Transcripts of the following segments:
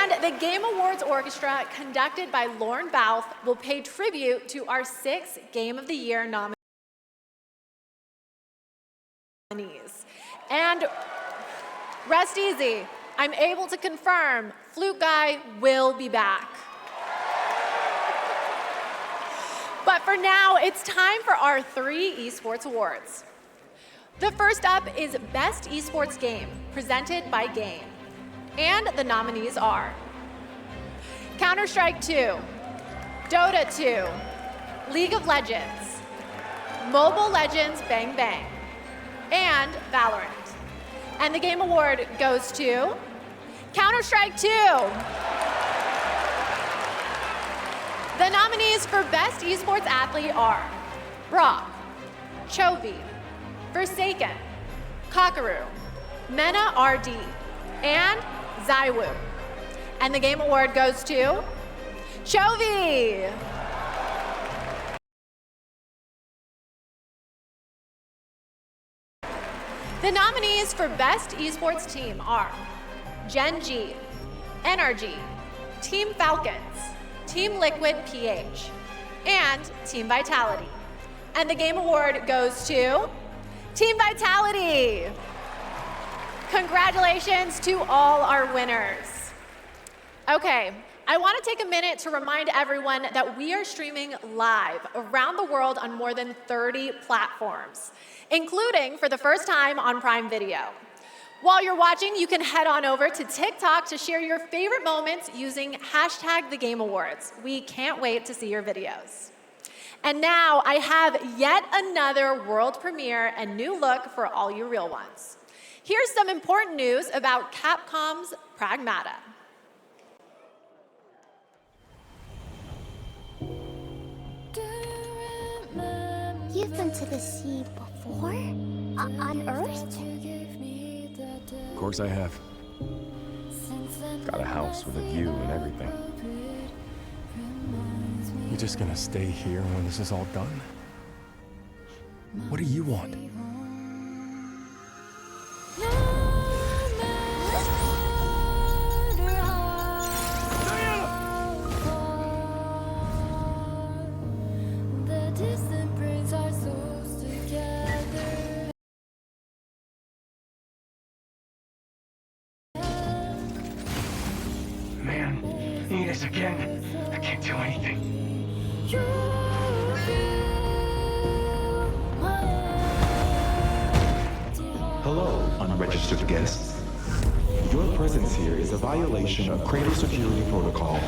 And the Game Awards Orchestra, conducted by Lauren Bouth, will pay tribute to our 6 Game of the Year nominees. And rest easy, I'm able to confirm Flute Guy will be back. But for now, it's time for our 3 esports awards. The first up is Best Esports Game, presented by Game. And the nominees are Counter-Strike 2, Dota 2, League of Legends, Mobile Legends Bang Bang, and Valorant. And the Game Award goes to Counter-Strike 2. The nominees for Best Esports Athlete are Brock, Chovy, Forsaken, Kakaru, Mena RD, and Zywoo. And the Game Award goes to Chovy. The nominees for Best Esports Team are Gen G, NRG, Team Falcons, Team Liquid PH, and Team Vitality. And the Game Award goes to Team Vitality. Congratulations to all our winners. Okay, I want to take a minute to remind everyone that we are streaming live around the world on more than 30 platforms, including for the first time on Prime Video. While you're watching, you can head on over to TikTok to share your favorite moments using #TheGameAwards. We can't wait to see your videos. And now I have yet another world premiere and new look for all you real ones. Here's some important news about Capcom's Pragmata. You've been to the sea before? On Earth? Of course I have. Got a house with a view and everything. You just gonna stay here when this is all done? What do you want? Man, need us again. I can't do anything. Hello, unregistered guests. Your presence here is a violation of Cradle Security Protocol.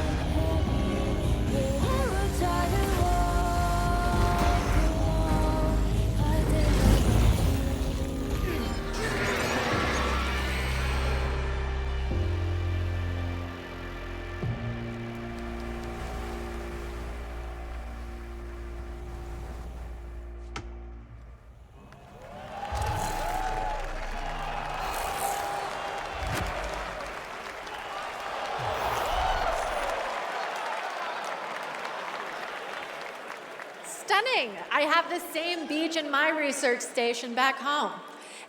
Stunning. I have the same beach in my research station back home.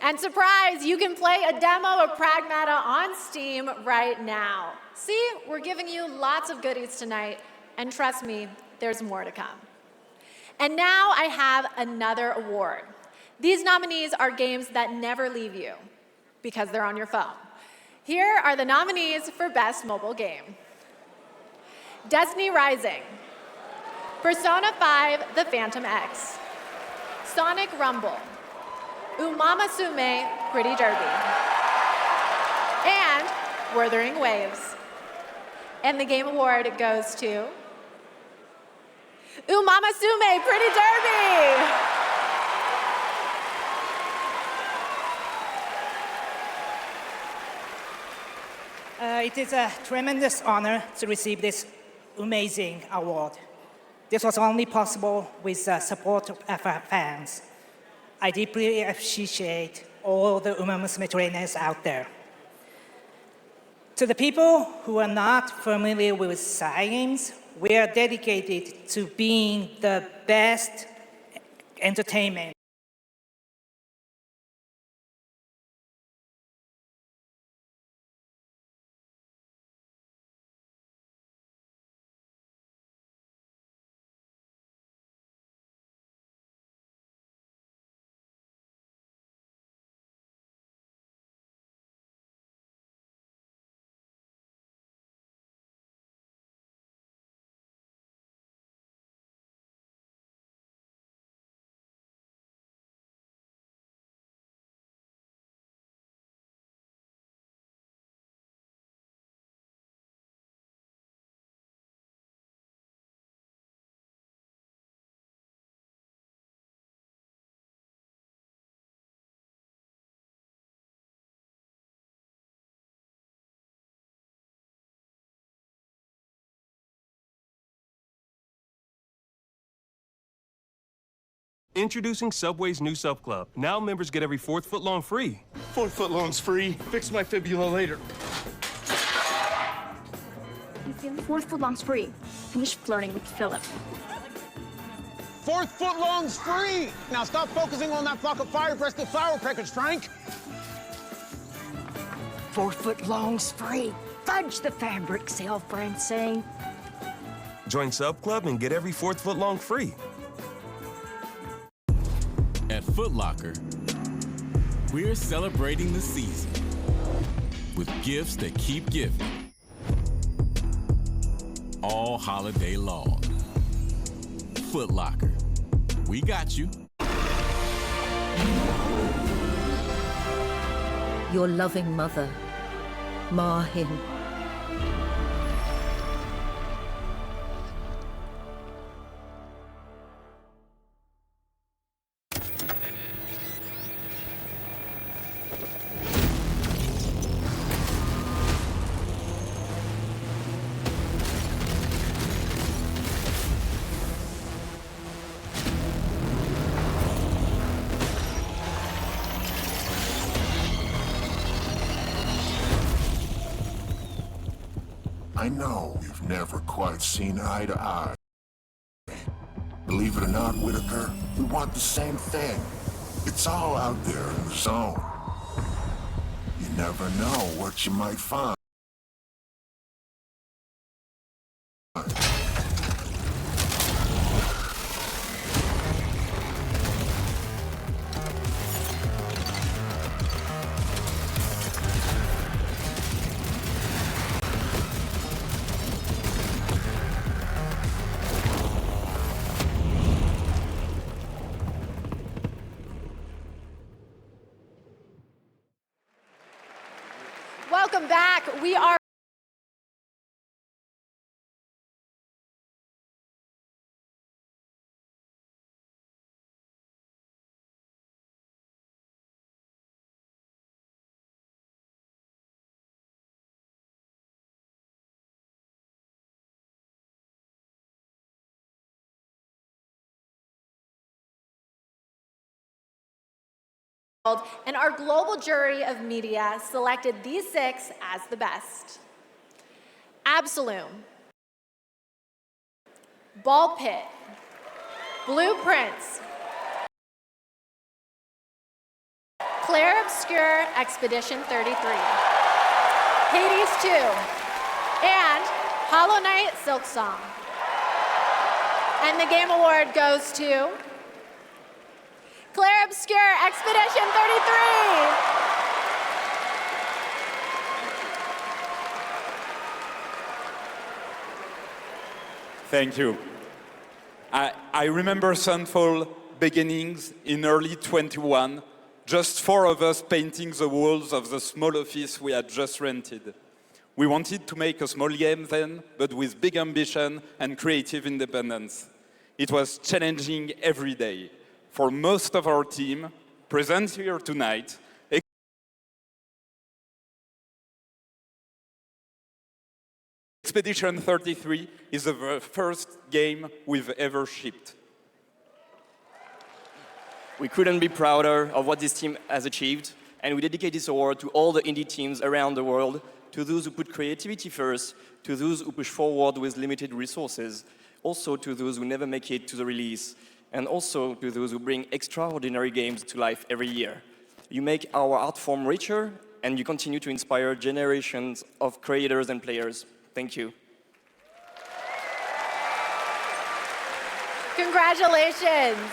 And surprise, you can play a demo of Pragmata on Steam right now. See, we're giving you lots of goodies tonight, and trust me, there's more to come. And now I have another award. These nominees are games that never leave you because they're on your phone. Here are the nominees for Best Mobile Game. Destiny Rising, Persona 5 The Phantom X, Sonic Rumble, Umamasume Pretty Derby, and Wuthering Waves. And the Game Award goes to Umamasume Pretty Derby! It is a tremendous honor to receive this amazing award. This was only possible with the support of our fans. I deeply appreciate all the Umamusume trainers out there. To the people who are not familiar with Cygames, we are dedicated to being the best entertainment Introducing Subway's new Sub Club. Now members get every 4th foot-long free. 4 foot long's free. Fix my fibula later. 4th foot long's free. Finish flirting with Philip. 4th foot long's free! Now stop focusing on that flock of fire-breasted flower pickers, Frank! 4 foot long's free. Fudge the fabric sale, Francine. Join Sub Club and get every 4th foot-long free. At Foot Locker, we're celebrating the season with gifts that keep giving all holiday long. Foot Locker, we got you. Your loving mother, Ma Hin. I know we've never quite seen eye to eye. Believe it or not, Whitaker, we want the same thing. It's all out there in the zone. You never know what you might find. Welcome back. We are and our global jury of media selected these 6 as the best. Absolum, Ball Pit, Blueprints, Clair Obscur Expedition 33, Hades 2, and Hollow Knight Silksong. And the game award goes to Clair Obscur Expedition 33. Thank you. I remember Sunfall beginnings in early 21, just 4 of us painting the walls of the small office we had just rented. We wanted to make a small game then, but with big ambition and creative independence. It was challenging every day. For most of our team, present here tonight, Expedition 33 is the first game we've ever shipped. We couldn't be prouder of what this team has achieved, and we dedicate this award to all the indie teams around the world, to those who put creativity first, to those who push forward with limited resources, also to those who never make it to the release, and also to those who bring extraordinary games to life every year. You make our art form richer, and you continue to inspire generations of creators and players. Thank you. Congratulations.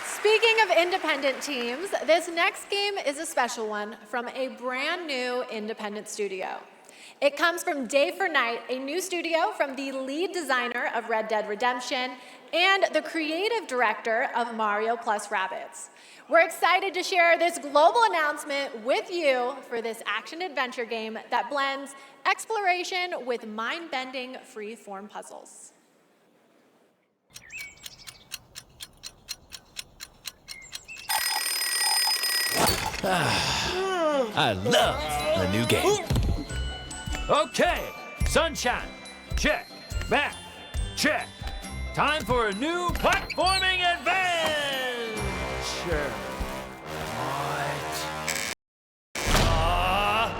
Speaking of independent teams, this next game is a special one from a brand new independent studio. It comes from Day for Night, a new studio from the lead designer of Red Dead Redemption and the creative director of Mario + Rabbids. We're excited to share this global announcement with you for this action-adventure game that blends exploration with mind-bending free-form puzzles. I love a new game. Okay, Sunshine, check. Math, check. Time for a new platforming advance! adventure. What?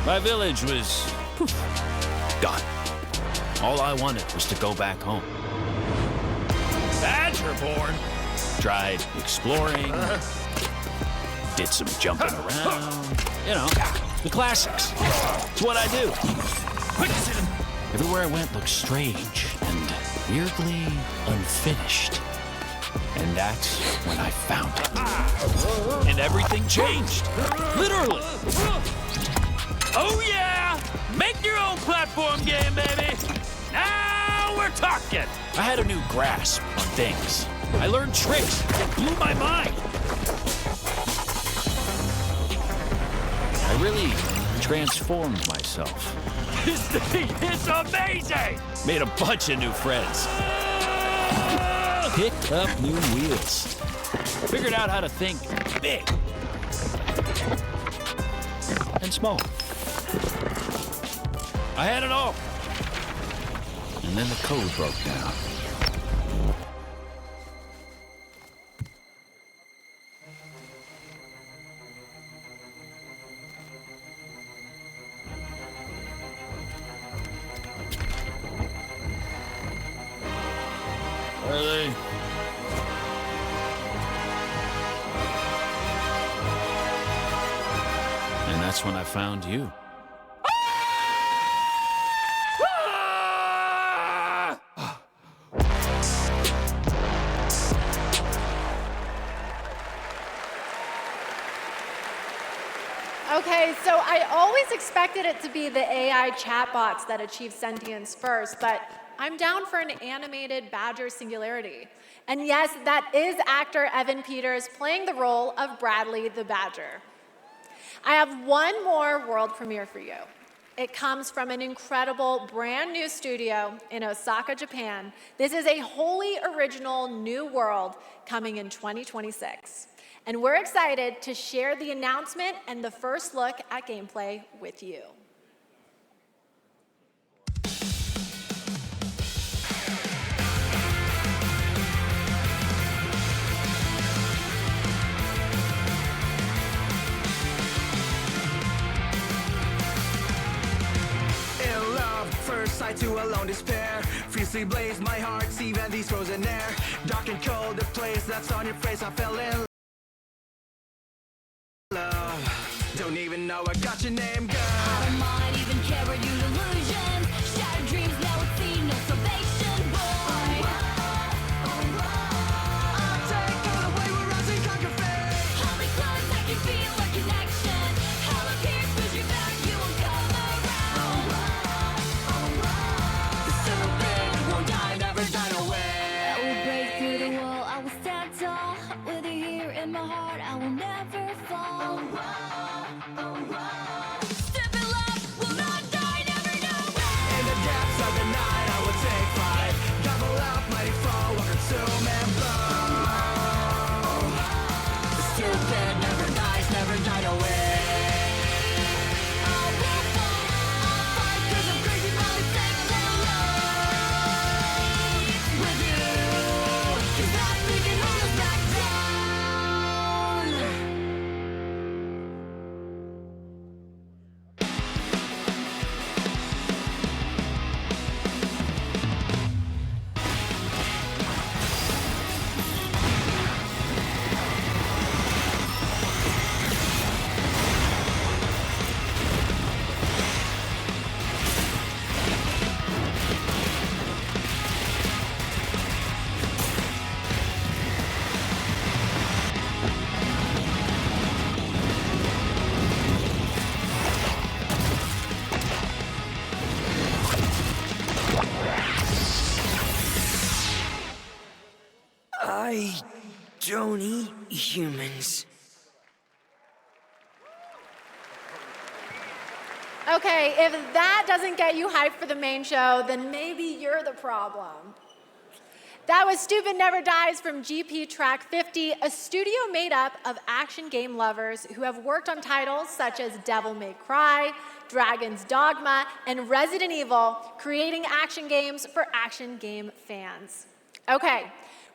My village was poof, gone. All I wanted was to go back home. Badgerborn? Tried exploring, did some jumping around. You know, the classics. It's what I do. Everywhere I went looked strange and weirdly unfinished. And that's when I found it. And everything changed. Literally. Oh yeah! Make your own platform game, baby! Now we're talking! I had a new grasp on things. I learned tricks that blew my mind. I really transformed myself. This thing is amazing! Made a bunch of new friends. Picked up new wheels. Figured out how to think big and small. I had it all. And then the code broke down. Are they? And that's when I found you. Okay, so I always expected it to be the AI chatbots that achieve sentience first, but I'm down for an animated Badger Singularity. And yes, that is actor Evan Peters playing the role of Bradley the Badger. I have one more world premiere for you. It comes from an incredible brand new studio in Osaka, Japan. This is a wholly original new world coming in 2026. And we're excited to share the announcement and the first look at gameplay with you. In love, first sight to alone despair. Fiercely blazed my heart, even these frozen air. Dark and cold, the place that's on your face, I fell in love. Don't even know I got your name, girl. I don't mind, even care about your delusion. Shattered dreams, now it's seen, no salvation, boy. I'll take all the way we're rising, conquer fate. Hold me close, I can feel a connection. Hell appears, push your back, you won't come around. The stupid won't die, never die away. I will break through the wall, I will stand tall. With you here in my heart, I will never fall. Step in love, will not die, never know when. In the depths of the night, I will take flight. Gobble up, mighty fall, will consume and blow. The stupid never dies, never died away. I will fall, I'll fight, 'cause I'm crazy about the sex and love. With you, 'cause nothing can hold us back down. I don't eat humans. Okay, if that doesn't get you hyped for the main show, then maybe you're the problem. That was Stupid Never Dies from GP Track 50, a studio made up of action game lovers who have worked on titles such as Devil May Cry, Dragon's Dogma, and Resident Evil, creating action games for action game fans. Okay,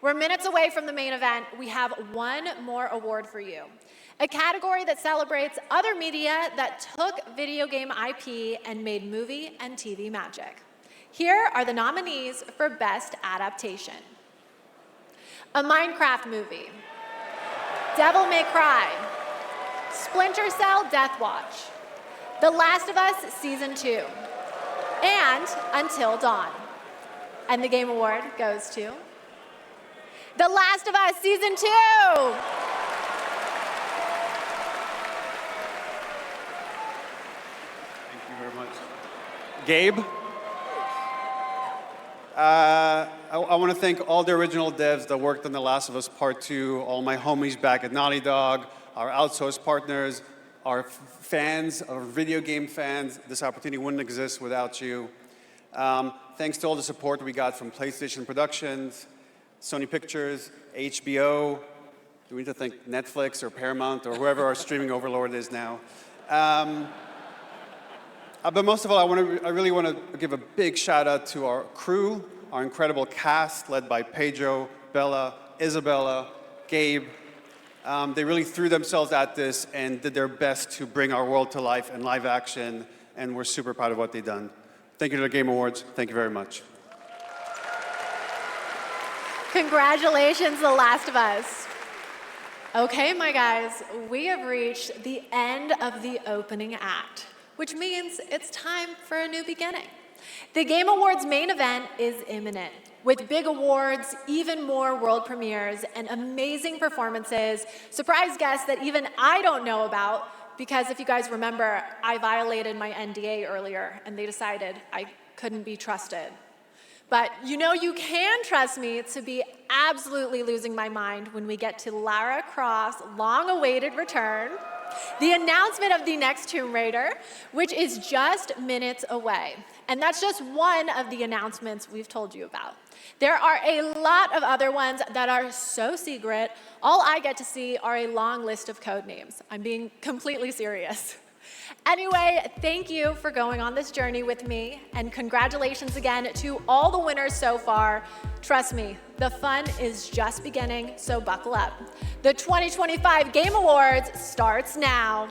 we're minutes away from the main event. We have one more award for you. A category that celebrates other media that took video game IP and made movie and TV magic. Here are the nominees for Best Adaptation. A Minecraft movie, Devil May Cry, Splinter Cell Death Watch, The Last of Us Season 2, and Until Dawn. And the Game Award goes to The Last of Us Season 2! Thank you very much. Gabe? I want to thank all the original devs that worked on The Last of Us Part 2, all my homies back at Naughty Dog, our outsourced partners, our fans, our video game fans. This opportunity wouldn't exist without you. Thanks to all the support we got from PlayStation Productions, Sony Pictures, HBO. Do we need to thank Netflix or Paramount or whoever our streaming overlord is now? But most of all, I really want to give a big shout out to our crew, our incredible cast led by Pedro, Bella, Isabella, Gabe. They really threw themselves at this and did their best to bring our world to life in live action, and we're super proud of what they've done. Thank you to the Game Awards. Thank you very much. Congratulations, The Last of Us. Okay, my guys, we have reached the end of the opening act, which means it's time for a new beginning. The Game Awards main event is imminent, with big awards, even more world premieres, and amazing performances, surprise guests that even I don't know about, because if you guys remember, I violated my NDA earlier, and they decided I couldn't be trusted. But you know you can trust me to be absolutely losing my mind when we get to Lara Croft's long-awaited return, the announcement of the next Tomb Raider, which is just minutes away. And that's just one of the announcements we've told you about. There are a lot of other ones that are so secret, all I get to see are a long list of code names. I'm being completely serious. Anyway, thank you for going on this journey with me, and congratulations again to all the winners so far. Trust me, the fun is just beginning, so buckle up. The 2025 Game Awards starts now.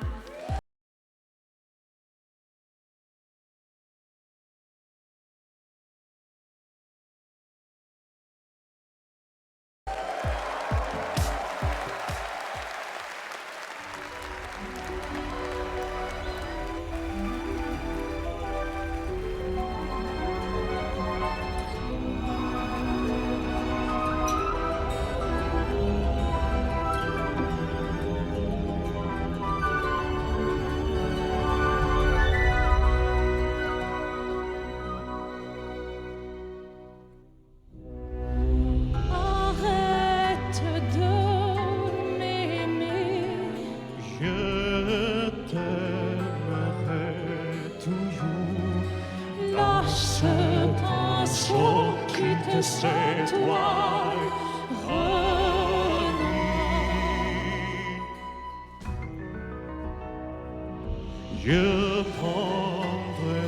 Je prendrai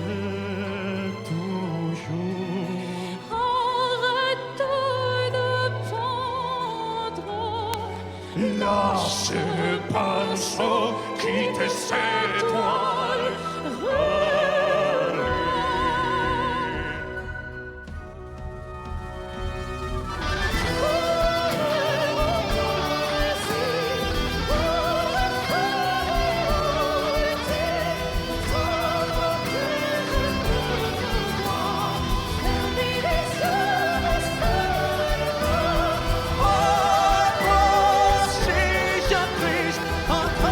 toujours. Arrête de prendre. Lâche pas son quitte cette toile. Entre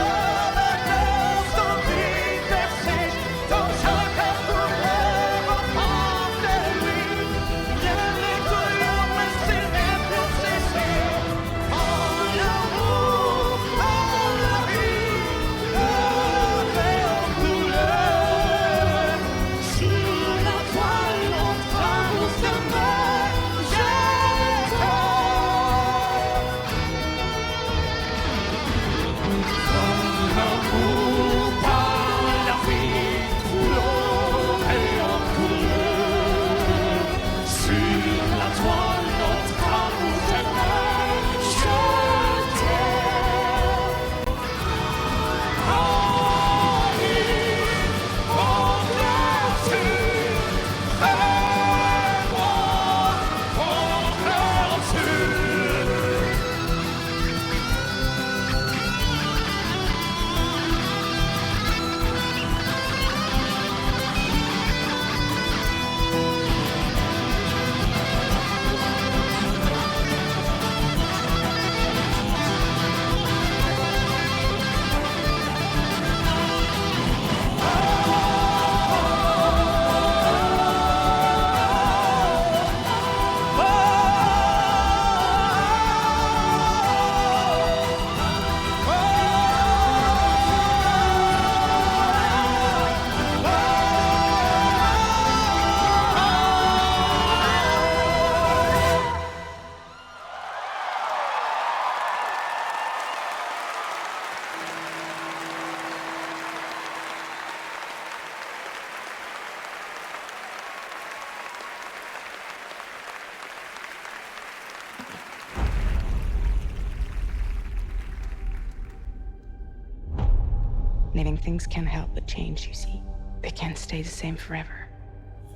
Living things can't help but change, you see. They can't stay the same forever.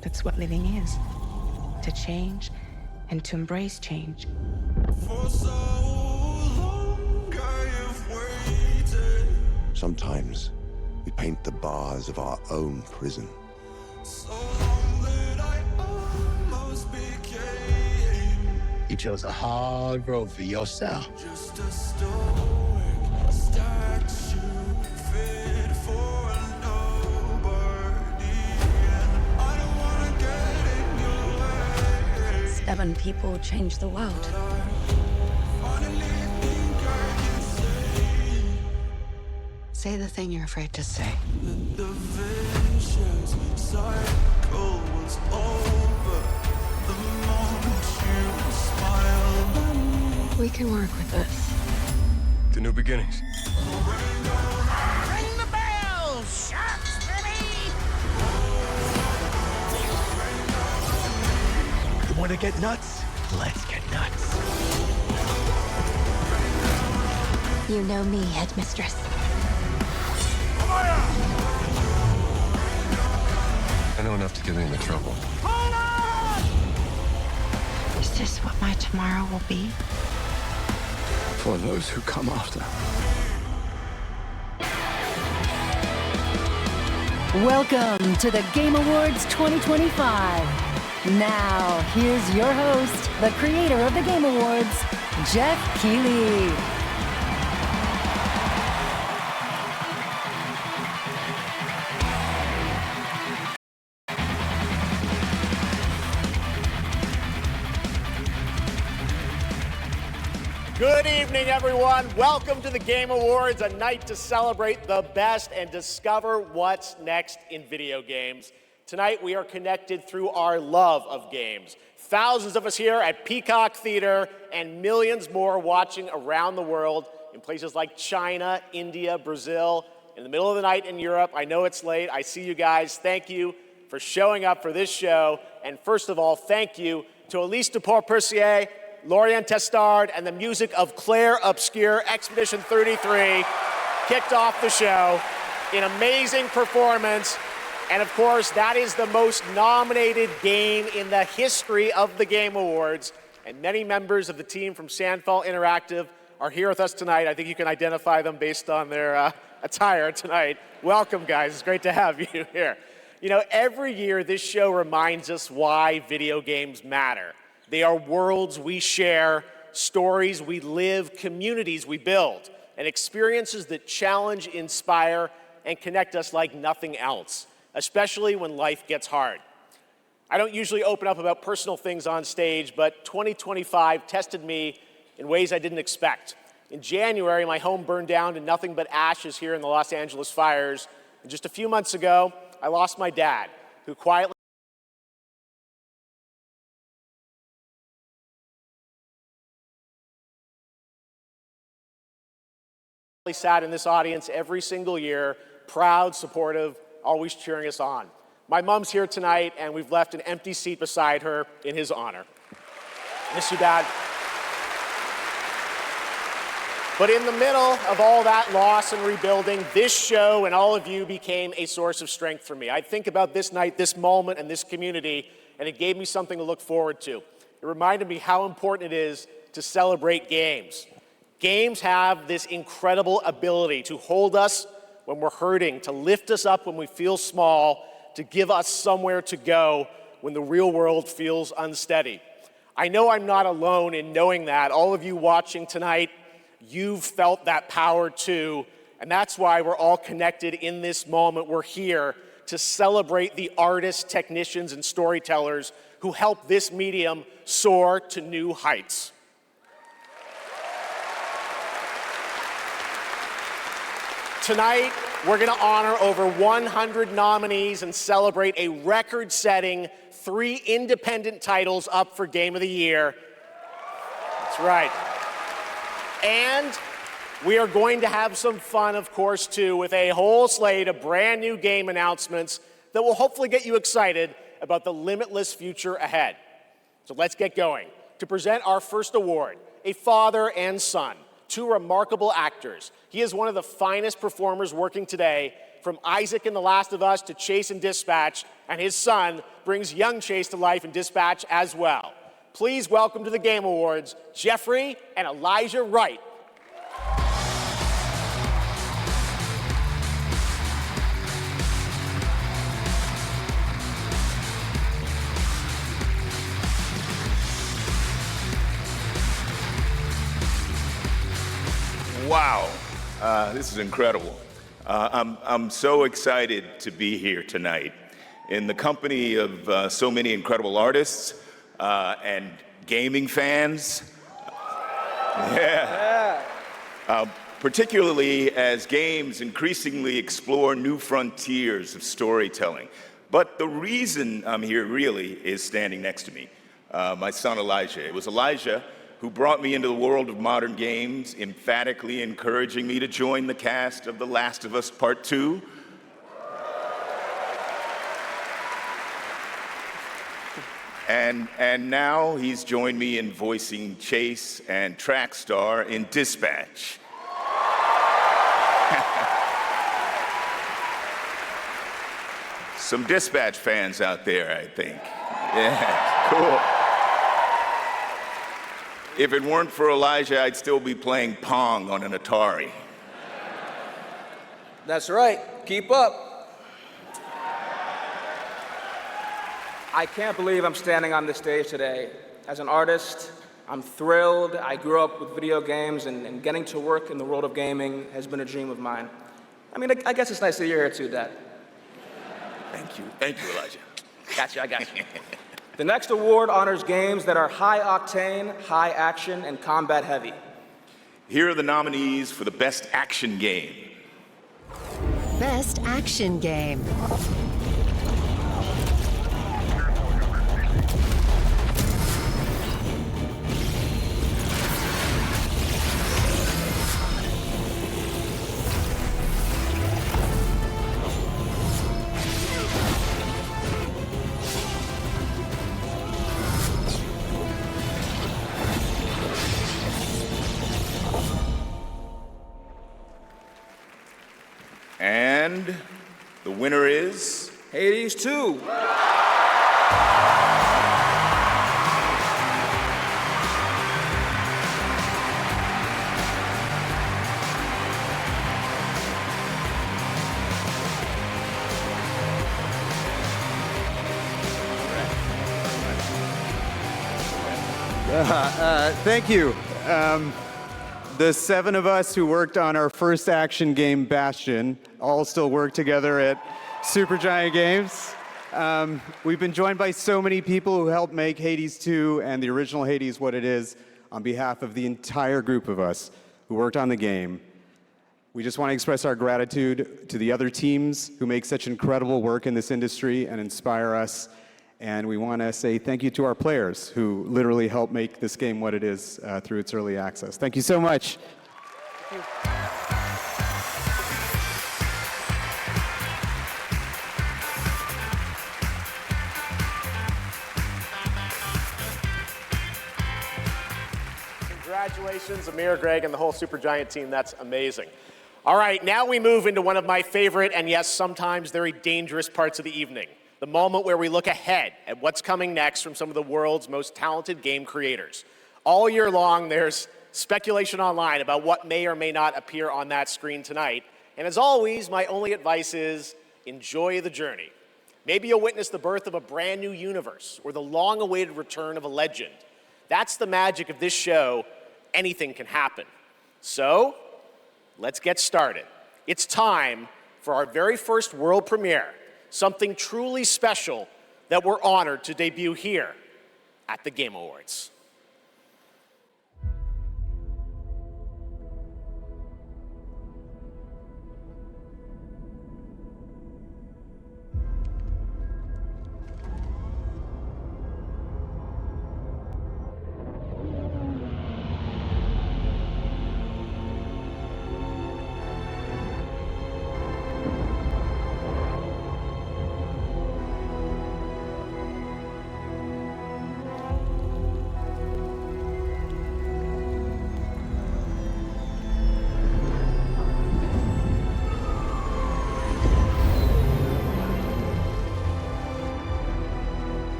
That's what living is. To change and to embrace change. Sometimes we paint the bars of our own prison. You chose a hard road for yourself. Seven people changed the world. Say the thing you're afraid to say. We can work with this. The new beginnings. Ring the bell! Sharks, baby! You want to get nuts? Let's get nuts. You know me, headmistress. I know enough to get me into trouble. Is this what my tomorrow will be? For those who come after. Welcome to the Game Awards 2025. Now, here's your host, the creator of the Game Awards, Jeff Keighley. Good evening, everyone. Welcome to the Game Awards, a night to celebrate the best and discover what's next in video games. Tonight, we are connected through our love of games. Thousands of us here at Peacock Theater and millions more watching around the world in places like China, India, Brazil, in the middle of the night in Europe. I know it's late. I see you guys. Thank you for showing up for this show. And first of all, thank you to Elise Duport-Percier, Lorian Testard, and the music of Claire Obscure. Expedition 33 kicked off the show. An amazing performance. And of course, that is the most nominated game in the history of the Game Awards. And many members of the team from Sandfall Interactive are here with us tonight. I think you can identify them based on their attire tonight. Welcome, guys. It's great to have you here. You know, every year this show reminds us why video games matter. They are worlds we share, stories we live, communities we build, and experiences that challenge, inspire, and connect us like nothing else, especially when life gets hard. I don't usually open up about personal things on stage, but 2025 tested me in ways I didn't expect. In January, my home burned down to nothing but ashes here in the Los Angeles fires. And just a few months ago, I lost my dad, who quietly sat in this audience every single year, proud, supportive, always cheering us on. My mom's here tonight, and we've left an empty seat beside her in his honor. Miss you, Dad. But in the middle of all that loss and rebuilding, this show and all of you became a source of strength for me. I think about this night, this moment, and this community, and it gave me something to look forward to. It reminded me how important it is to celebrate games. Games have this incredible ability to hold us when we're hurting, to lift us up when we feel small, to give us somewhere to go when the real world feels unsteady. I know I'm not alone in knowing that. All of you watching tonight, you've felt that power too, and that's why we're all connected in this moment. We're here to celebrate the artists, technicians, and storytellers who help this medium soar to new heights. Tonight, we're going to honor over 100 nominees and celebrate a record-setting 3 independent titles up for Game of the Year. That's right. And we are going to have some fun, of course, too, with a whole slate of brand new game announcements that will hopefully get you excited about the limitless future ahead. So let's get going. To present our first award, a father and son, two remarkable actors. He is one of the finest performers working today, from Isaac in The Last of Us to Chase in Dispatch, and his son brings young Chase to life in Dispatch as well. Please welcome to the Game Awards, Jeffrey and Elijah Wright. Wow, this is incredible. I'm so excited to be here tonight in the company of so many incredible artists and gaming fans. Particularly as games increasingly explore new frontiers of storytelling. But the reason I'm here really is standing next to me, my son Elijah. It was Elijah who brought me into the world of modern games, emphatically encouraging me to join the cast of The Last of Us Part 2. And now he's joined me in voicing Chase and Trackstar in Dispatch. Some Dispatch fans out there, I think. Yeah, cool. If it weren't for Elijah, I'd still be playing Pong on an Atari. That's right. Keep up. I can't believe I'm standing on this stage today. As an artist, I'm thrilled. I grew up with video games, and getting to work in the world of gaming has been a dream of mine. I mean, I guess it's nice that you're here too, Dad. Thank you. Thank you, Elijah. Got you, I got you. The next award honors games that are high-octane, high-action, and combat-heavy. Here are the nominees for the Best Action Game. Best Action Game. And the winner is... Hades 2. Thank you. The 7 of us who worked on our first action game, Bastion, all still work together at Supergiant Games. We've been joined by so many people who helped make Hades 2 and the original Hades what it is. On behalf of the entire group of us who worked on the game, we just want to express our gratitude to the other teams who make such incredible work in this industry and inspire us. And we want to say thank you to our players who literally helped make this game what it is through its early access. Thank you so much. Thank you. Congratulations, Amir, Greg, and the whole Supergiant team. That's amazing. All right, now we move into one of my favorite and, yes, sometimes very dangerous parts of the evening. The moment where we look ahead at what's coming next from some of the world's most talented game creators. All year long, there's speculation online about what may or may not appear on that screen tonight. And as always, my only advice is enjoy the journey. Maybe you'll witness the birth of a brand new universe or the long-awaited return of a legend. That's the magic of this show. Anything can happen. So, let's get started. It's time for our very first world premiere. Something truly special that we're honored to debut here at the Game Awards.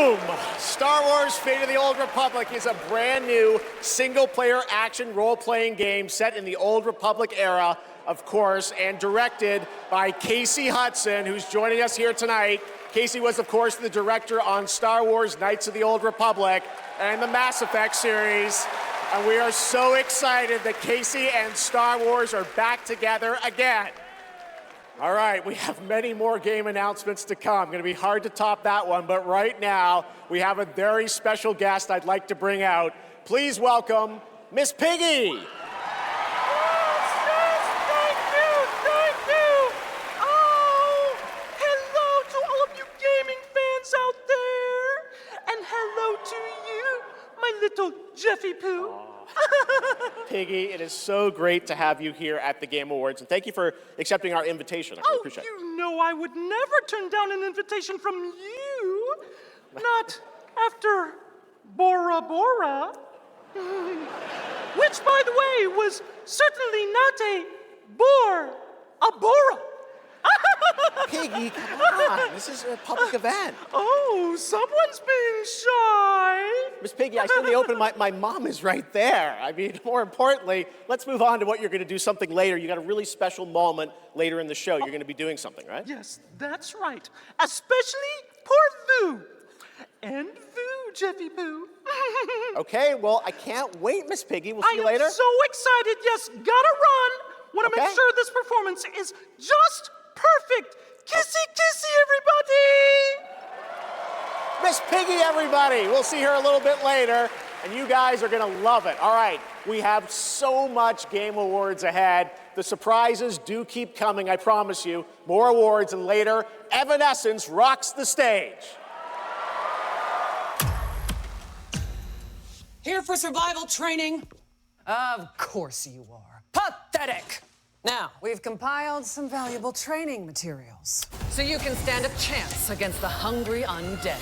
Boom! Star Wars Fate of the Old Republic is a brand new single-player action role-playing game set in the Old Republic era, of course, and directed by Casey Hudson, who's joining us here tonight. Casey was, of course, the director on Star Wars Knights of the Old Republic and the Mass Effect series. And we are so excited that Casey and Star Wars are back together again. All right, we have many more game announcements to come. Going to be hard to top that one, but right now we have a very special guest I'd like to bring out. Please welcome Miss Piggy. Thank you. Oh, hello to all of you gaming fans out there. And hello to you, my little Jeffy Poo. Piggy, it is so great to have you here at the Game Awards, and thank you for accepting our invitation. I really appreciate it. You know I would never turn down an invitation from you. Not after Bora Bora. Which, by the way, was certainly not a Bora. Piggy, come on. This is a public event. Oh, someone's being shy. Miss Piggy, I said in the open, my mom is right there. I mean, more importantly, let's move on to what you're going to do something later. You got a really special moment later in the show. You're going to be doing something, right? Yes, that's right. Especially poor Vu. And Vu, Jeffy Poo. Okay, well, I can't wait, Miss Piggy. We'll see you later. I am so excited. Yes, gotta run. Want to make sure this performance is just perfect. Kissy, kissy, everybody. Miss Piggy, everybody. We'll see her a little bit later, and you guys are going to love it. All right, we have so much Game Awards ahead. The surprises do keep coming, I promise you. More awards, and later, Evanescence rocks the stage. Here for survival training? Of course you are. Pathetic! Now, we've compiled some valuable training materials, so you can stand a chance against the hungry undead.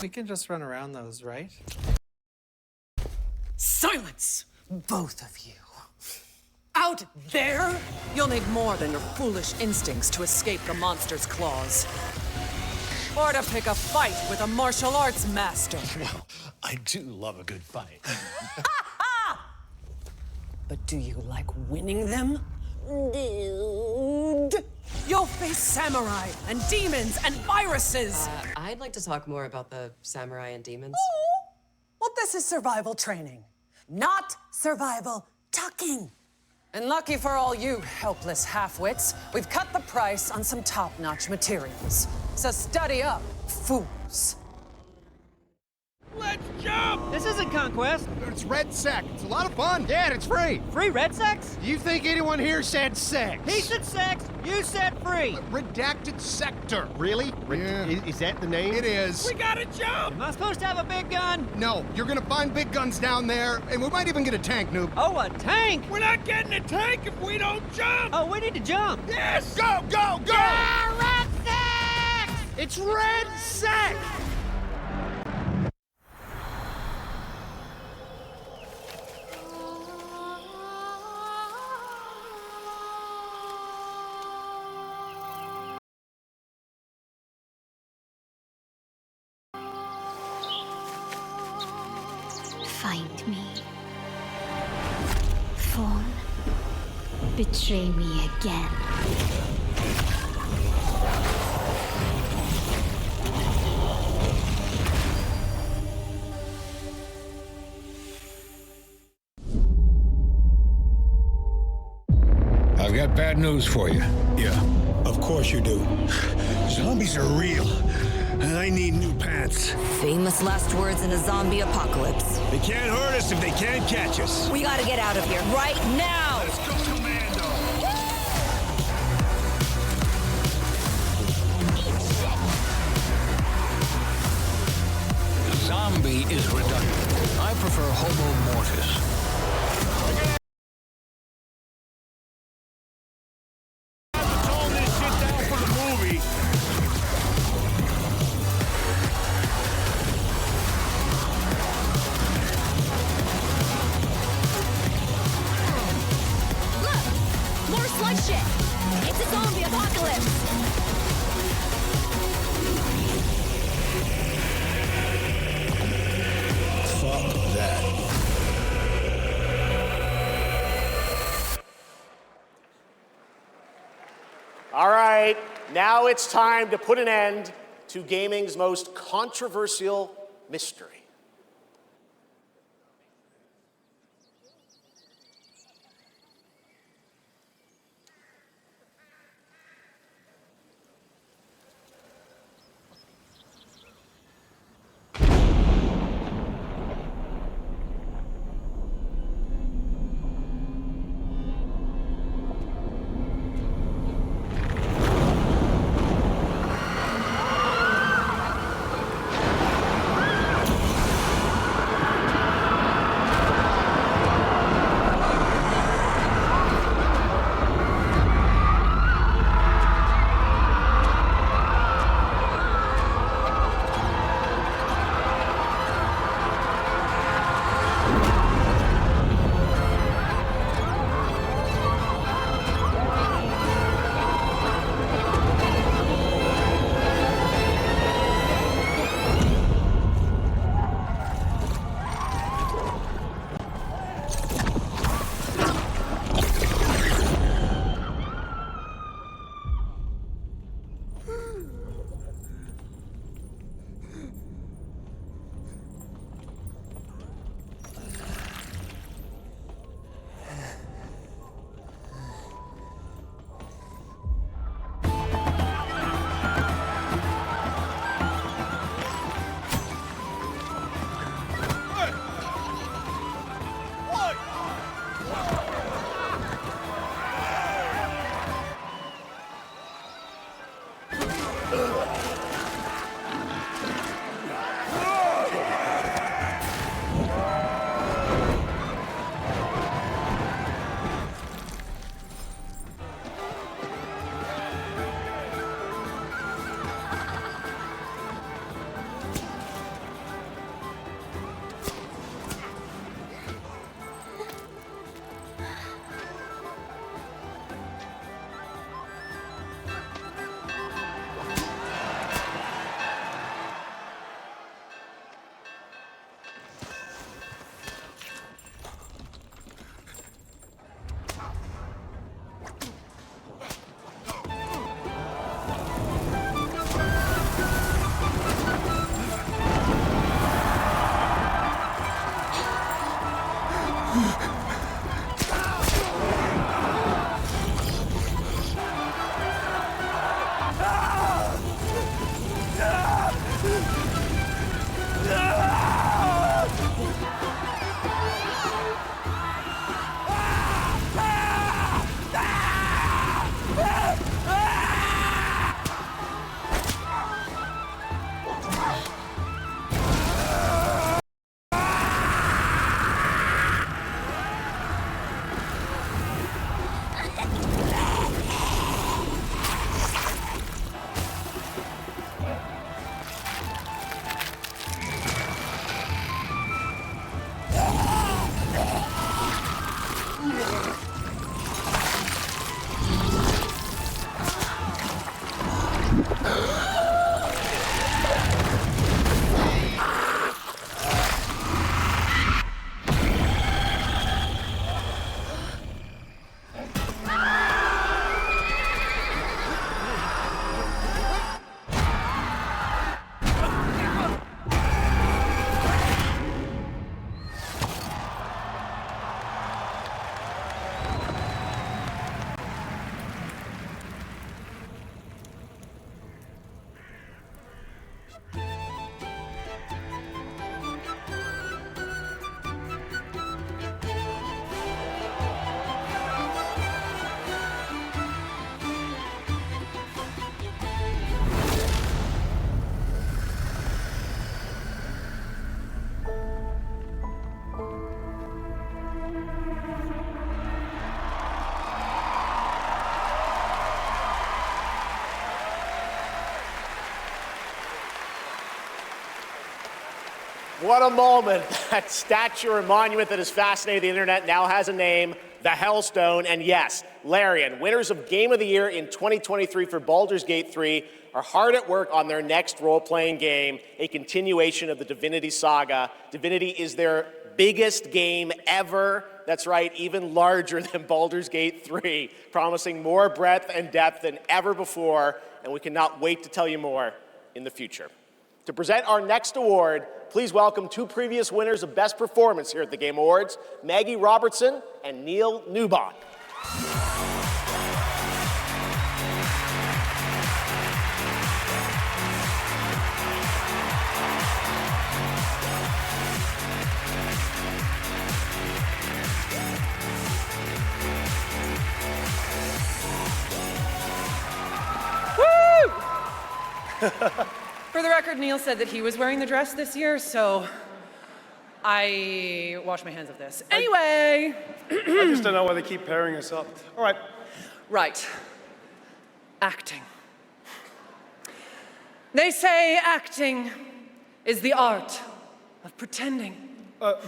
We can just run around those, right? Silence, both of you. Out there, you'll need more than your foolish instincts to escape the monster's claws. Or to pick a fight with a martial arts master. Well, I do love a good fight. But do you like winning them? Dude. You'll face samurai and demons and viruses. I'd like to talk more about the samurai and demons. Oh, well, this is survival training, not survival talking. And lucky for all you helpless half-wits, we've cut the price on some top-notch materials. So study up, fools. Let's jump! This isn't Conquest. It's Red Sec. It's a lot of fun. Yeah, and it's free. Free Red Sex? Do you think anyone here said sex? He said sex. You said free. Redacted Sector. Really? Yeah. Is that the name? It is. We gotta jump! Am I supposed to have a big gun? No, you're gonna find big guns down there, and we might even get a tank, noob. Oh, a tank? We're not getting a tank if we don't jump! Oh, we need to jump. Yes! Go, go, go! Yeah, Red Sex! It's Red Sex! Find me. Phone. Betray me again. I've got bad news for you. Yeah, of course you do. Zombies are real, and I need new pants. Famous last words in a zombie apocalypse. They can't hurt us if they can't catch us. We gotta get out of here right now! Let's go, Commando! Zombie is redundant. I prefer Homo Mortis. It's a zombie apocalypse! right, now it's time to put an end to gaming's most controversial mystery. What a moment. That statue or monument that has fascinated the internet now has a name, the Hellstone. And yes, Larian, winners of Game of the Year in 2023 for Baldur's Gate 3, are hard at work on their next role-playing game, a continuation of the Divinity saga. Divinity is their biggest game ever. That's right, even larger than Baldur's Gate 3, promising more breadth and depth than ever before, and we cannot wait to tell you more in the future. To present our next award, please welcome two previous winners of Best Performance here at the Game Awards, Maggie Robertson and Neil Newbon. For the record, Neil said that he was wearing the dress this year, so I wash my hands of this. Anyway! I just don't know why they keep pairing us up. All right. Right. Acting. They say acting is the art of pretending.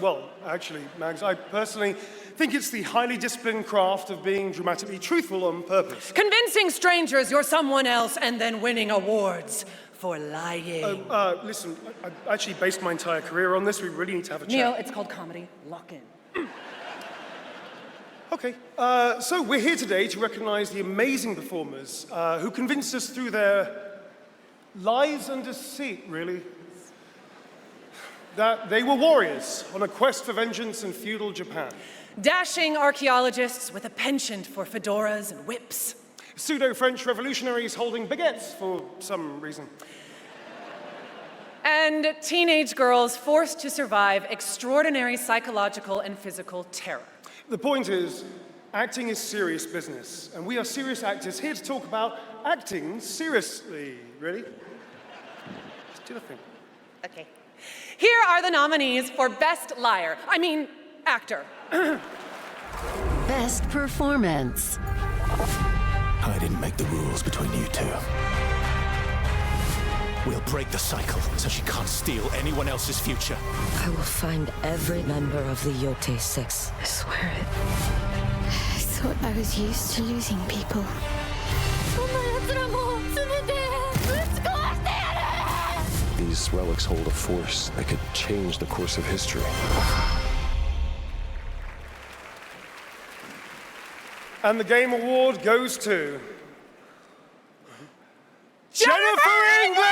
Well, actually, Mags, I personally think it's the highly disciplined craft of being dramatically truthful on purpose. Convincing strangers you're someone else and then winning awards for lying. Listen, I actually based my entire career on this. We really need to have a chat. Neil, it's called comedy. Lock in. Okay, so we're here today to recognize the amazing performers who convinced us through their lies and deceit, really, that they were warriors on a quest for vengeance in feudal Japan. Dashing archaeologists with a penchant for fedoras and whips. Pseudo-French revolutionaries holding baguettes for some reason. And teenage girls forced to survive extraordinary psychological and physical terror. The point is, acting is serious business, and we are serious actors here to talk about acting seriously. Really? Just do the thing. Okay. Here are the nominees for Best Actor. Best Performance. I didn't make the rules between you two. We'll break the cycle so she can't steal anyone else's future. I will find every member of the Yote Six. I swear it. I thought I was used to losing people. These relics hold a force that could change the course of history. And the Game Award goes to Jennifer English!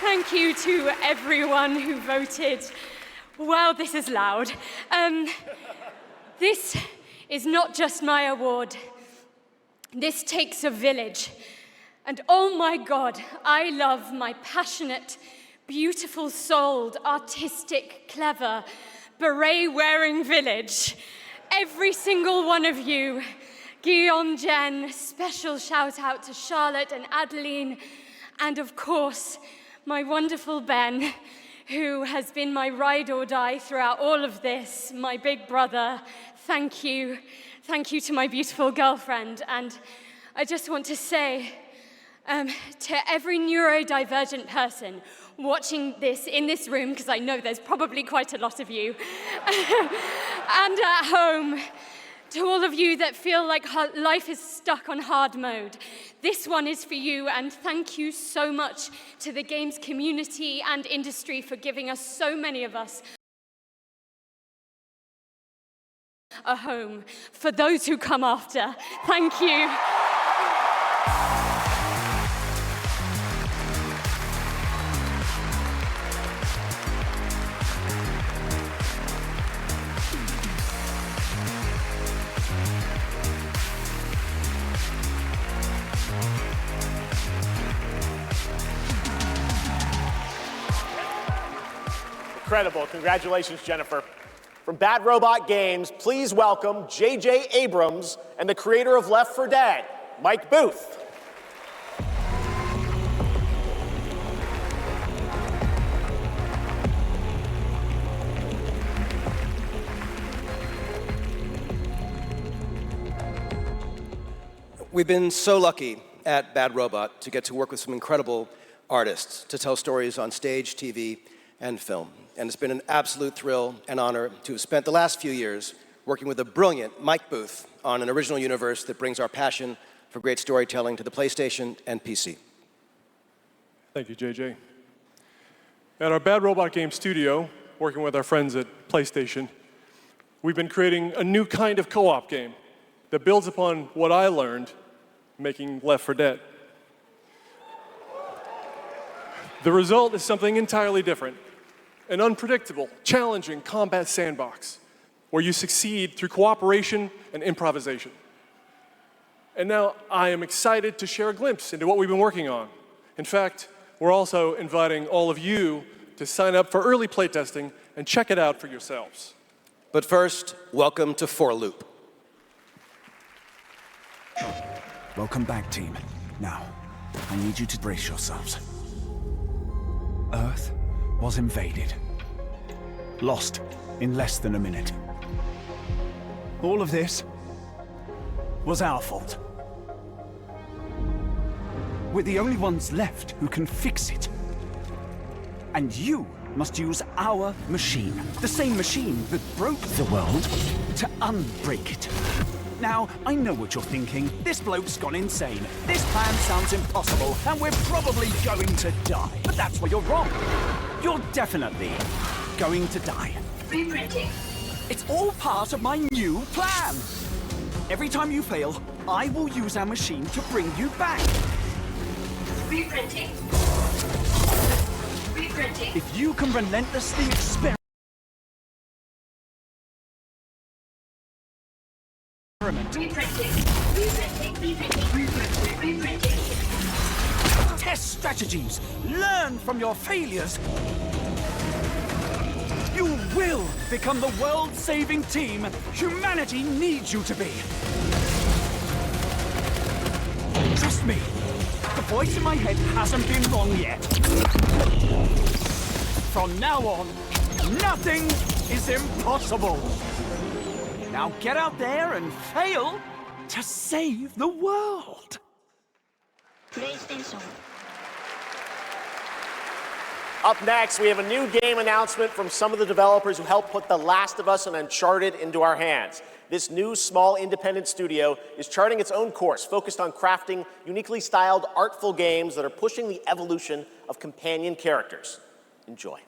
Thank you to everyone who voted. Wow, this is loud. This is not just my award. This takes a village. And oh my God, I love my passionate, beautiful-souled, artistic, clever, beret-wearing village. Every single one of you. Guillaume, Jen, special shout out to Charlotte and Adeline, and of course, my wonderful Ben, who has been my ride or die throughout all of this, my big brother. Thank you. Thank you to my beautiful girlfriend. And I just want to say to every neurodivergent person watching this in this room, because I know there's probably quite a lot of you, and at home, to all of you that feel like life is stuck on hard mode, this one is for you, and thank you so much to the games community and industry for giving us, so many of us, a home. For those who come after, thank you. Incredible. Congratulations, Jennifer. From Bad Robot Games, please welcome J.J. Abrams and the creator of Left 4 Dead, Mike Booth. We've been so lucky at Bad Robot to get to work with some incredible artists to tell stories on stage, TV, and film. And it's been an absolute thrill and honor to have spent the last few years working with the brilliant Mike Booth on an original universe that brings our passion for great storytelling to the PlayStation and PC. Thank you, JJ. At our Bad Robot Games studio, working with our friends at PlayStation, we've been creating a new kind of co-op game that builds upon what I learned making Left 4 Dead. The result is something entirely different, an unpredictable, challenging combat sandbox where you succeed through cooperation and improvisation. And now I am excited to share a glimpse into what we've been working on. In fact, we're also inviting all of you to sign up for early playtesting and check it out for yourselves. But first, welcome to 4 Loop. Welcome back, team. Now, I need you to brace yourselves. Earth was invaded. Lost in less than a minute. All of this was our fault. We're the only ones left who can fix it. And you must use our machine, the same machine that broke the world, to unbreak it. Now, I know what you're thinking. This bloke's gone insane. This plan sounds impossible, and we're probably going to die. But that's where you're wrong. You're definitely going to die. Reprinting. It's all part of my new plan. Every time you fail, I will use our machine to bring you back. Reprinting. Reprinting. If you can relentlessly experiment, test strategies, learn from your failures. You will become the world-saving team humanity needs you to be. Trust me, the voice in my head hasn't been wrong yet. From now on, nothing is impossible. Now get out there and fail to save the world. PlayStation. Up next, we have a new game announcement from some of the developers who helped put The Last of Us and Uncharted into our hands. This new, small, independent studio is charting its own course, focused on crafting uniquely styled, artful games that are pushing the evolution of companion characters. Enjoy.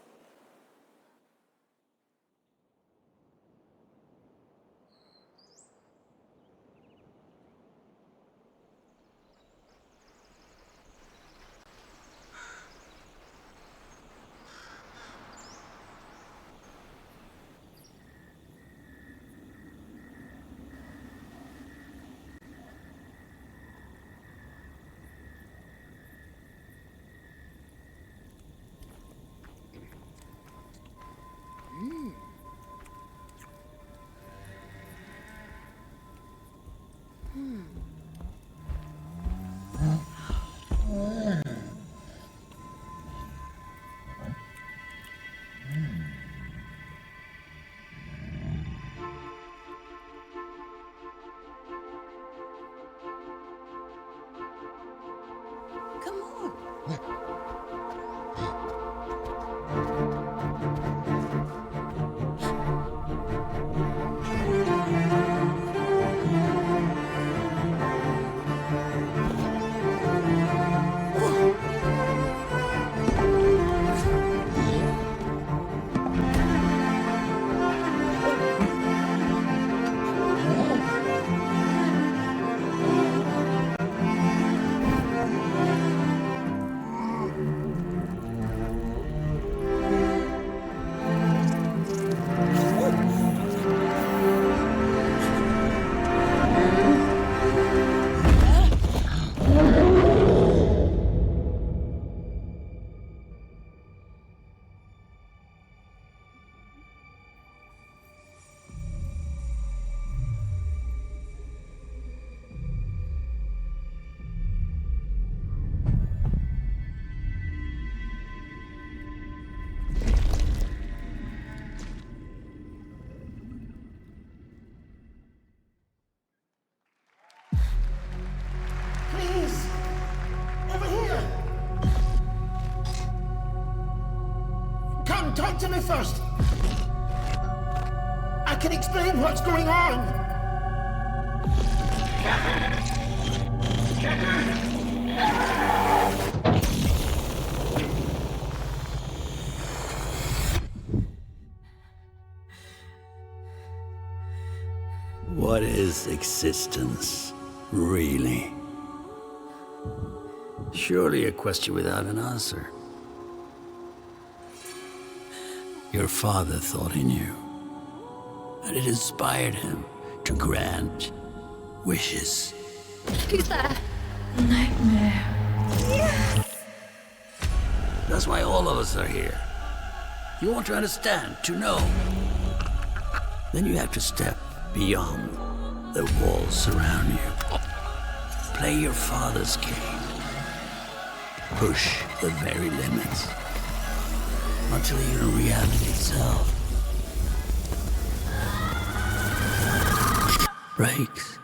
Come, talk to me first. I can explain what's going on. What is existence, really? Surely a question without an answer. Your father thought he knew, and it inspired him to grant wishes. Who's there? Nightmare. Yes! That's why all of us are here. You want to understand, to know. Then you have to step beyond the walls surround you. Play your father's game. Push the very limits. Until you're reality itself breaks.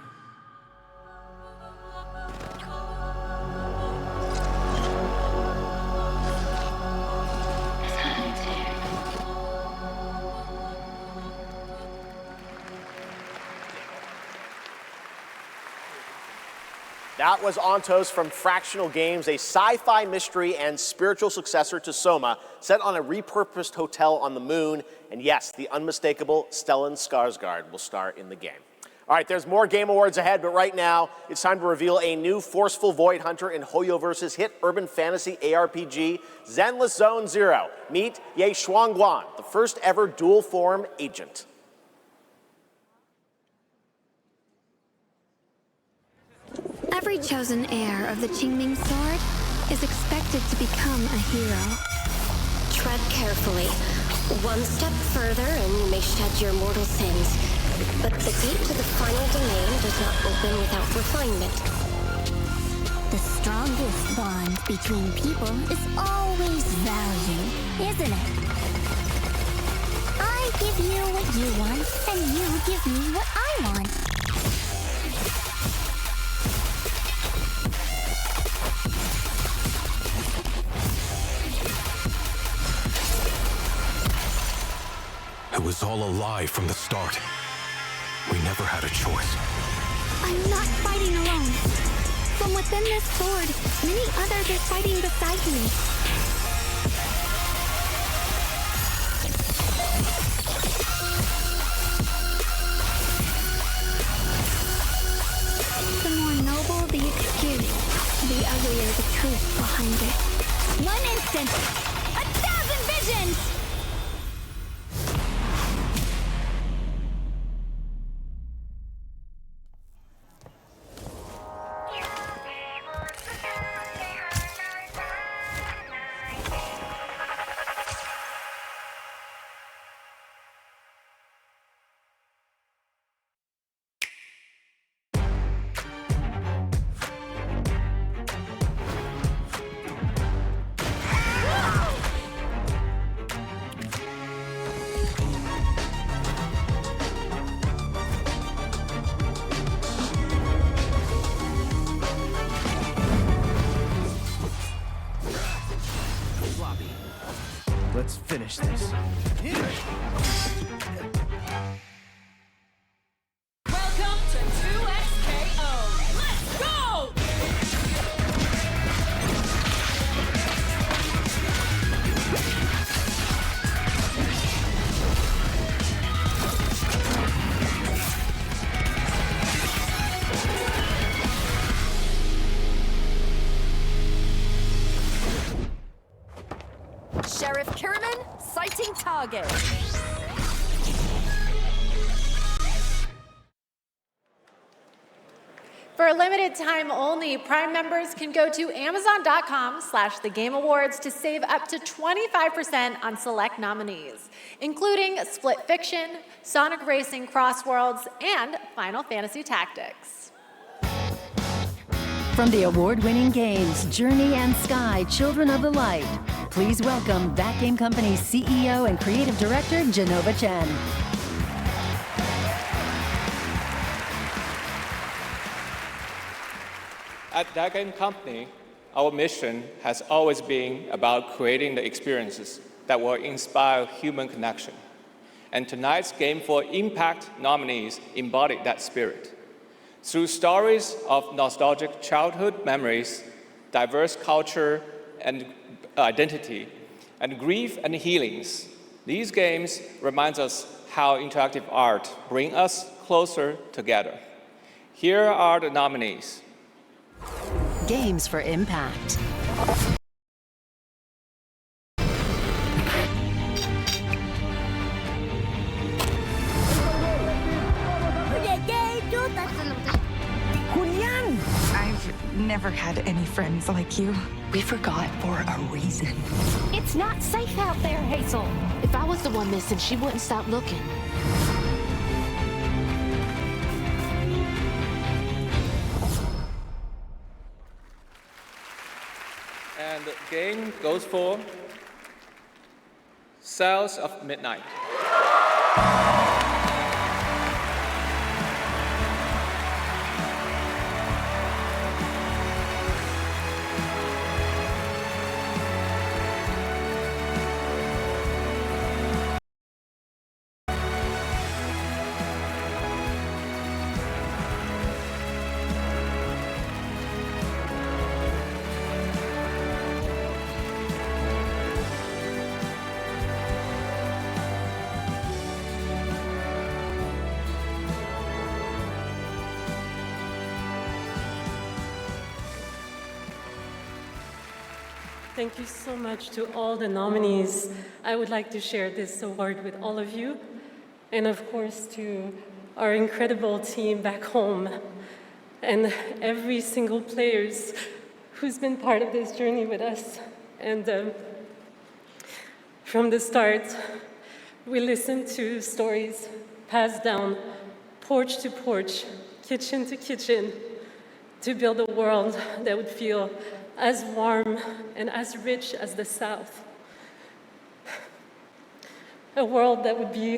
That was Ontos from Fractional Games, a sci-fi mystery and spiritual successor to Soma, set on a repurposed hotel on the moon. And yes, the unmistakable Stellan Skarsgård will star in the game. All right, there's more Game Awards ahead, but right now, it's time to reveal a new forceful Void Hunter in Hoyoverse's hit urban fantasy ARPG, Zenless Zone Zero. Meet Ye Xuanguan, the first ever dual-form agent. Every chosen heir of the Qingming Sword is expected to become a hero. Tread carefully. One step further and you may shed your mortal sins. But the gate to the final domain does not open without refinement. The strongest bond between people is always value, isn't it? I give you what you want, and you give me what I want. It was all a lie from the start. We never had a choice. I'm not fighting alone. From within this sword, many others are fighting beside me. The more noble the excuse, the uglier the truth behind it. One instant, 1,000 visions! Let's finish this. Welcome to 2XKO. Let's go! Sheriff Kierman, sighting target. For a limited time only, Prime members can go to Amazon.com/thegameawards to save up to 25% on select nominees, including Split Fiction, Sonic Racing Cross Worlds, and Final Fantasy Tactics. From the award-winning games Journey and Sky, Children of the Light, please welcome That Game Company's CEO and Creative Director, Genova Chen. At That Game Company, our mission has always been about creating the experiences that will inspire human connection. And tonight's Game for Impact nominees embody that spirit. Through stories of nostalgic childhood memories, diverse culture and identity, and grief and healings, these games remind us how interactive art brings us closer together. Here are the nominees. Games for Impact. Julian! I've never had any friends like you. We forgot for a reason. It's not safe out there, Hazel. If I was the one missing, she wouldn't stop looking. And the game goes for Cells of Midnight. Thank you so much to all the nominees. I would like to share this award with all of you, and of course to our incredible team back home, and every single player who's been part of this journey with us. And from the start, we listened to stories passed down porch to porch, kitchen to kitchen, to build a world that would feel as warm and as rich as the South. A world that would be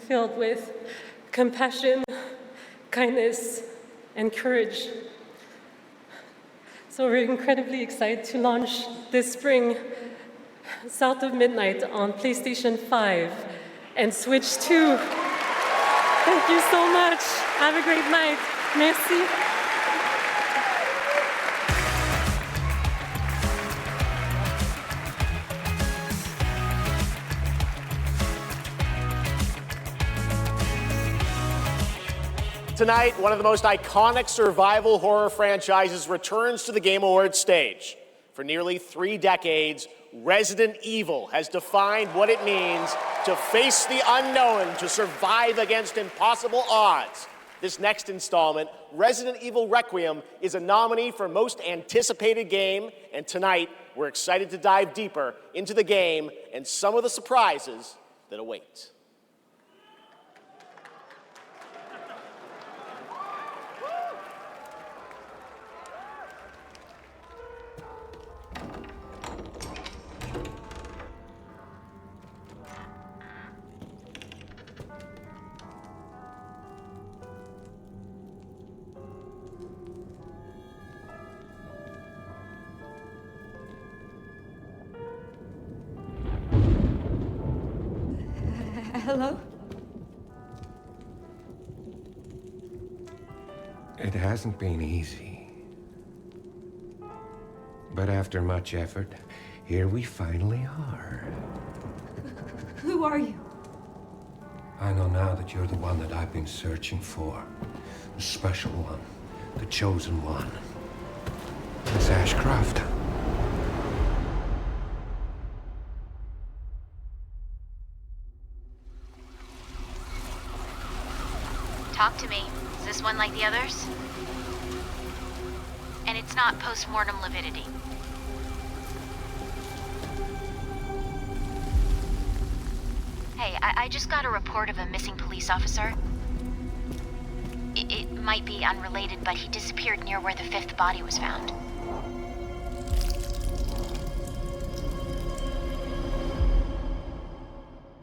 filled with compassion, kindness, and courage. So we're incredibly excited to launch this spring South of Midnight on PlayStation 5 and Switch 2. Thank you so much. Have a great night. Merci. Tonight, one of the most iconic survival horror franchises returns to the Game Awards stage. For nearly 3 decades, Resident Evil has defined what it means to face the unknown, to survive against impossible odds. This next installment, Resident Evil Requiem, is a nominee for Most Anticipated Game, and tonight, we're excited to dive deeper into the game and some of the surprises that await. Hello? It hasn't been easy. But after much effort, here we finally are. Who are you? I know now that you're the one that I've been searching for. The special one. The chosen one. Miss Ashcroft. Talk to me. Is this one like the others? And it's not post-mortem lividity. Hey, I just got a report of a missing police officer. It might be unrelated, but he disappeared near where the 5th body was found.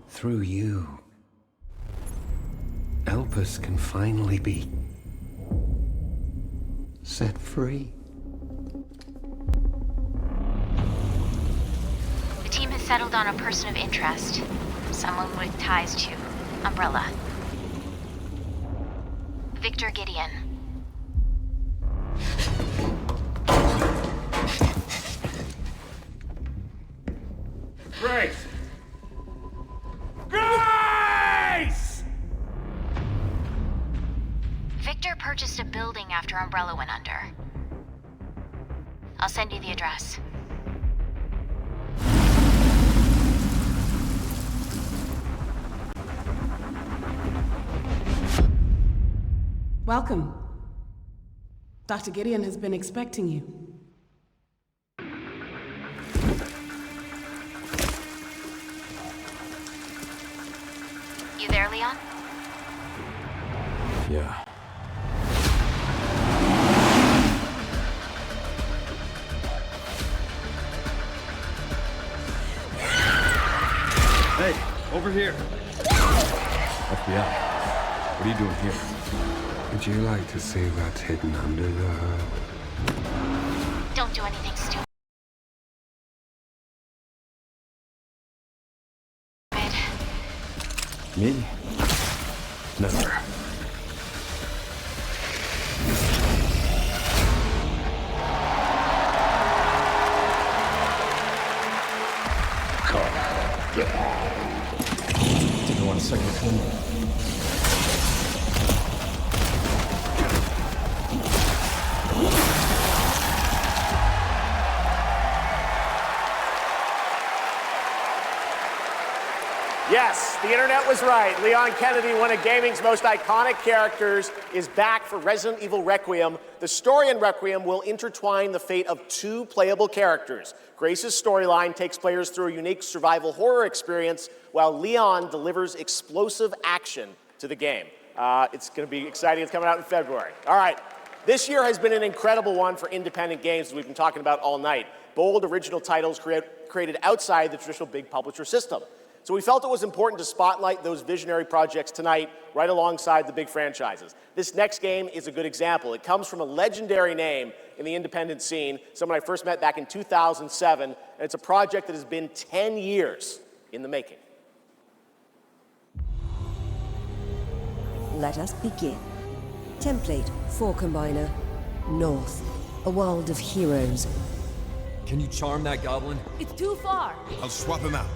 Through you, Elpis can finally be set free. The team has settled on a person of interest. Someone with ties to Umbrella. Victor Gideon. Grace! Grace! Victor purchased a building after Umbrella went under. I'll send you the address. Welcome. Dr. Gideon has been expecting you. You there, Leon? Yeah. Hey, over here. FBI. What are you doing here? Would you like to see what's hidden under the hood? Don't do anything stupid. Me? Never. Didn't want a second opinion. Yes, the internet was right. Leon Kennedy, one of gaming's most iconic characters, is back for Resident Evil Requiem. The story in Requiem will intertwine the fate of two playable characters. Grace's storyline takes players through a unique survival horror experience, while Leon delivers explosive action to the game. It's going to be exciting. It's coming out in February. All right. This year has been an incredible one for independent games, as we've been talking about all night. Bold, original titles created outside the traditional big publisher system. So we felt it was important to spotlight those visionary projects tonight, right alongside the big franchises. This next game is a good example. It comes from a legendary name in the independent scene, someone I first met back in 2007, and it's a project that has been 10 years in the making. Let us begin. Template 4 Combiner. North. A world of heroes. Can you charm that goblin? It's too far. I'll swap him out.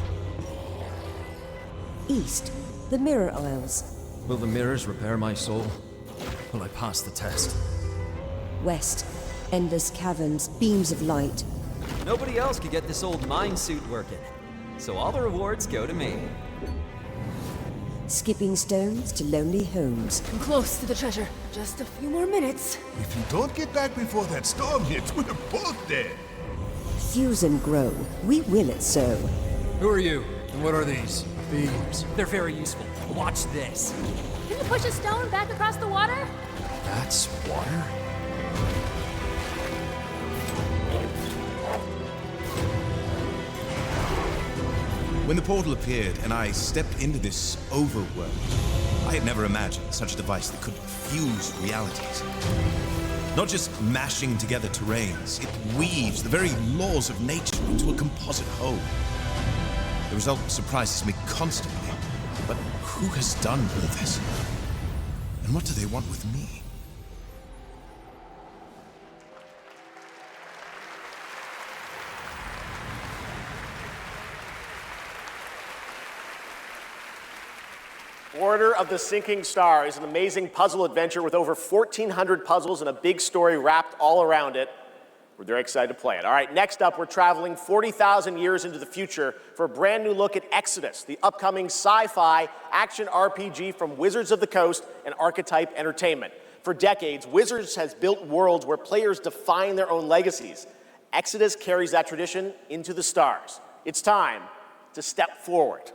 East. The Mirror Isles. Will the mirrors repair my soul? Will I pass the test? West. Endless caverns. Beams of light. Nobody else could get this old mine suit working, so all the rewards go to me. Skipping stones to lonely homes. I'm close to the treasure. Just a few more minutes. If you don't get back before that storm hits, we're both dead. Fuse and grow. We will it so. Who are you? And what are these? Beams. They're very useful. Watch this. Can you push a stone back across the water? That's water? When the portal appeared and I stepped into this overworld, I had never imagined such a device that could fuse realities. Not just mashing together terrains, it weaves the very laws of nature into a composite whole. The result surprises me constantly, but who has done all this? And what do they want with me? Order of the Sinking Star is an amazing puzzle adventure with over 1,400 puzzles and a big story wrapped all around it. We're very excited to play it. All right, next up, we're traveling 40,000 years into the future for a brand new look at Exodus, the upcoming sci-fi action RPG from Wizards of the Coast and Archetype Entertainment. For decades, Wizards has built worlds where players define their own legacies. Exodus carries that tradition into the stars. It's time to step forward.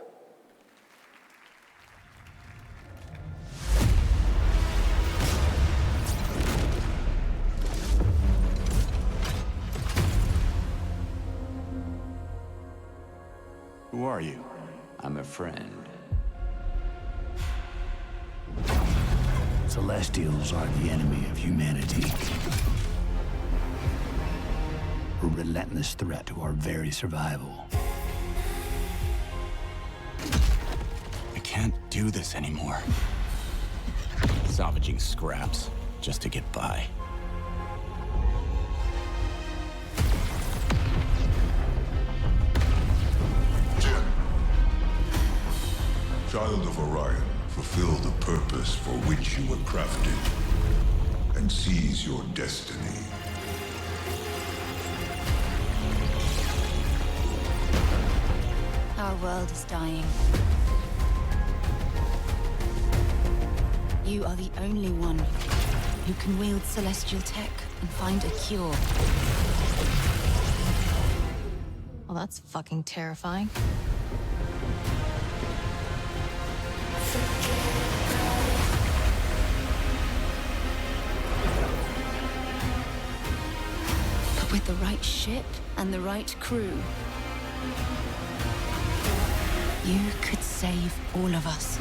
Who are you? I'm a friend. Celestials are the enemy of humanity. A relentless threat to our very survival. do this anymore. Salvaging scraps just to get by. Child of Orion, fulfill the purpose for which you were crafted, and seize your destiny. Our world is dying. You are the only one who can wield celestial tech and find a cure. Well, that's fucking terrifying. But with the right ship and the right crew, you could save all of us.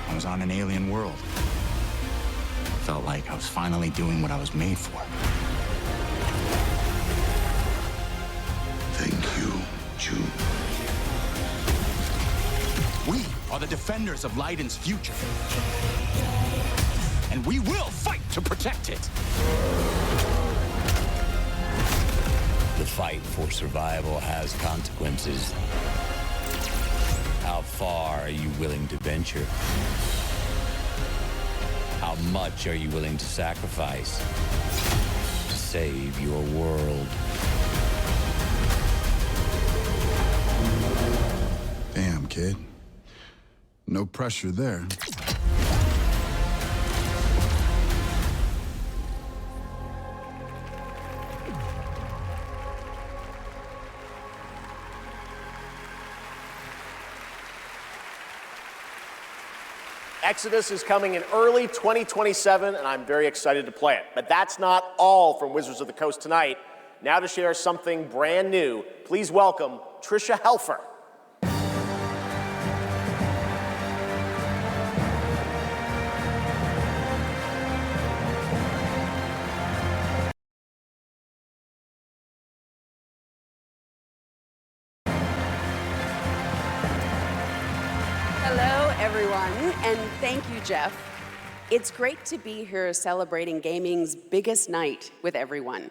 I was on an alien world. Felt like I was finally doing what I was made for. Thank you, June. We are the defenders of Leiden's future. And we will fight to protect it. The fight for survival has consequences. How far are you willing to venture? How much are you willing to sacrifice to save your world? Damn, kid. No pressure there. Exodus is coming in early 2027, and I'm very excited to play it. But that's not all from Wizards of the Coast tonight. Now to share something brand new, please welcome Tricia Helfer. Hello, everyone, and thank you, Jeff. It's great to be here celebrating gaming's biggest night with everyone.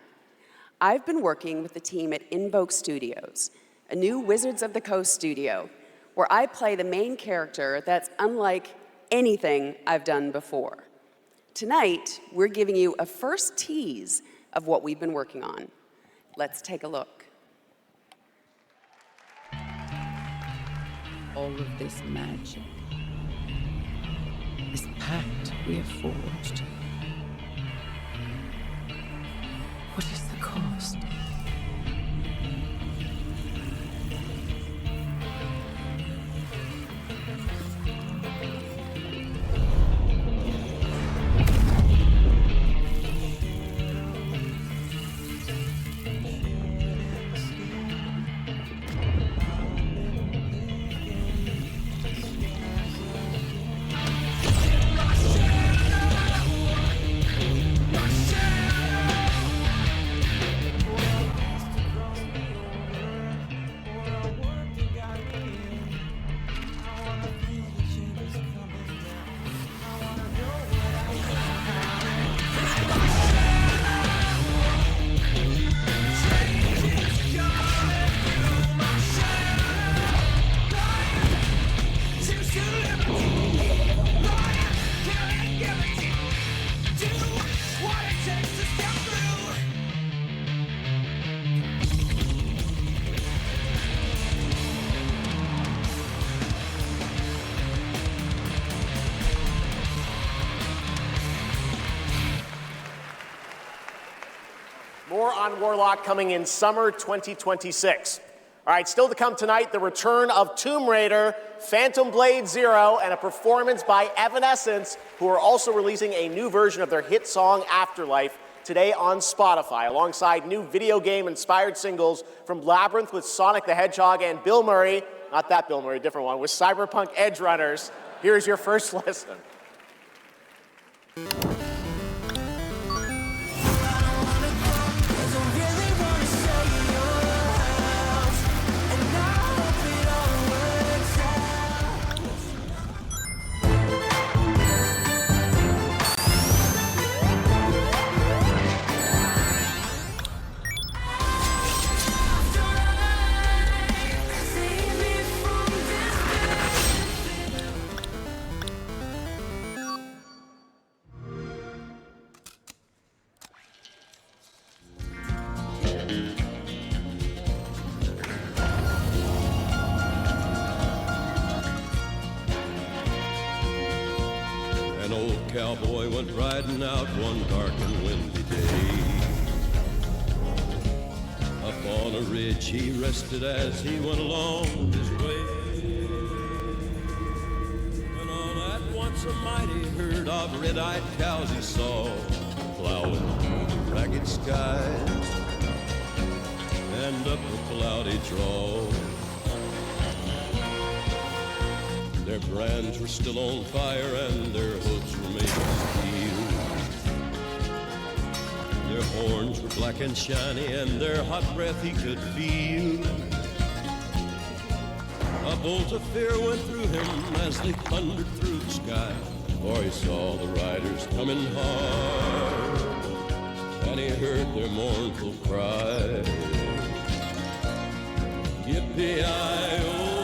I've been working with the team at Invoke Studios, a new Wizards of the Coast studio, where I play the main character that's unlike anything I've done before. Tonight, we're giving you a first tease of what we've been working on. Let's take a look. All of this magic, this pact we have forged. What is the cost? More on Warlock coming in summer 2026. All right, still to come tonight, the return of Tomb Raider, Phantom Blade Zero, and a performance by Evanescence, who are also releasing a new version of their hit song Afterlife today on Spotify, alongside new video game-inspired singles from Labyrinth with Sonic the Hedgehog and Bill Murray, not that Bill Murray, different one, with Cyberpunk Edge Runners. Here's your first listen. cowboy went riding out one dark and windy day. Up on a ridge he rested as he went along his way. When all at once a mighty herd of red-eyed cows he saw plowing through the ragged skies and up a cloudy draw. Their brands were still on fire and their hooves were made of steel. Their horns were black and shiny and their hot breath he could feel. A bolt of fear went through him as they thundered through the sky, for he saw the riders coming hard and he heard their mournful cry. Yippee-i-oh,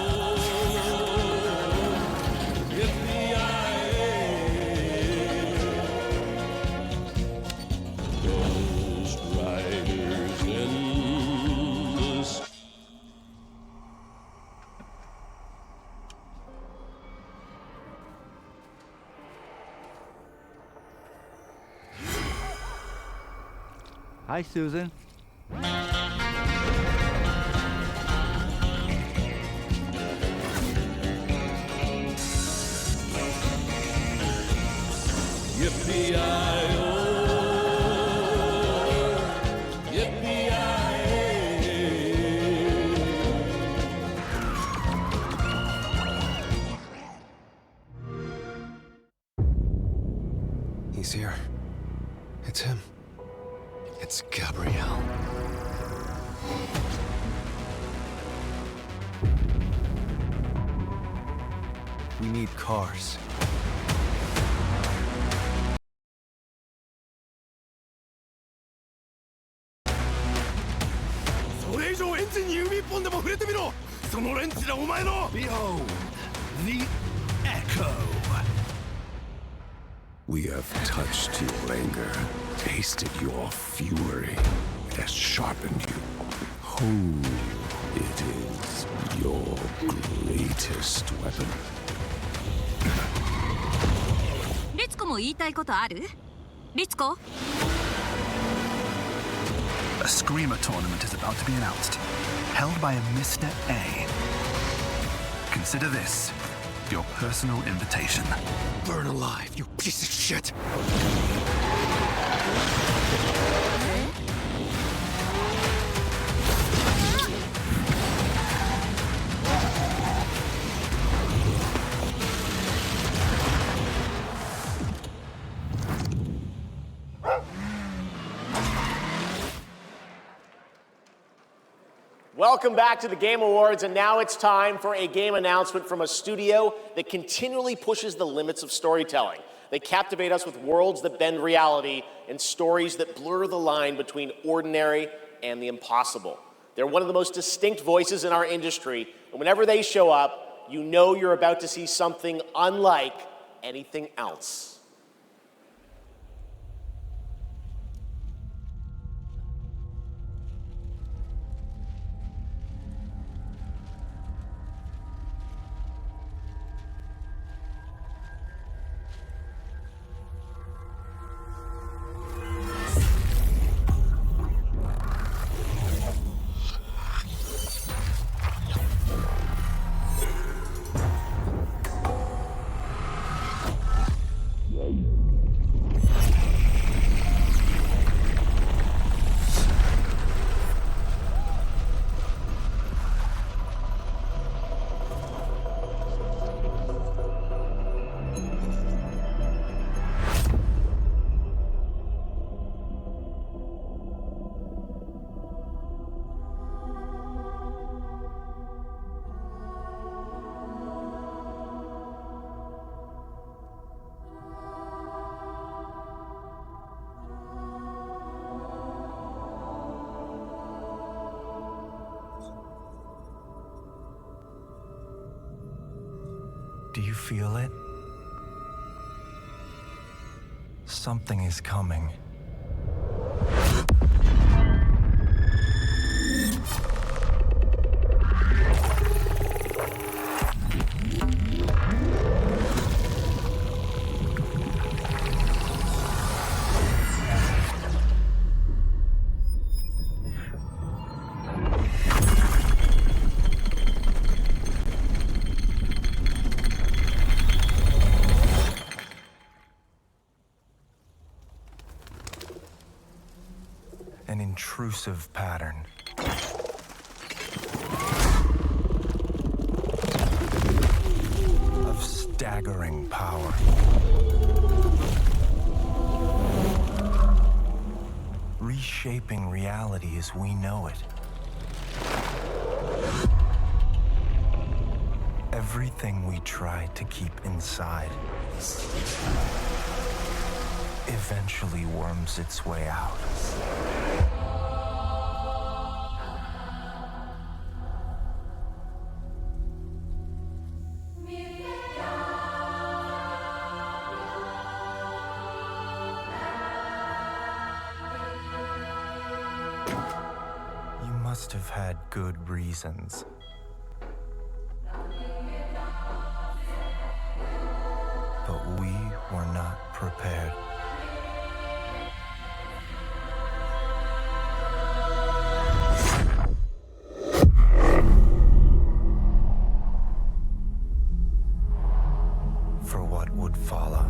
Ghost riders in the sky. Hi, Susan. Yippee-i-oh, yippee-i-oh. He's here. It's him. It's Gabrielle. We need cars. Behold, the Echo. We have touched your anger, tasted your fury. It has sharpened you. Who it is your greatest weapon. 律子も言いたいことある？律子? A Screamer tournament is about to be announced, held by a Mr. A. Consider this your personal invitation. Burn alive, you piece of shit! Welcome back to the Game Awards, and now it's time for a game announcement from a studio that continually pushes the limits of storytelling. They captivate us with worlds that bend reality and stories that blur the line between ordinary and the impossible. They're one of the most distinct voices in our industry, and whenever they show up, you know you're about to see something unlike anything else. Do you feel it? Something is coming. intrusive pattern. Of staggering power. Reshaping reality as we know it. Everything we tried to keep inside eventually worms its way out. You must have had good reasons. But we were not prepared. For what would follow.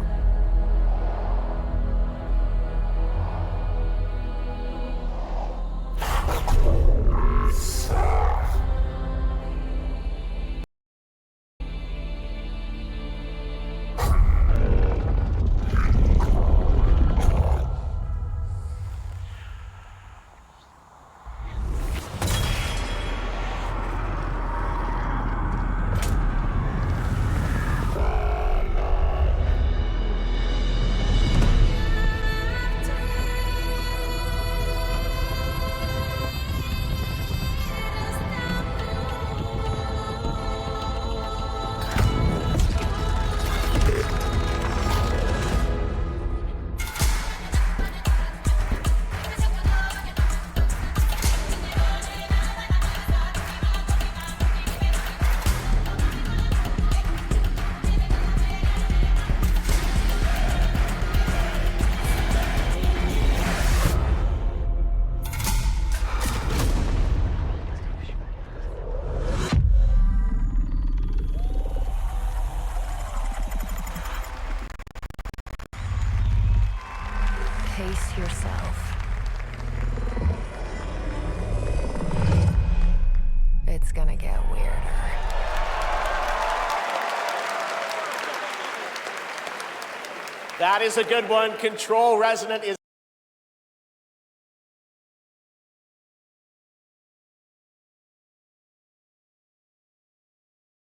Pace yourself. It's gonna get weirder. That is a good one. Control Resonant is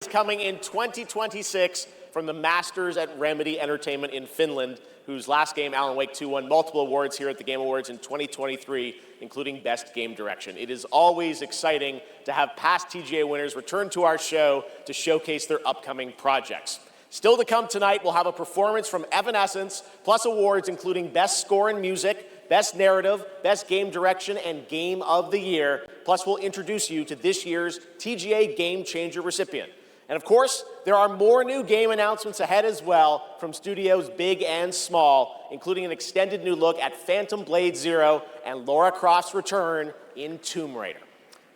coming in 2026 from the masters at Remedy Entertainment in Finland, whose last game, Alan Wake 2, won multiple awards here at the Game Awards in 2023, including Best Game Direction. It is always exciting to have past TGA winners return to our show to showcase their upcoming projects. Still to come tonight, we'll have a performance from Evanescence, plus awards including Best Score and Music, Best Narrative, Best Game Direction, and Game of the Year. Plus, we'll introduce you to this year's TGA Game Changer recipient. And of course, there are more new game announcements ahead as well from studios big and small, including an extended new look at Phantom Blade Zero and Lara Croft's return in Tomb Raider.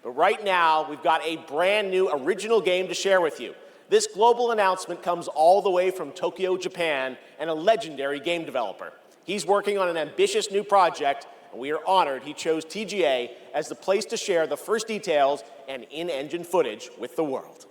But right now, we've got a brand new original game to share with you. This global announcement comes all the way from Tokyo, Japan, and a legendary game developer. He's working on an ambitious new project, and we are honored he chose TGA as the place to share the first details and in-engine footage with the world.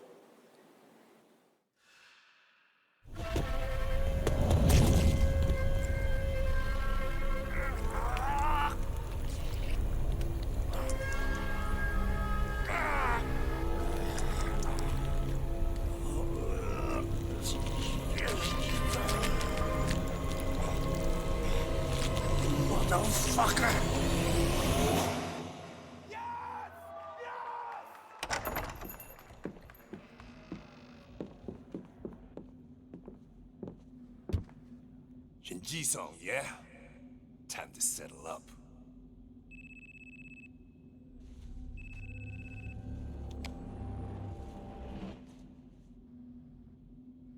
Motherfucker! Shinji-song, yeah? Time to settle up.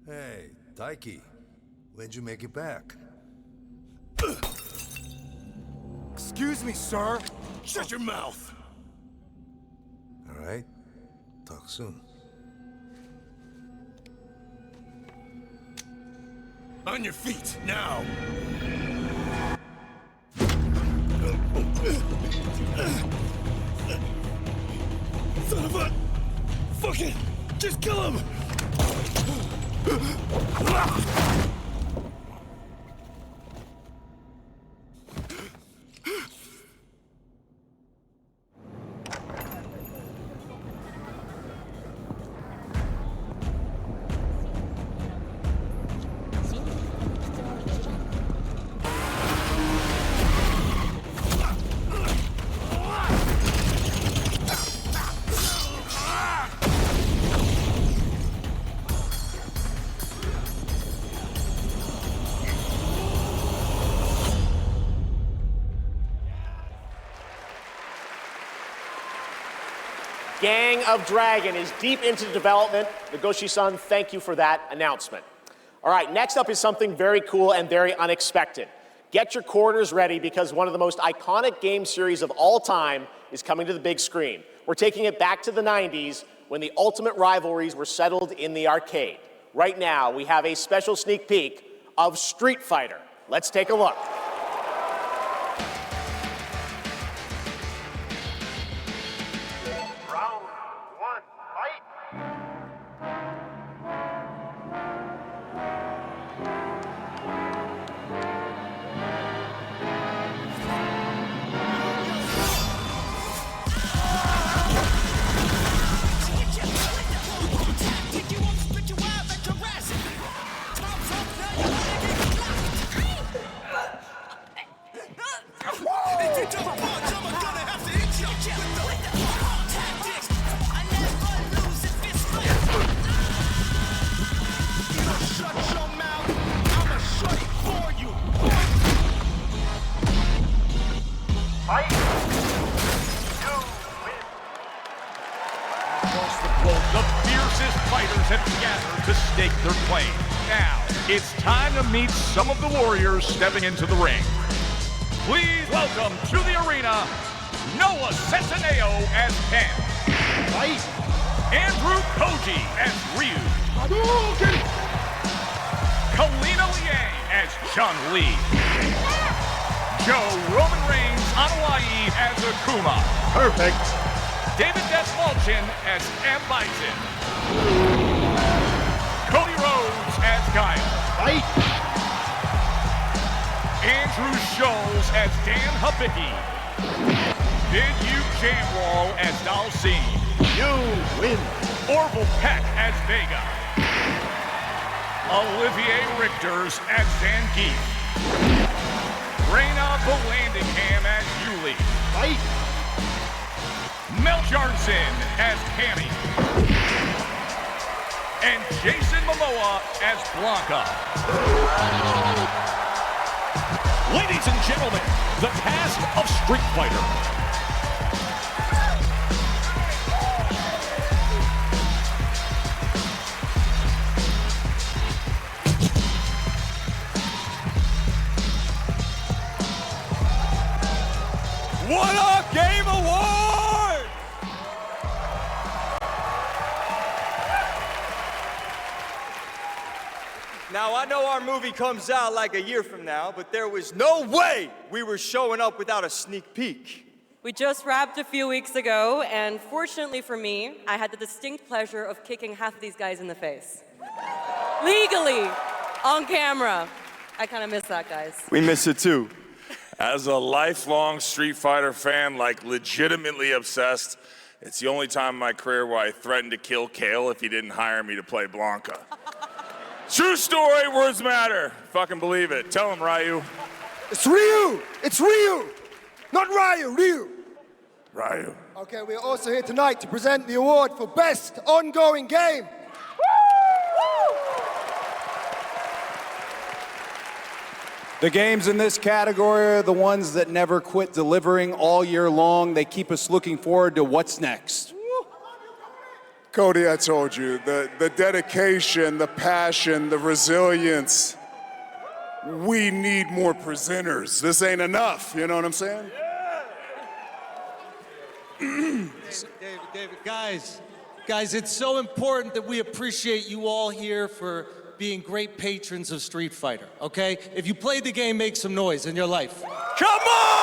Hey, Taiki. When'd you make it back? Excuse me, sir. Shut your mouth. All right. Talk soon. On your feet, now. Fuck it! Just kill him! Gang of Dragon is deep into development. Nagoshi-san, thank you for that announcement. All right, next up is something very cool and very unexpected. Get your quarters ready because one of the most iconic game series of all time is coming to the big screen. We're taking it back to the 90s when the ultimate rivalries were settled in the arcade. Right now, we have a special sneak peek of Street Fighter. Let's take a look. The fiercest fighters have gathered to stake their claim. Now, it's time to meet some of the warriors stepping into the ring. Please welcome to the arena, Noah Centineo as Ken. Fight. Andrew Koji as Ryu. Hadouken! Kalina Liang as Chun-Li. Joe Roman Reigns Anoa'i as Akuma. Perfect. David Desmalchin as M. Bison. Cody Rhodes as Guile. Fight. Andrew Scholes as Dan Hibiki. Vidyu Jaywal as Dalsim. You win. Orville Peck as Vega. Olivier Richters as Zangief. Reyna Volandingham as Yuli. Fight. Mel Jarnson as Cammy. And Jason Momoa as Blanca. Ladies and gentlemen, the cast of Street Fighter. What a Game Award! Now, I know our movie comes out like a year from now, but there was no way we were showing up without a sneak peek. We just wrapped a few weeks ago, and fortunately for me, I had the distinct pleasure of kicking half of these guys in the face. Legally, on camera. I kind of miss that, guys. We miss it too. As a lifelong Street Fighter fan, like legitimately obsessed, it's the only time in my career where I threatened to kill Kale if he didn't hire me to play Blanca. True story, words matter. Fucking believe it. Tell him, Ryu. It's Ryu! It's Ryu! Not Ryu, Ryu! Ryu. Okay, we're also here tonight to present the award for Best Ongoing Game. The games in this category are the ones that never quit delivering all year long. They keep us looking forward to what's next. Cody, I told you, the dedication, the passion, the resilience. We need more presenters. This ain't enough, you know what I'm saying? David, guys, it's so important that we appreciate you all here for being great patrons of Street Fighter, okay? If you played the game, make some noise in your life. Come on!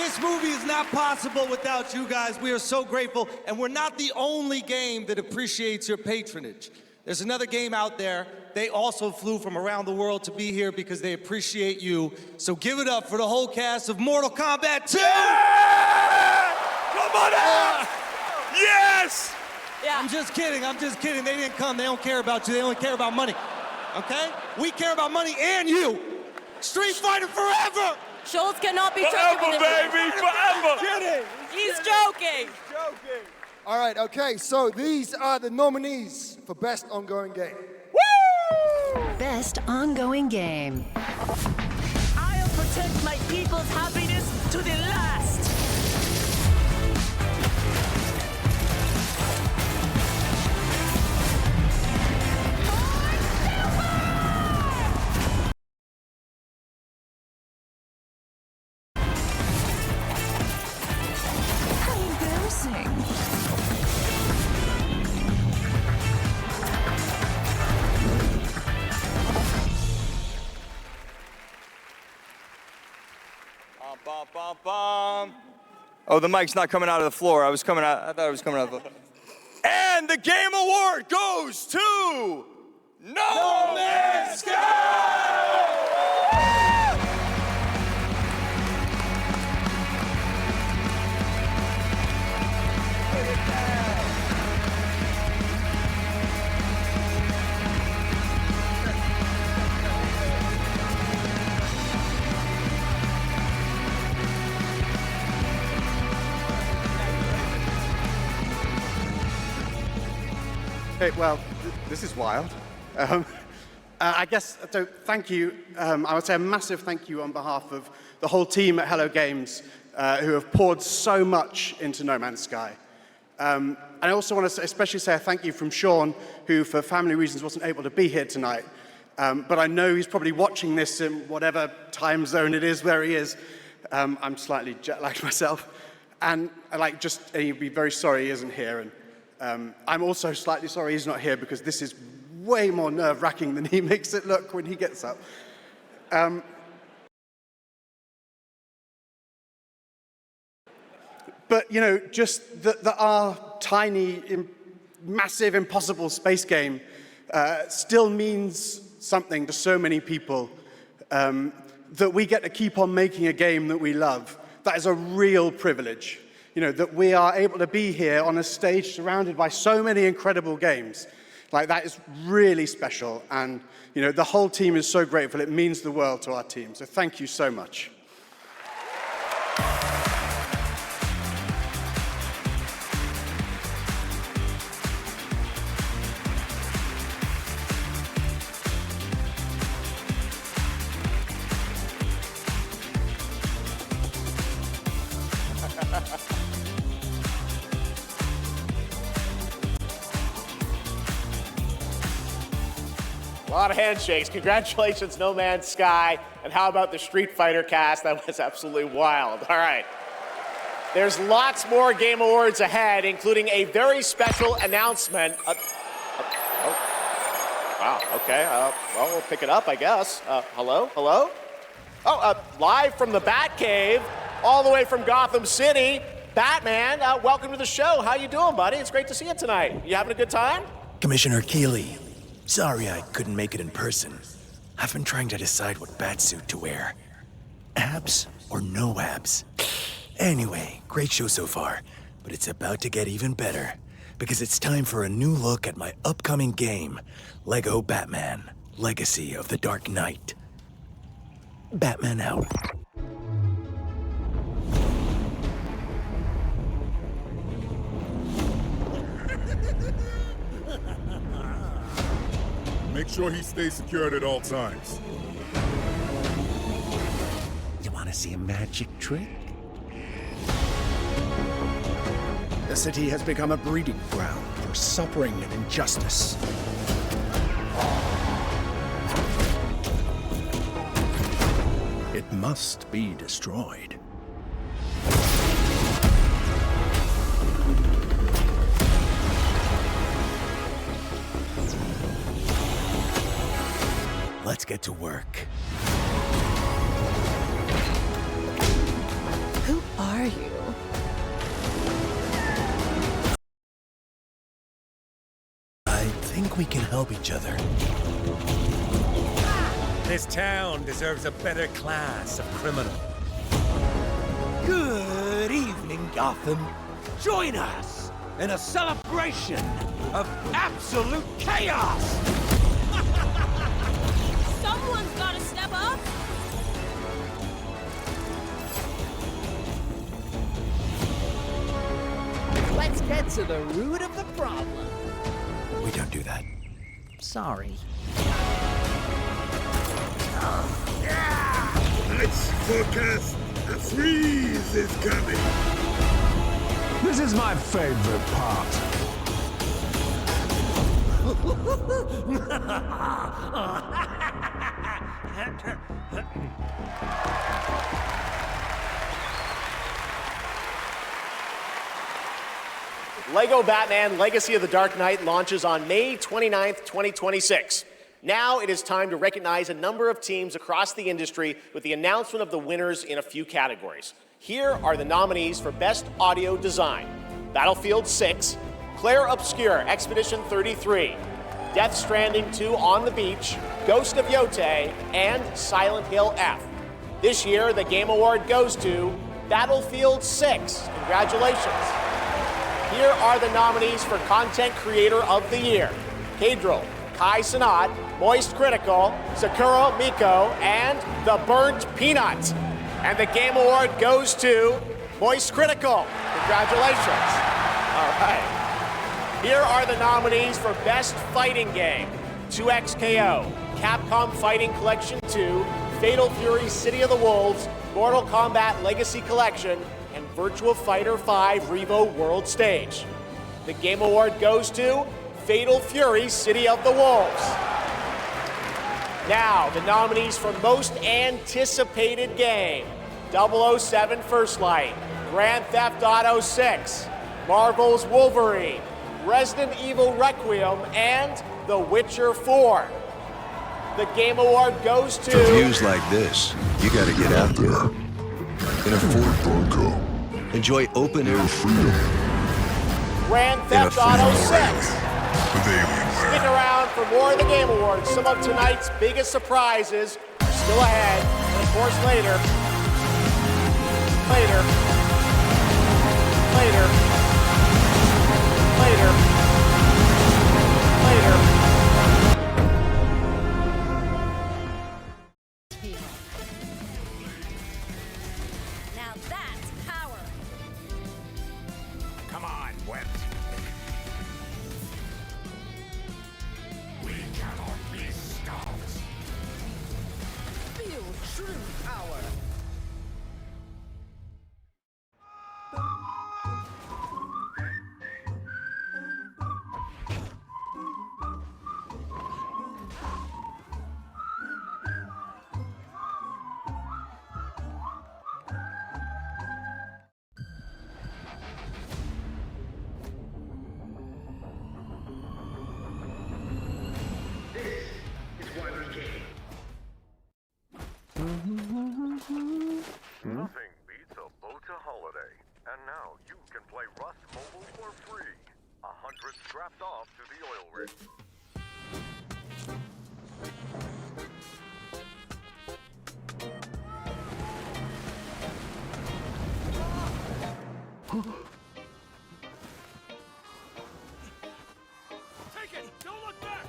This movie is not possible without you guys. We are so grateful, and we're not the only game that appreciates your patronage. There's another game out there. They also flew from around the world to be here because they appreciate you. So give it up for the whole cast of Mortal Kombat 2! Yeah! Come on out! Yes! Yeah. I'm just kidding. They didn't come. They don't care about you. They only care about money. Okay? We care about money and you. Street Fighter forever! Schultz cannot be Forever, joking. baby, forever! Kidding. He's joking. All right, okay, so these are the nominees for Best Ongoing Game. Best ongoing game. I'll protect my people's happiness to the last. How embarrassing. Bum, bum, bum. Oh, the mic's not coming out of the floor. I thought it was coming out of the floor. And the Game Award goes to No Man's Sky! Okay, well, this is wild. I guess, so thank you. I would say a massive thank you on behalf of the whole team at Hello Games who have poured so much into No Man's Sky. And I also want to especially say a thank you from Sean, who for family reasons wasn't able to be here tonight. But I know he's probably watching this in whatever time zone it is where he is. I'm slightly jet-lagged myself. And he'd be very sorry he isn't here. And I'm also slightly sorry he's not here because this is way more nerve-wracking than he makes it look when he gets up. But, you know, just that our tiny, massive, impossible space game still means something to so many people, that we get to keep on making a game that we love. That is a real privilege. You know, that we are able to be here on a stage surrounded by so many incredible games. Like, that is really special. And, you know, the whole team is so grateful. It means the world to our team. So thank you so much. A lot of handshakes. Congratulations, No Man's Sky. And how about the Street Fighter cast? That was absolutely wild. All right. There's lots more Game Awards ahead, including a very special announcement. Wow, okay. Well, we'll pick it up, I guess. Hello? Hello? Oh, live from the Batcave, all the way from Gotham City, Batman, welcome to the show. How you doing, buddy? It's great to see you tonight. You having a good time? Commissioner Keeley, sorry I couldn't make it in person. I've been trying to decide what batsuit to wear. Abs or no abs? Anyway, great show so far, but it's about to get even better, because it's time for a new look at my upcoming game, Lego Batman: Legacy of the Dark Knight. Batman out. Make sure he stays secured at all times. You want to see a magic trick? The city has become a breeding ground for suffering and injustice. It must be destroyed. Let's get to work. Who you? I think we can help each other. This town deserves a better class of criminal. Good evening, Gotham. Join us in a celebration of absolute chaos! Someone's gotta step up! Let's get to the root of the problem. We don't do that. Sorry. Let's forecast a freeze is coming. This is my favorite part. Lego Batman Legacy of the Dark Knight launches on May 29th, 2026. Now it is time to recognize a number of teams across the industry with the announcement of the winners in a few categories. Here are the nominees for Best Audio Design: Battlefield 6, Claire Obscure Expedition 33, Death Stranding 2 On the Beach, Ghost of Yotei, and Silent Hill F. This year, the Game Award goes to Battlefield 6. Congratulations. Here are the nominees for Content Creator of the Year: Cadril, Kai Cenat, Moist Critical, Sakura Miko, and The Burnt Peanut. And the Game Award goes to Moist Critical. Congratulations. All right. Here are the nominees for Best Fighting Game: 2XKO, Capcom Fighting Collection 2, Fatal Fury City of the Wolves, Mortal Kombat Legacy Collection, and Virtua Fighter 5 Revo World Stage. The Game Award goes to Fatal Fury City of the Wolves. Now, the nominees for Most Anticipated Game: 007 First Light, Grand Theft Auto 6, Marvel's Wolverine, Resident Evil Requiem, and The Witcher 4. The Game Award goes to... For views like this, you gotta get out there. In a Ford Bronco. Enjoy open-air freedom. Grand Theft Auto 6. Stick around for more of the Game Awards. Some of tonight's biggest surprises are still ahead. And of course, later. Now that's power. Come on, Web. We cannot be stopped. Feel true power. Nothing beats a Bota holiday. And now you can play Rust Mobile for free. 100 strapped off to the oil rig. Take it! Don't look back!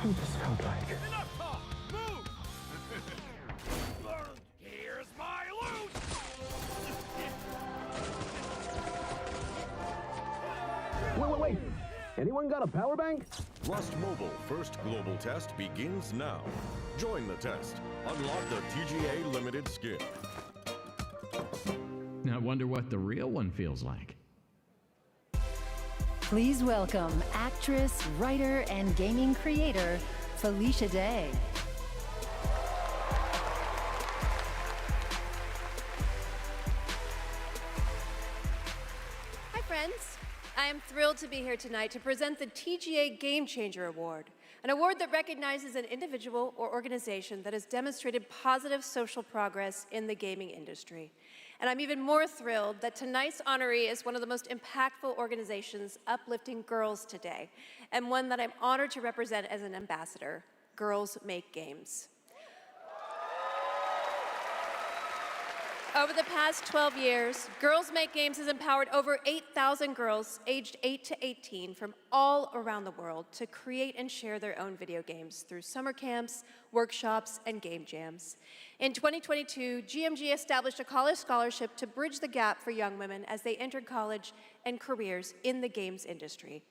I just felt like... Enough talk! Move! Here's my loot! Wait. Anyone got a power bank? Rust Mobile first global test begins now. Join the test. Unlock the TGA limited skin. I wonder what the real one feels like. Please welcome actress, writer, and gaming creator, Felicia Day. Hi, friends. I am thrilled to be here tonight to present the TGA Game Changer Award, an award that recognizes an individual or organization that has demonstrated positive social progress in the gaming industry. And I'm even more thrilled that tonight's honoree is one of the most impactful organizations uplifting girls today, and one that I'm honored to represent as an ambassador, Girls Make Games. Over the past 12 years, Girls Make Games has empowered over 8,000 girls aged 8 to 18 from all around the world to create and share their own video games through summer camps, workshops, and game jams. In 2022, GMG established a college scholarship to bridge the gap for young women as they entered college and careers in the games industry.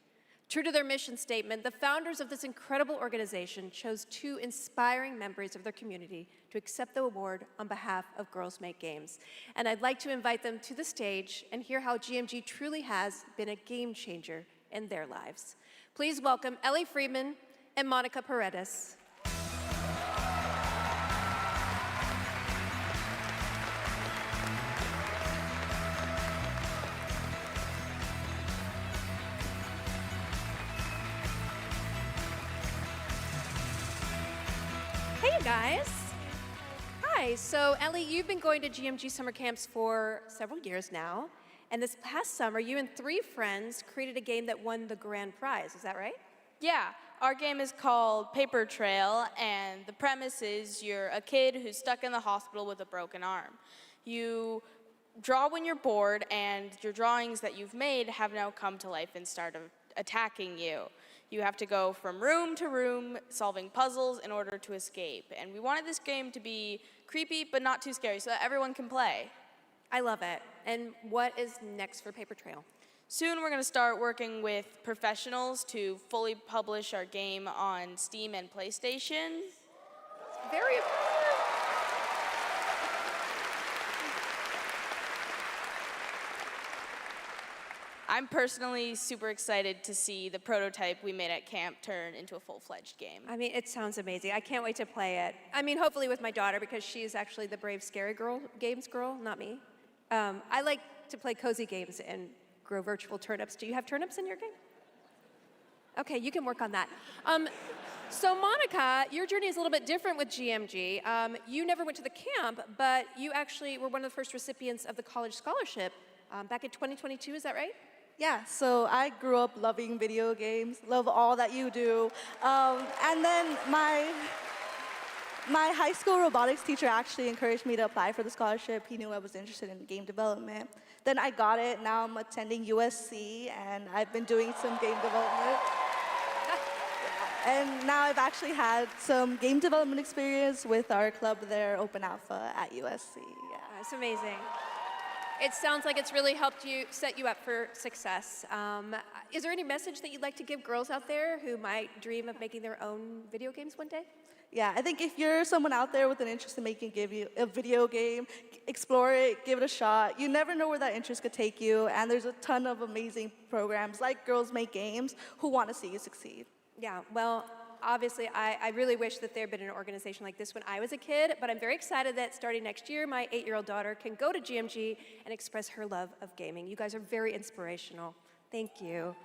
True to their mission statement, the founders of this incredible organization chose 2 inspiring members of their community to accept the award on behalf of Girls Make Games. And I'd like to invite them to the stage and hear how GMG truly has been a game changer in their lives. Please welcome Ellie Friedman and Monica Paredes. Hey, you guys. Hi, so Ellie, you've been going to GMG summer camps for several years now, and this past summer, you and 3 friends created a game that won the grand prize, is that right? Yeah, our game is called Paper Trail, and the premise is you're a kid who's stuck in the hospital with a broken arm. You draw when you're bored, and your drawings that you've made have now come to life and start attacking you. You have to go from room to room solving puzzles in order to escape. And we wanted this game to be creepy but not too scary so that everyone can play. I love it. And what is next for Paper Trail? Soon we're going to start working with professionals to fully publish our game on Steam and PlayStation. Very impressive. I'm personally super excited to see the prototype we made at camp turn into a full-fledged game. I mean, it sounds amazing. I can't wait to play it. I mean, hopefully with my daughter, because she's actually the brave, scary games girl, not me. I like to play cozy games and grow virtual turnips. Do you have turnips in your game? Okay, you can work on that. So Monica, your journey is a little bit different with GMG. You never went to the camp, but you actually were one of the first recipients of the college scholarship back in 2022, is that right? Yeah, so I grew up loving video games, love all that you do. And then my high school robotics teacher actually encouraged me to apply for the scholarship. He knew I was interested in game development. Then I got it. Now I'm attending USC, and I've been doing some game development. And now I've actually had some game development experience with our club there, Open Alpha at USC. Yeah. That's amazing. It sounds like it's really helped you, set you up for success. Is there any message that you'd like to give girls out there who might dream of making their own video games one day? Yeah, I think if you're someone out there with an interest in making a video game, explore it, give it a shot. You never know where that interest could take you, and there's a ton of amazing programs like Girls Make Games who want to see you succeed. Yeah, well, obviously, I really wish that there had been an organization like this when I was a kid, but I'm very excited that starting next year, my 8-year-old daughter can go to GMG and express her love of gaming. You guys are very inspirational. Thank you.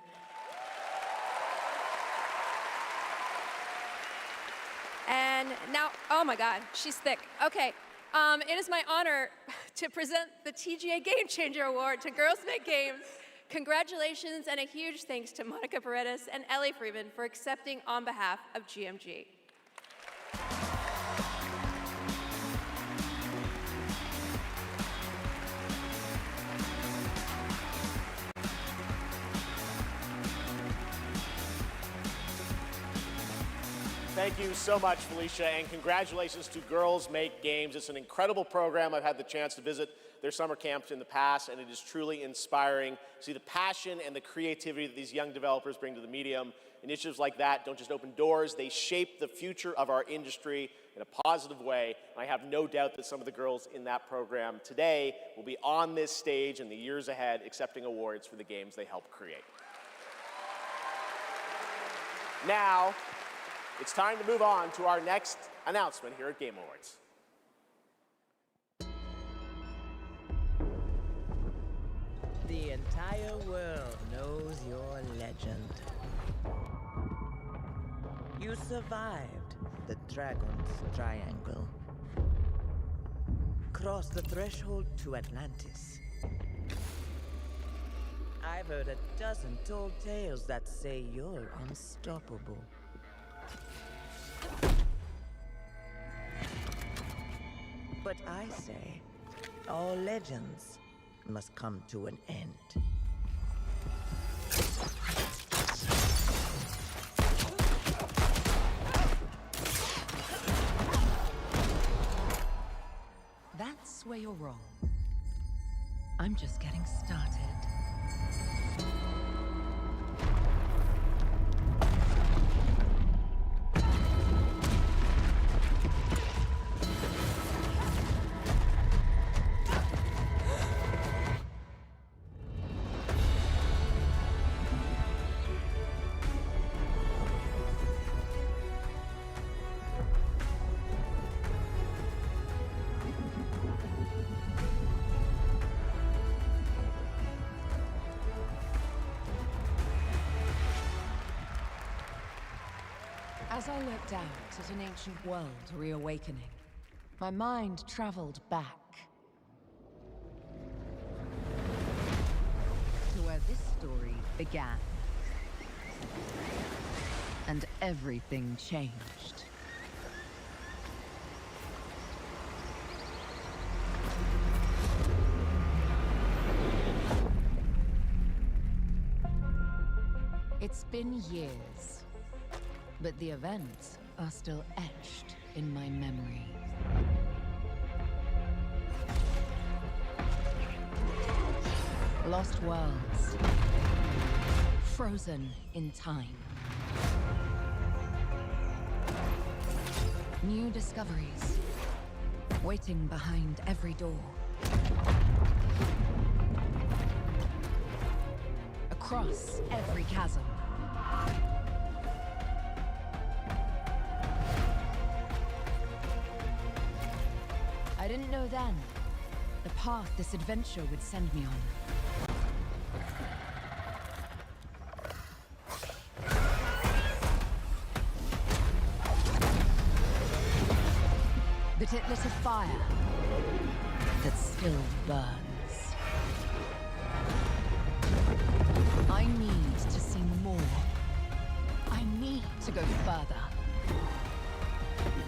And now, oh my God, she's thick. Okay, it is my honor to present the TGA Game Changer Award to Girls Make Games. Congratulations and a huge thanks to Monica Paredes and Ellie Friedman for accepting on behalf of GMG. Thank you so much, Felicia, and congratulations to Girls Make Games. It's an incredible program. I've had the chance to visit their summer camps in the past, and it is truly inspiring to see the passion and the creativity that these young developers bring to the medium. Initiatives like that don't just open doors, they shape the future of our industry in a positive way. And I have no doubt that some of the girls in that program today will be on this stage in the years ahead accepting awards for the games they helped create. Now, it's time to move on to our next announcement here at Game Awards. The entire world knows your legend. You survived the Dragon's Triangle. Crossed the threshold to Atlantis. I've heard a dozen tall tales that say you're unstoppable. But I say, all legends must come to an end. That's where you're wrong. I'm just getting started. As I looked out at an ancient world reawakening, my mind traveled back to where this story began. And everything changed. It's been years. But the events are still etched in my memory. Lost worlds, frozen in time. New discoveries, waiting behind every door. Across every chasm. I didn't know then the path this adventure would send me on. That it lit a fire that still burns. I need to see more. I need to go further.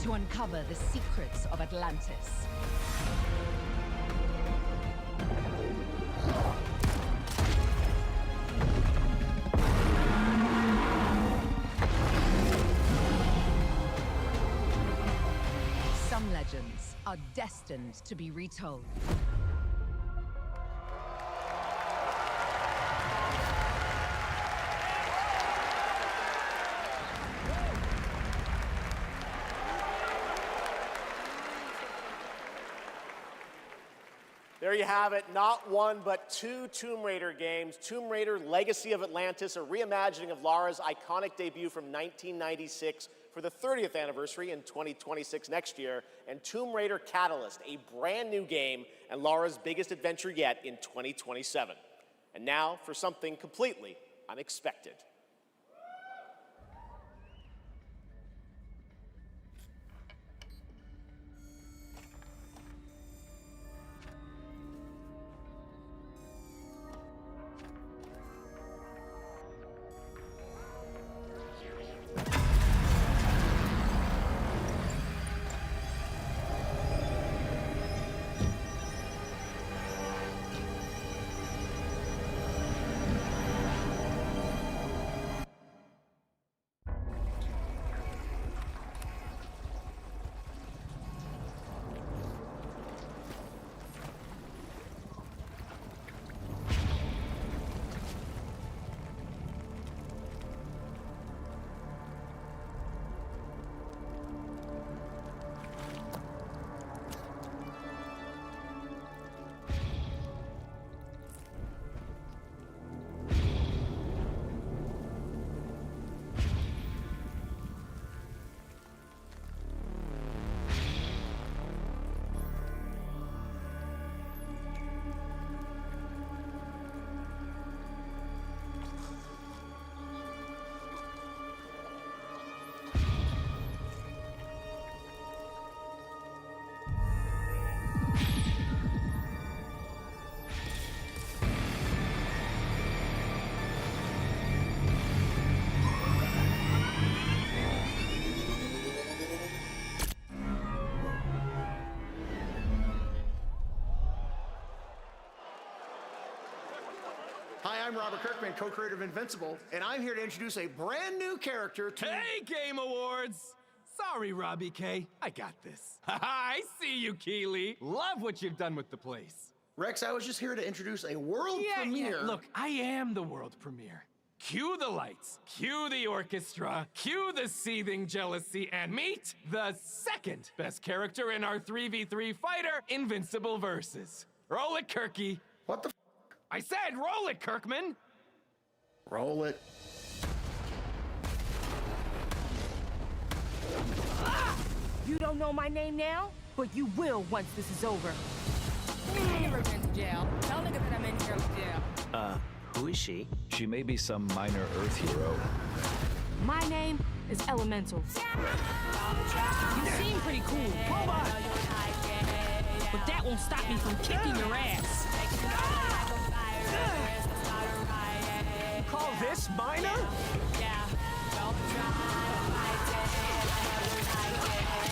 To uncover the secrets of Atlantis. Some legends are destined to be retold. There you have it, not one but two Tomb Raider games. Tomb Raider Legacy of Atlantis, a reimagining of Lara's iconic debut from 1996 for the 30th anniversary in 2026 next year, and Tomb Raider Catalyst, a brand new game and Lara's biggest adventure yet in 2027. And now for something completely unexpected. Hi, I'm Robert Kirkman, co-creator of Invincible, and I'm here to introduce a brand new character to... Hey, Game Awards! Sorry, Robbie K. I got this. I see you, Keeley. Love what you've done with the place. Rex, I was just here to introduce a world premiere. Yeah, look, I am the world premiere. Cue the lights, cue the orchestra, cue the seething jealousy, and meet the second best character in our 3v3 fighter, Invincible Versus. Roll it, Kirky. What the f? I said roll it, Kirkman. Roll it. You don't know my name now, but you will once this is over. I never been to jail. Tell niggas that I'm in here with jail. Who is she? She may be some minor Earth hero. My name is Elemental. You seem pretty cool. Hold on. But that won't stop me from kicking your ass. You call this minor?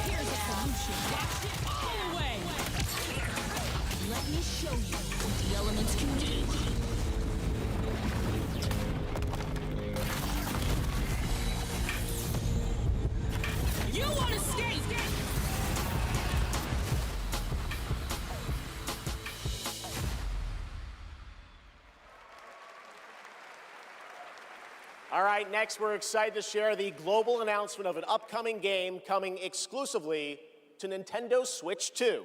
Here's a solution. Watch it. Go away. Let me show you what the elements can do. You want to escape? All right, next we're excited to share the global announcement of an upcoming game coming exclusively to Nintendo Switch 2.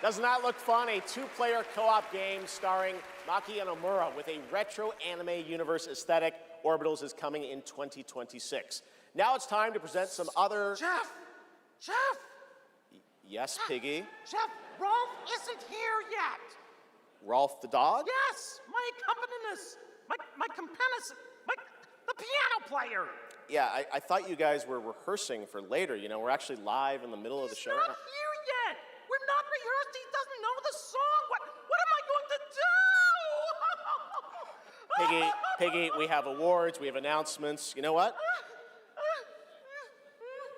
Doesn't that look fun? A two-player co-op game starring Maki and Omura with a retro anime universe aesthetic. Orbitals is coming in 2026. Now it's time to present some other... Jeff! Yes, Piggy? Jeff, Rolf isn't here yet! Rolf the dog? Yes, my accompanist, my companist, the piano player! Yeah, I thought you guys were rehearsing for later. You know, we're actually live in the middle of the show. He's not here yet! We're not rehearsed, he doesn't know the song! What am I going to do? Piggy, we have awards, we have announcements. You know what?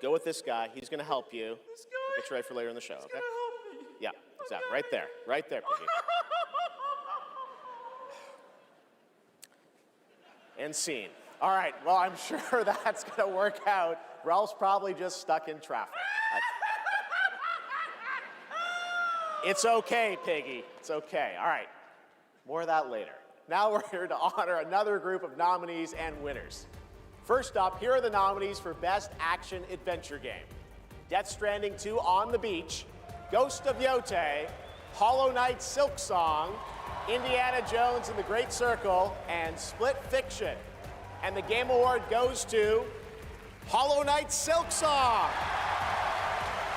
Go with this guy. He's going to help you. This guy? Get you ready for later in the show, okay? He's gonna help me. Yeah, exactly. Right there, Piggy. And scene. All right, well, I'm sure that's going to work out. Ralph's probably just stuck in traffic. It's okay, Piggy. It's okay. All right, more of that later. Now we're here to honor another group of nominees and winners. First up, here are the nominees for Best Action Adventure Game. Death Stranding 2 On the Beach, Ghost of Yotei, Hollow Knight Silksong, Indiana Jones and the Great Circle, and Split Fiction. And the Game Award goes to Hollow Knight Silksong.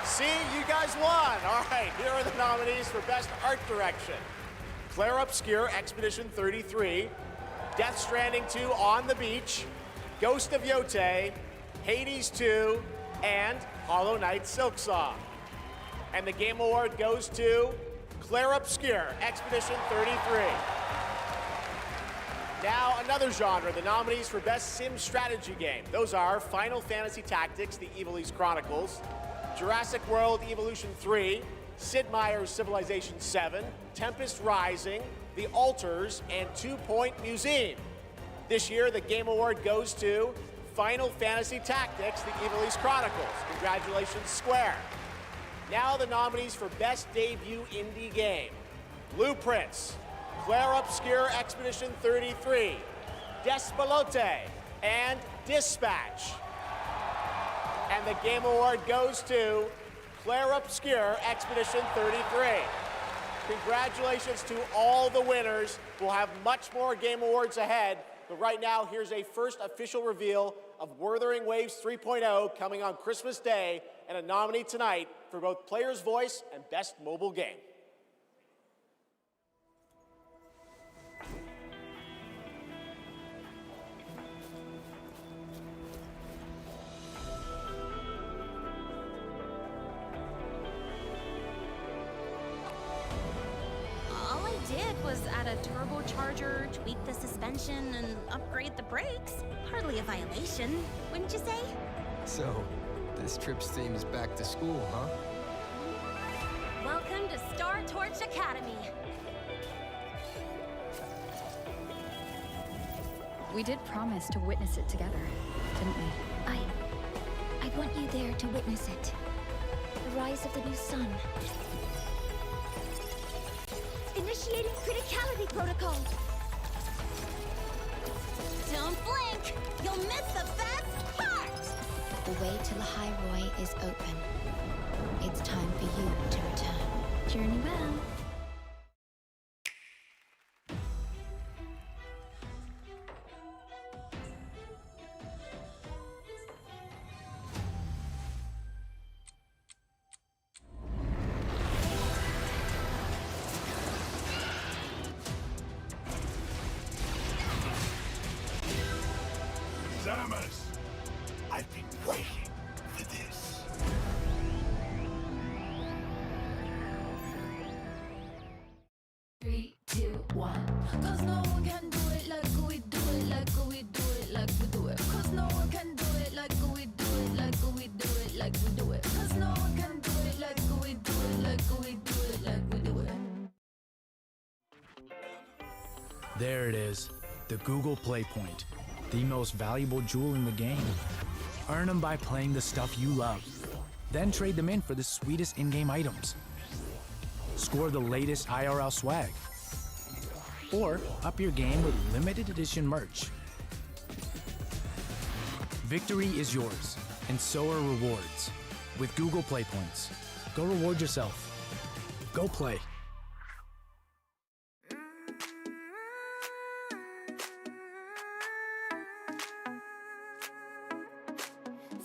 See, you guys won. All right, here are the nominees for Best Art Direction. Claire Obscure, Expedition 33, Death Stranding 2 On the Beach, Ghost of Yotei, Hades 2, and Hollow Knight Silksong. And the Game Award goes to Claire Obscure, Expedition 33. Now, another genre, the nominees for Best Sim Strategy Game. Those are Final Fantasy Tactics, The Ivalice Chronicles, Jurassic World Evolution 3, Sid Meier's Civilization 7, Tempest Rising, The Alters, and 2 Point Museum. This year, the Game Award goes to Final Fantasy Tactics, The Ivalice Chronicles. Congratulations, Square. Now the nominees for Best Debut Indie Game. Blueprints, Claire Obscure Expedition 33, Despalote, and Dispatch. And the Game Award goes to Claire Obscure Expedition 33. Congratulations to all the winners. We'll have much more Game Awards ahead, but right now, here's a first official reveal of Wuthering Waves 3.0 coming on Christmas Day, and a nominee tonight for both Player's Voice and Best Mobile Game. All I did was add a turbocharger, tweak the suspension, and upgrade the brakes. Hardly a violation, wouldn't you say? So, this trip's theme is back to school, huh? Welcome to Star Torch Academy. We did promise to witness it together, didn't we? I want you there to witness it. The rise of the new sun. Initiating criticality protocol. Don't blink! You'll miss the best part! The way to Lahairoi is open. It's time for you to return. Journey well. Zamas! I've been waiting for this. Three, two, one. Cause no one can do it like we do it, like we do it, like we do it. Cause no one can do it like we do it, like we do it, like we do it. Cause no one can do it like we do it, like we do it, like we do it. There it is, the Google Play Point, the most valuable jewel in the game. Earn them by playing the stuff you love. Then trade them in for the sweetest in-game items. Score the latest IRL swag. Or up your game with limited edition merch. Victory is yours, and so are rewards. With Google Play Points. Go reward yourself. Go play.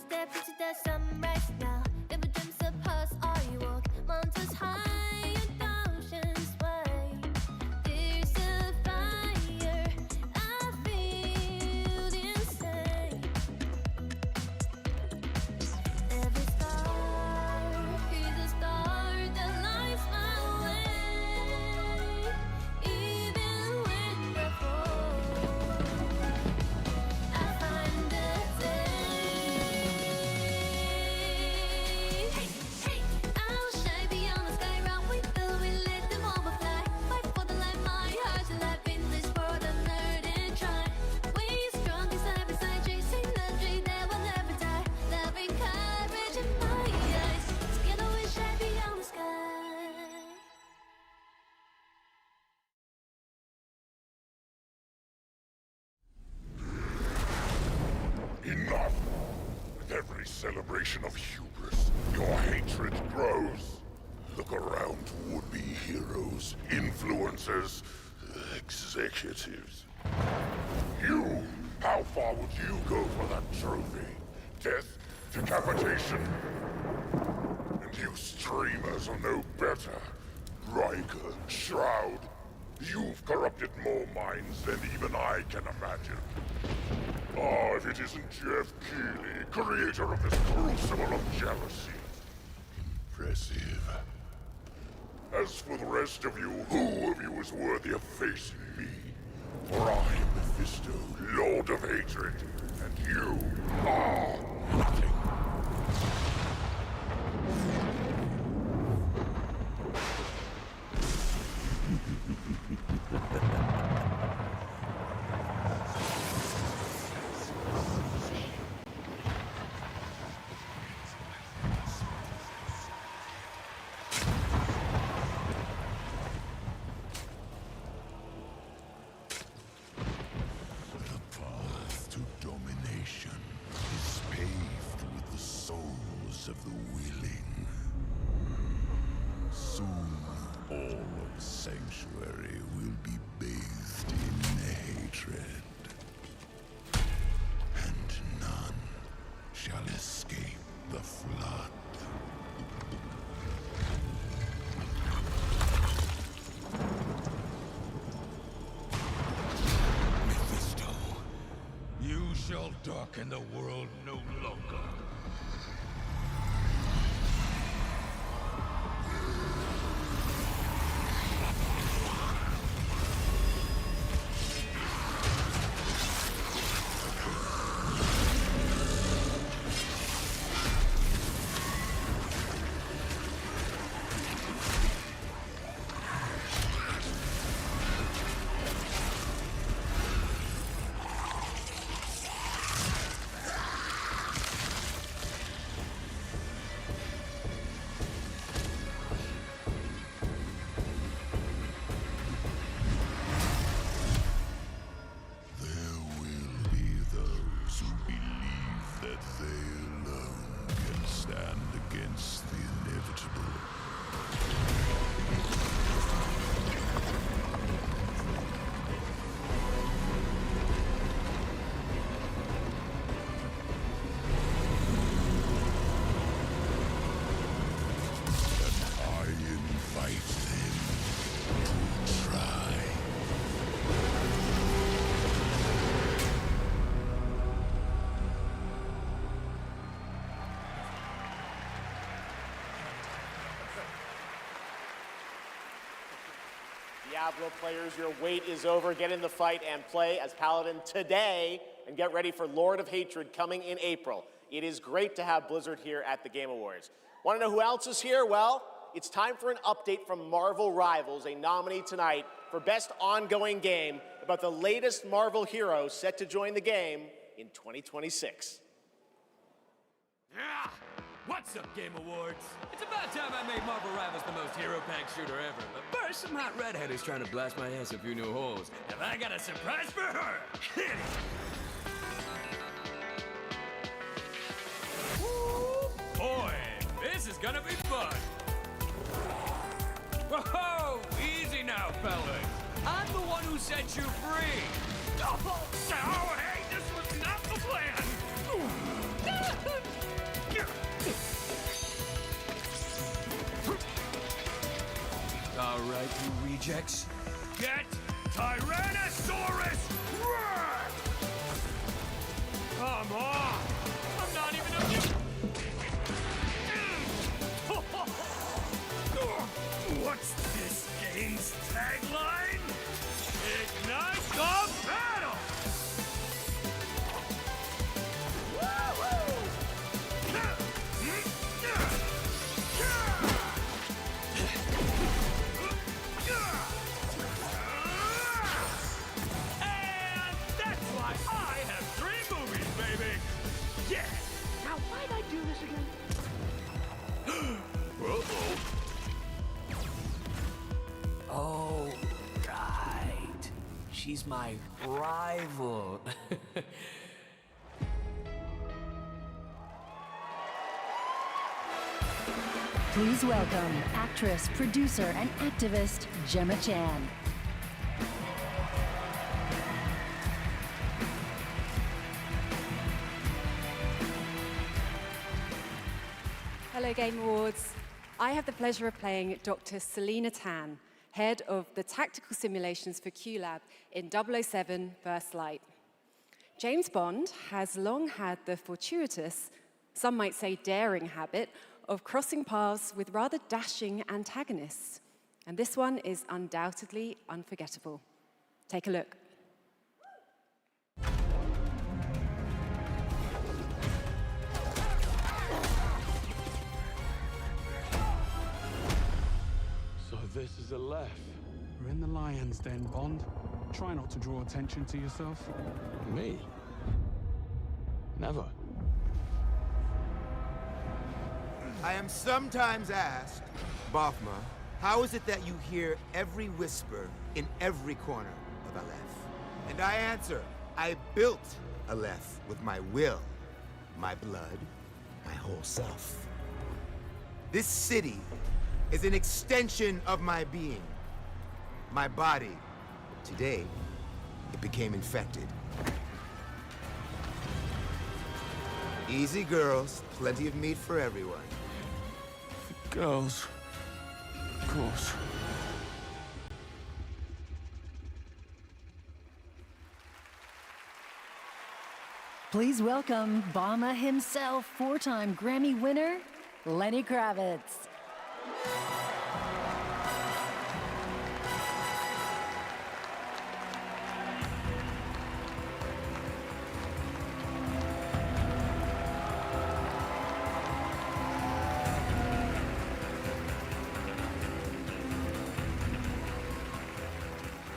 Step into the sunrise now. Never dreams of us, all you walk. Mountains high and oceans wide. There's a fire I feel inside. Every star is a star that lights my way. Even when I fall, I find the day. I'll shine beyond the sky, run with the wind, let them overfly. Fight for the light, my heart's alive in this world of nerd and try. We strong side by side, chasing the dream that will never die. Loving courage in my eyes, together we shine beyond the sky. Enough! With every celebration of hubris, your hatred grows. Look around, would-be heroes, influencers, executives. You! How far would you go for that trophy? Death? Decapitation? And you streamers are no better. Riker, Shroud, you've corrupted more minds than even I can imagine. Oh, if it isn't Jeff Keighley, creator of this crucible of jealousy. Impressive. As for the rest of you, who of you is worthy of facing me? For I am Mephisto, Lord of Hatred, and you are nothing. sanctuary will be bathed in hatred, and none shall escape the flood. Mephisto, you shall darken the world no longer. Diablo players, your wait is over. Get in the fight and play as Paladin today, and get ready for Lord of Hatred coming in April. It is great to have Blizzard here at the Game Awards. Want to know who else is here? Well, it's time for an update from Marvel Rivals, a nominee tonight for Best Ongoing Game, about the latest Marvel hero set to join the game in 2026. Yeah! What's up, Game Awards? It's about time I made Marvel Rivals the most hero-packed shooter ever. But first, some hot redhead is trying to blast my ass a few new holes. And I got a surprise for her! Hit it! Woo! Boy, this is gonna be fun! Whoa! Easy now, fellas! I'm the one who set you free! Oh, hey, this was not the plan! All right, you rejects. Get Tyrannosaurus Rex! Come on! I'm not even a... What's this game's tagline? Ignite the battle! And that's why I have 3 movies, baby! Yeah! Now, why'd I do this again? Uh-oh. Oh, right. She's my rival. Please welcome actress, producer, and activist Gemma Chan. Hello, Game Awards. I have the pleasure of playing Dr. Selena Tan, head of the tactical simulations for QLab in 007 First Light. James Bond has long had the fortuitous, some might say daring habit, of crossing paths with rather dashing antagonists. And this one is undoubtedly unforgettable. Take a look. So this is a left. We're in the lion's den, Bond. Try not to draw attention to yourself. Me? Never. I am sometimes asked, Bothma, how is it that you hear every whisper in every corner of Aleph? And I answer, I built Aleph with my will, my blood, my whole self. This city is an extension of my being. my body. Today, it became infected. Easy, girls. Plenty of meat for everyone. Girls. Of course. Please welcome Obama himself, four-time Grammy winner, Lenny Kravitz.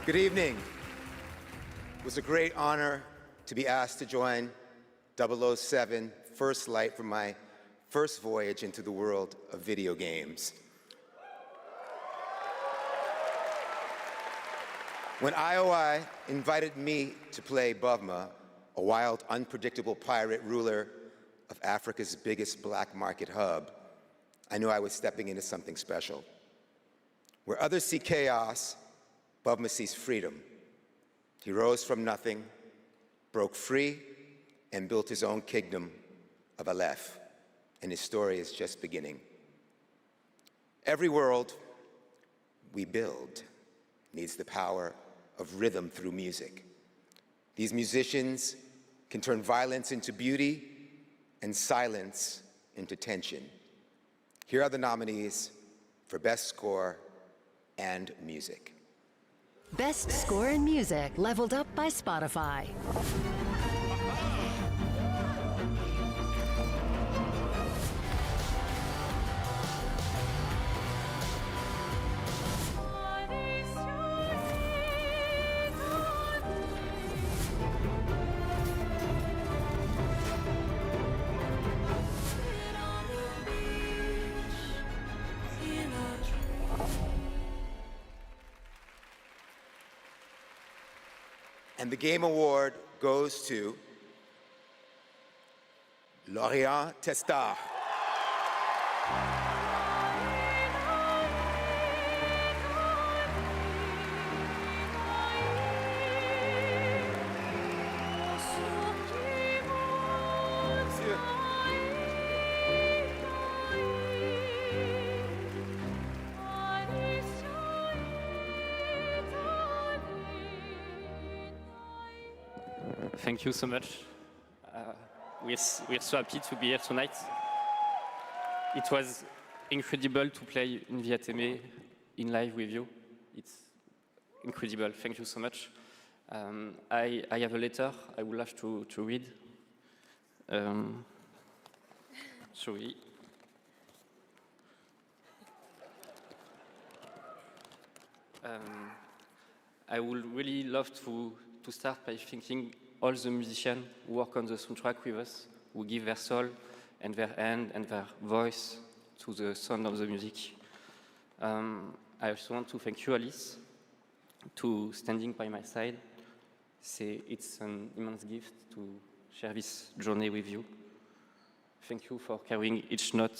Good evening. It was a great honor to be asked to join 007 First Light for my first voyage into the world of video games. When IOI invited me to play Bavma, a wild, unpredictable pirate ruler of Africa's biggest black market hub, I knew I was stepping into something special. Where others see chaos, Bavma sees freedom. He rose from nothing, broke free, and built his own kingdom of Aleph, and his story is just beginning. Every world we build needs the power of rhythm through music. These musicians can turn violence into beauty and silence into tension. Here are the nominees for Best Score and Music. Best Score in Music, leveled up by Spotify. And the Game Award goes to Lorient Testar. Thank you so much. We're so happy to be here tonight. It was incredible to play in Viateme in live with you. It's incredible. Thank you so much. I have a letter I would love to read. Sorry. I would really love to start by thanking all the musicians who work on the soundtrack with us, who give their soul and their hand and their voice to the sound of the music. I also want to thank you, Alice, to standing by my side. It's an immense gift to share this journey with you. Thank you for carrying each note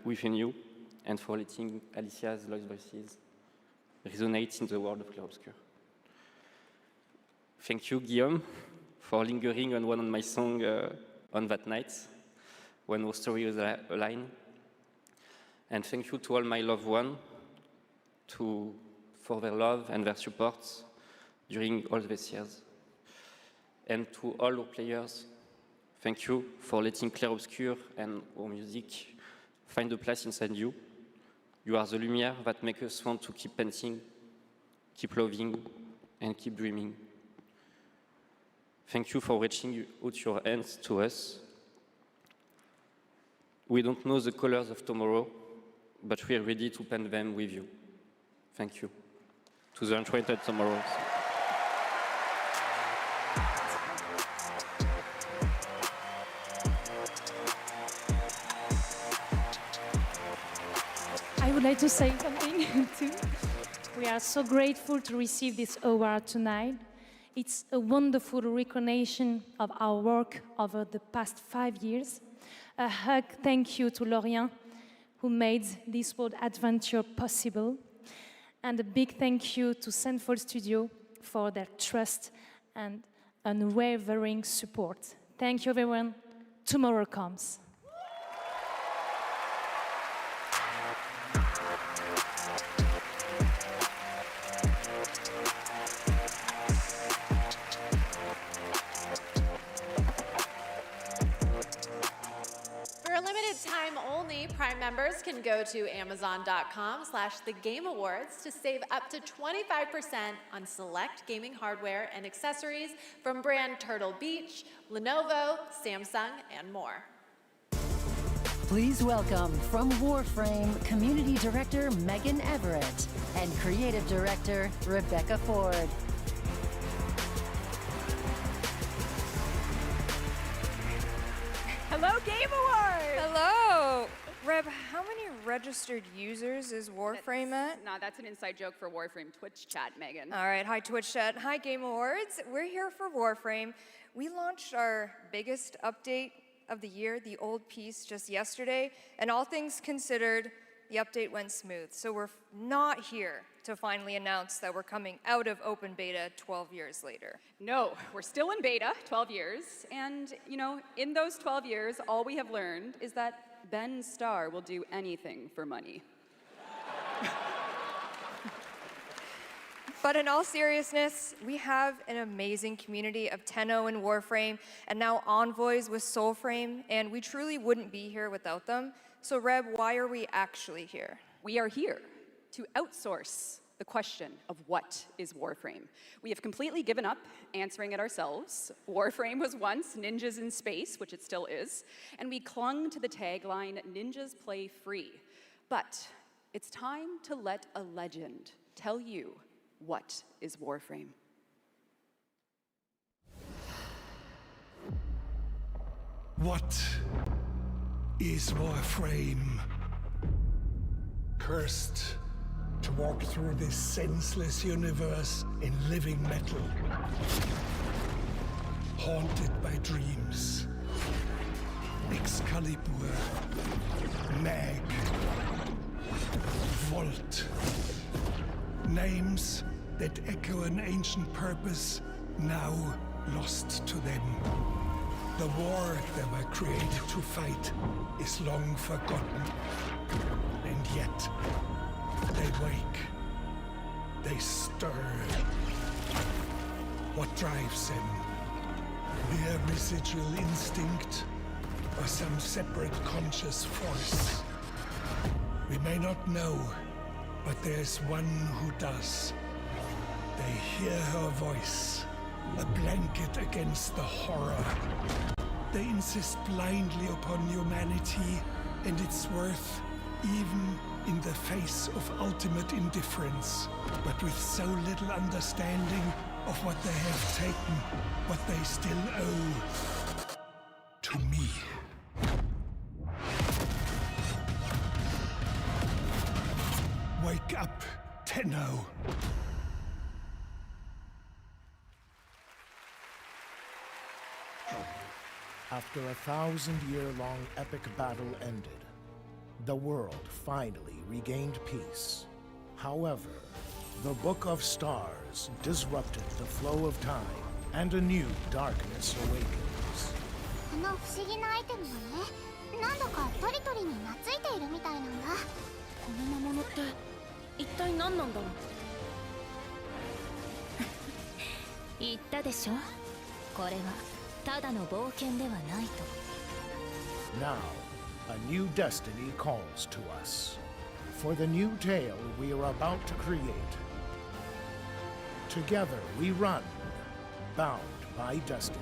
within you and for letting Alicia's lost voices resonate in the world of Clair-Obscur. Thank you, Guillaume, for lingering on one of my songs on that night when our story was aligned. And thank you to all my loved ones for their love and their support during all these years. And to all our players, thank you for letting Clair-Obscur and our music find a place inside you. You are the lumière that makes us want to keep painting, keep loving, and keep dreaming. Thank you for reaching out your hands to us. We don't know the colors of tomorrow, but we are ready to paint them with you. Thank you. To the Enchanted Tomorrows. I would like to say something too. We are so grateful to receive this award tonight. It's a wonderful recognition of our work over the past 5 years. A hug thank you to Lorient, who made this world adventure possible. And a big thank you to Sandfall Studio for their trust and unwavering support. Thank you, everyone. Tomorrow comes. For a limited time only, Prime members can go to Amazon.com/thegameawards to save up to 25% on select gaming hardware and accessories from brand Turtle Beach, Lenovo, Samsung, and more. Please welcome from Warframe Community Director Megan Everett and Creative Director Rebecca Ford. Hello, Game Awards! Hello! Reb, how many registered users is Warframe at? No, that's an inside joke for Warframe Twitch chat, Megan. All right, hi Twitch chat, hi Game Awards. We're here for Warframe. We launched our biggest update of the year, the old piece, just yesterday, and all things considered, the update went smooth. So we're not here to finally announce that we're coming out of open beta 12 years later. No, we're still in beta, 12 years, and you know, in those 12 years, all we have learned is that Ben Starr will do anything for money. But in all seriousness, we have an amazing community of Tenno and Warframe, and now Envoys with Soulframe, and we truly wouldn't be here without them. So Reb, why are we actually here? We are here to outsource the question of what is Warframe. We have completely given up answering it ourselves. Warframe was once Ninjas in Space, which it still is, and we clung to the tagline, Ninjas play free. But it's time to let a legend tell you what is Warframe. What is Warframe? Cursed to walk through this senseless universe in living metal. Haunted by dreams. Excalibur. Mag. Volt. Names that echo an ancient purpose, now lost to them. The war they were created to fight is long forgotten. And yet, they wake. They stir. What drives them? Their residual instinct or some separate conscious force? We may not know, but there's one who does. They hear her voice, a blanket against the horror. They insist blindly upon humanity and its worth, even in the face of ultimate indifference, but with so little understanding of what they have taken, what they still owe to me. Wake up, Tenno. After a 1,000-year-long epic battle ended, the world finally regained peace. However, the Book of Stars disrupted the flow of time, and a new darkness awakens. この不思議なアイテムがね、何度かトリトリに懐いているみたいなんだ。この魔物って一体何なんだろう。言ったでしょ。これはただの冒険ではないと。Now, a new destiny calls to us. For the new tale we are about to create. Together we run, bound by destiny.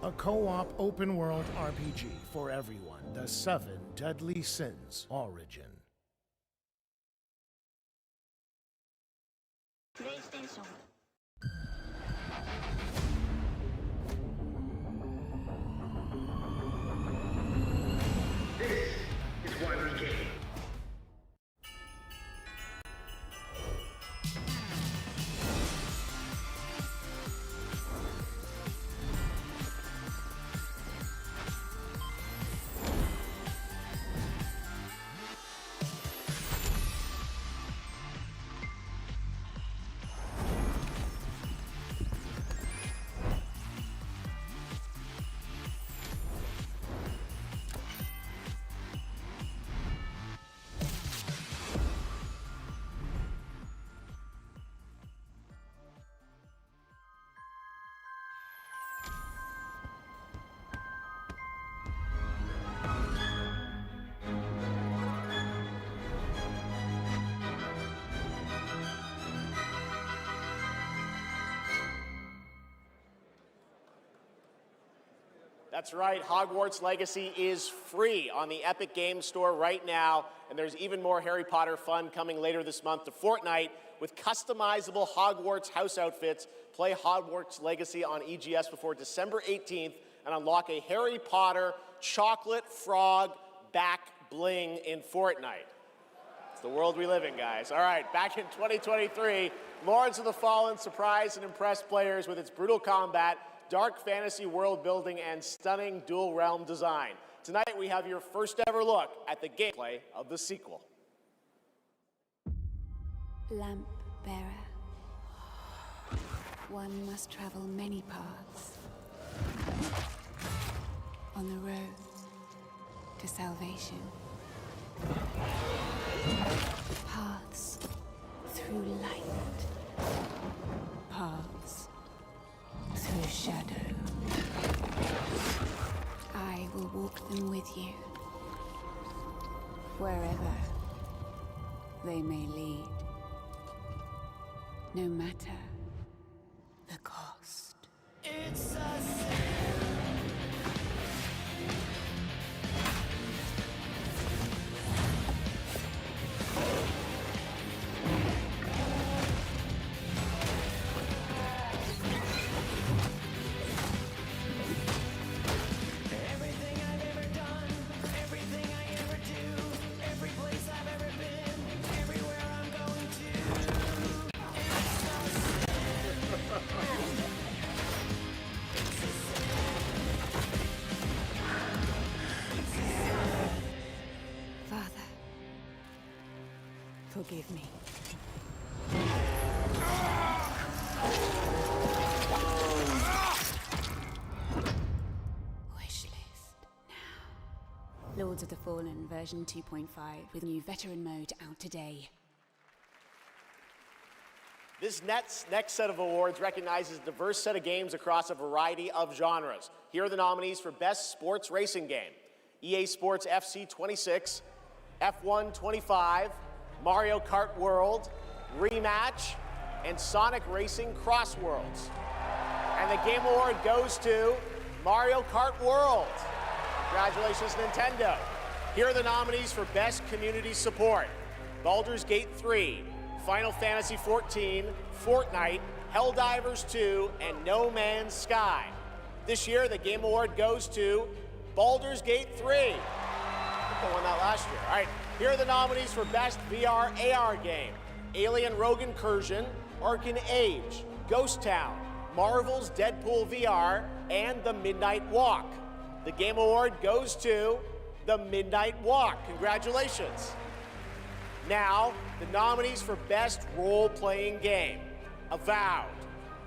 A co-op open-world RPG for everyone. The 7 Deadly Sins Origin. PlayStation. This is why we game. That's right, Hogwarts Legacy is free on the Epic Games Store right now, and there's even more Harry Potter fun coming later this month to Fortnite with customizable Hogwarts house outfits. Play Hogwarts Legacy on EGS before December 18th and unlock a Harry Potter chocolate frog back bling in Fortnite. It's the world we live in, guys. All right, back in 2023, Lords of the Fallen surprised and impressed players with its brutal combat, dark fantasy world building, and stunning dual realm design. Tonight, we have your first ever look at the gameplay of the sequel. Lamp bearer. One must travel many paths on the road to salvation. Paths through light. Paths through shadow. I will walk them with you, wherever they may lead, no matter the cost. It's a sin. Forgive me. Wishlist now. Lords of the Fallen version 2.5 with new veteran mode out today. This next set of awards recognizes a diverse set of games across a variety of genres. Here are the nominees for Best Sports Racing Game: EA Sports FC 26, F1 25, Mario Kart World, Rematch, and Sonic Racing Cross Worlds. And the Game Award goes to Mario Kart World. Congratulations, Nintendo. Here are the nominees for Best Community Support: Baldur's Gate 3, Final Fantasy XIV, Fortnite, Helldivers 2, and No Man's Sky. This year, the Game Award goes to Baldur's Gate 3. I think they won that last year. All right, here are the nominees for Best VR AR Game: Alien Rogue Incursion, Arcane Age, Ghost Town, Marvel's Deadpool VR, and The Midnight Walk. The Game Award goes to The Midnight Walk. Congratulations. Now, the nominees for Best Role-Playing Game: Avowed,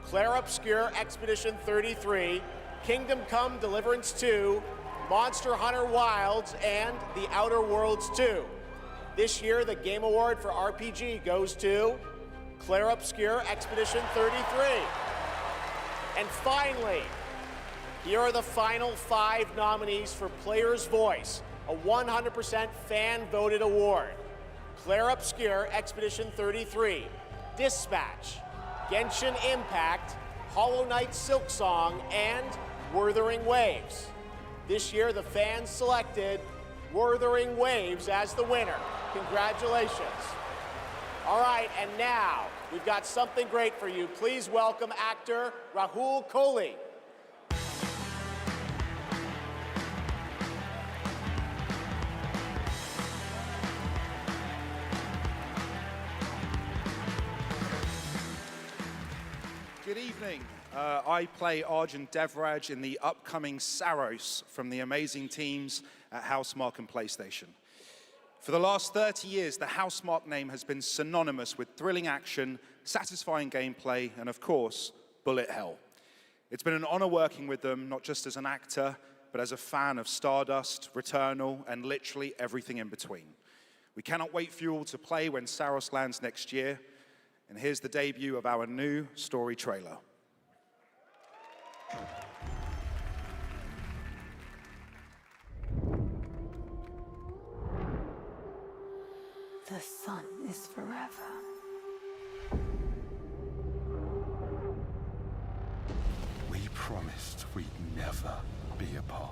Claire Obscure Expedition 33, Kingdom Come Deliverance 2, Monster Hunter Wilds, and The Outer Worlds 2. This year, the Game Award for RPG goes to Claire Obscure Expedition 33. And finally, here are the final 5 nominees for Player's Voice, a 100% fan-voted award: Claire Obscure Expedition 33, Dispatch, Genshin Impact, Hollow Knight Silksong, and Wuthering Waves. This year, the fans selected Wuthering Waves as the winner. Congratulations. All right, and now we've got something great for you. Please welcome actor Rahul Kohli. Good evening. I play Arjun Devraj in the upcoming Saros from the amazing teams at Housemarque and PlayStation. For the last 30 years, the Housemarque name has been synonymous with thrilling action, satisfying gameplay, and of course, bullet hell. It's been an honor working with them, not just as an actor, but as a fan of Stardust, Returnal, and literally everything in between. We cannot wait for you all to play when Saros lands next year. And here's the debut of our new story trailer. The sun is forever. We promised we'd never be a part.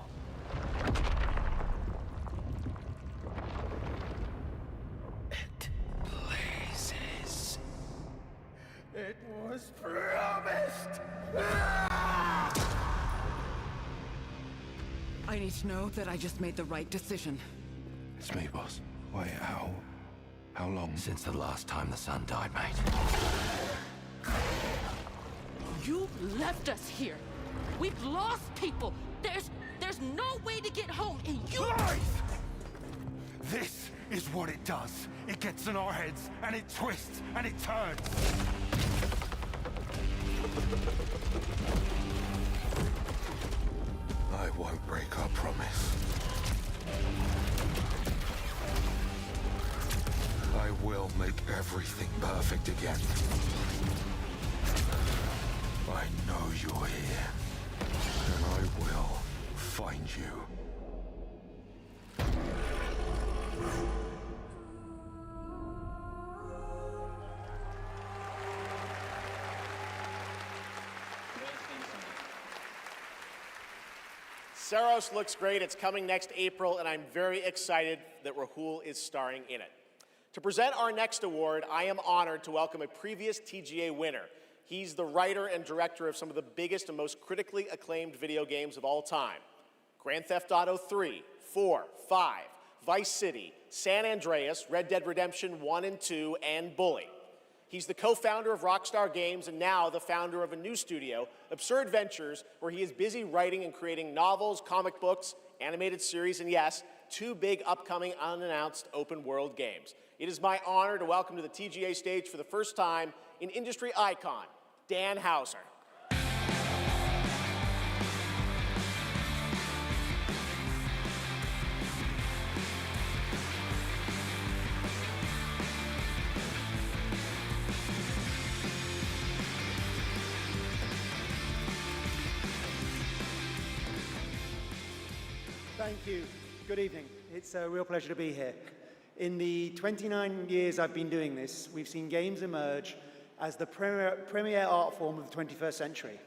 Places. It was promised! I need to know that I just made the right decision. It's me, boss. Wait, how long? Since the last time the sun died, mate. You left us here. We've lost people. There's no way to get home, and you... Lies! This is what it does. It gets in our heads, and it twists, and it turns. I won't break our promise. I will make everything perfect again. I know you're here, and I will find you. Saros looks great. It's coming next April, and I'm very excited that Rahul is starring in it. To present our next award, I am honored to welcome a previous TGA winner. He's the writer and director of some of the biggest and most critically acclaimed video games of all time: Grand Theft Auto 3, 4, 5, Vice City, San Andreas, Red Dead Redemption 1 and 2, and Bully. He's the co-founder of Rockstar Games and now the founder of a new studio, Absurd Ventures, where he is busy writing and creating novels, comic books, animated series, and yes, 2 big upcoming unannounced open world games. It is my honor to welcome to the TGA stage for the first time an industry icon, Dan Houser. Thank you. Good evening. It's a real pleasure to be here. In the 29 years I've been doing this, we've seen games emerge as the premier art form of the 21st century.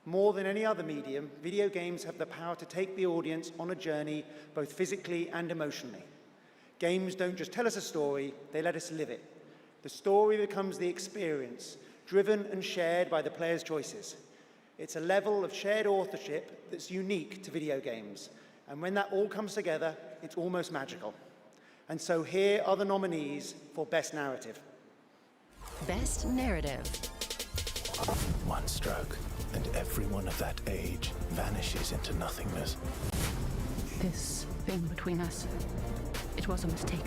More than any other medium, video games have the power to take the audience on a journey, both physically and emotionally. Games don't just tell us a story, they let us live it. The story becomes the experience, driven and shared by the player's choices. It's a level of shared authorship that's unique to video games. And when that all comes together, it's almost magical. And so here are the nominees for Best Narrative. Best Narrative. One stroke, and everyone of that age vanishes into nothingness. This thing between us, it was a mistake.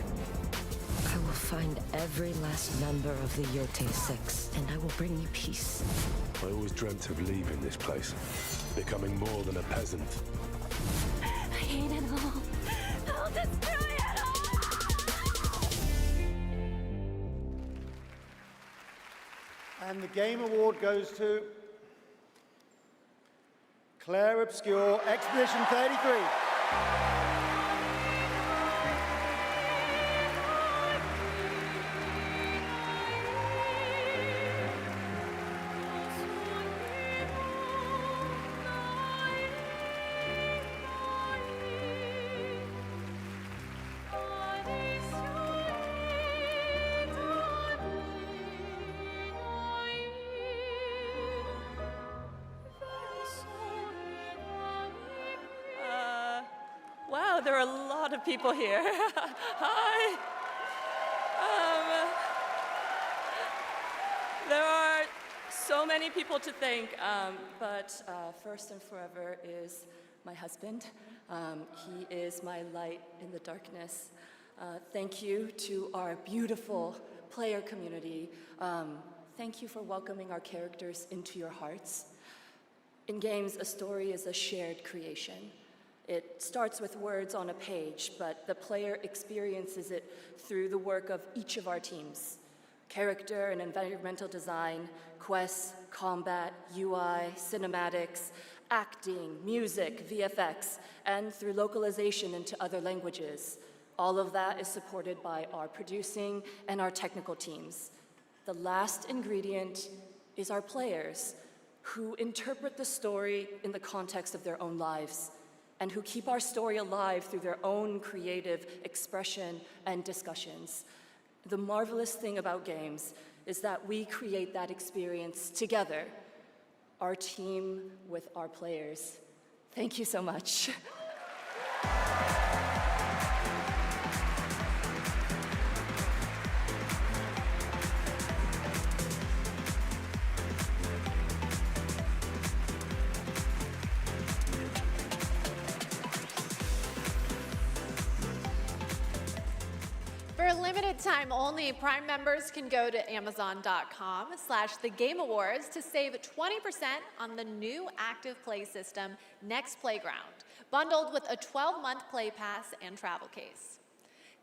I will find every last member of the Yote Six, and I will bring you peace. I always dreamt of leaving this place, becoming more than a peasant. I hate it all. I'll destroy it all! And the Game Award goes to Claire Obscure, Expedition 33. Wow, there are a lot of people here. Hi. There are so many people to thank, but first and forever is my husband. He is my light in the darkness. Thank you to our beautiful player community. Thank you for welcoming our characters into your hearts. In games, a story is a shared creation. It starts with words on a page, but the player experiences it through the work of each of our teams. Character and environmental design, quests, combat, UI, cinematics, acting, music, VFX, and through localization into other languages. All of that is supported by our producing and our technical teams. The last ingredient is our players, who interpret the story in the context of their own lives. and who keep our story alive through their own creative expression and discussions. The marvelous thing about games is that we create that experience together, our team with our players. Thank you so much. For a limited time only, Prime members can go to Amazon.com/thegameawards to save 20% on the new active play system, Next Playground, bundled with a 12-month play pass and travel case.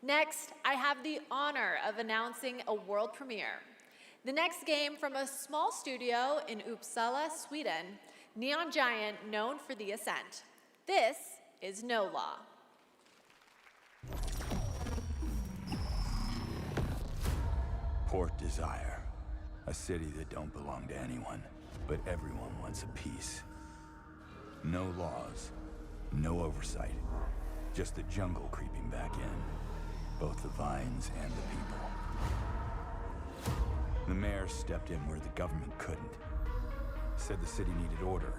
Next, I have the honor of announcing a world premiere. The next game from a small studio in Uppsala, Sweden, Neon Giant, known for The Ascent. This is No Law. Port Desire, a city that don't belong to anyone, but everyone wants a piece. No laws, no oversight, just the jungle creeping back in, both the vines and the people. The mayor stepped in where the government couldn't, said the city needed order,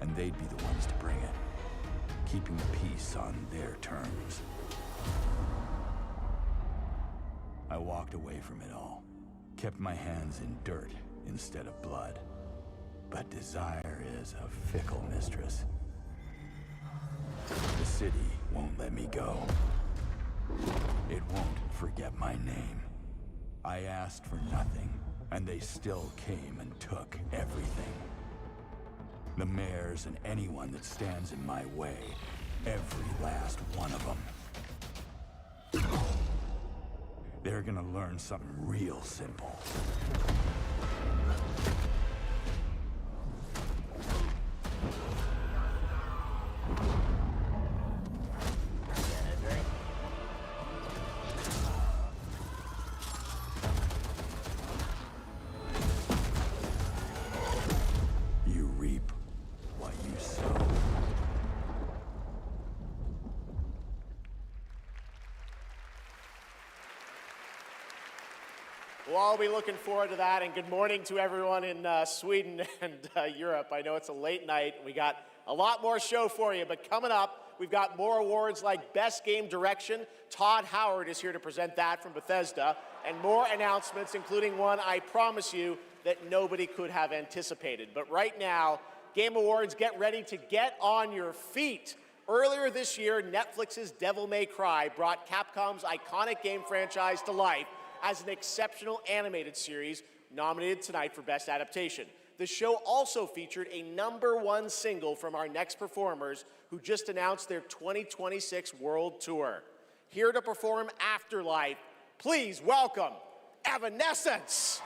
and they'd be the ones to bring it, keeping the peace on their terms. I walked away from it all. Kept my hands in dirt instead of blood. But desire is a fickle mistress. The city won't let me go. It won't forget my name. I asked for nothing, and they still came and took everything. The mayors and anyone that stands in my way, every last one of them. They're gonna learn something real simple. You reap what you sow. We'll all be looking forward to that, and good morning to everyone in Sweden and Europe. I know it's a late night. We got a lot more show for you, but coming up, we've got more awards like Best Game Direction. Todd Howard is here to present that from Bethesda, and more announcements, including one I promise you that nobody could have anticipated. But right now, Game Awards, get ready to get on your feet. Earlier this year, Netflix's Devil May Cry brought Capcom's iconic game franchise to life as an exceptional animated series nominated tonight for Best Adaptation. The show also featured a #1 single from our next performers who just announced their 2026 World Tour. Here to perform Afterlife, please welcome Evanescence.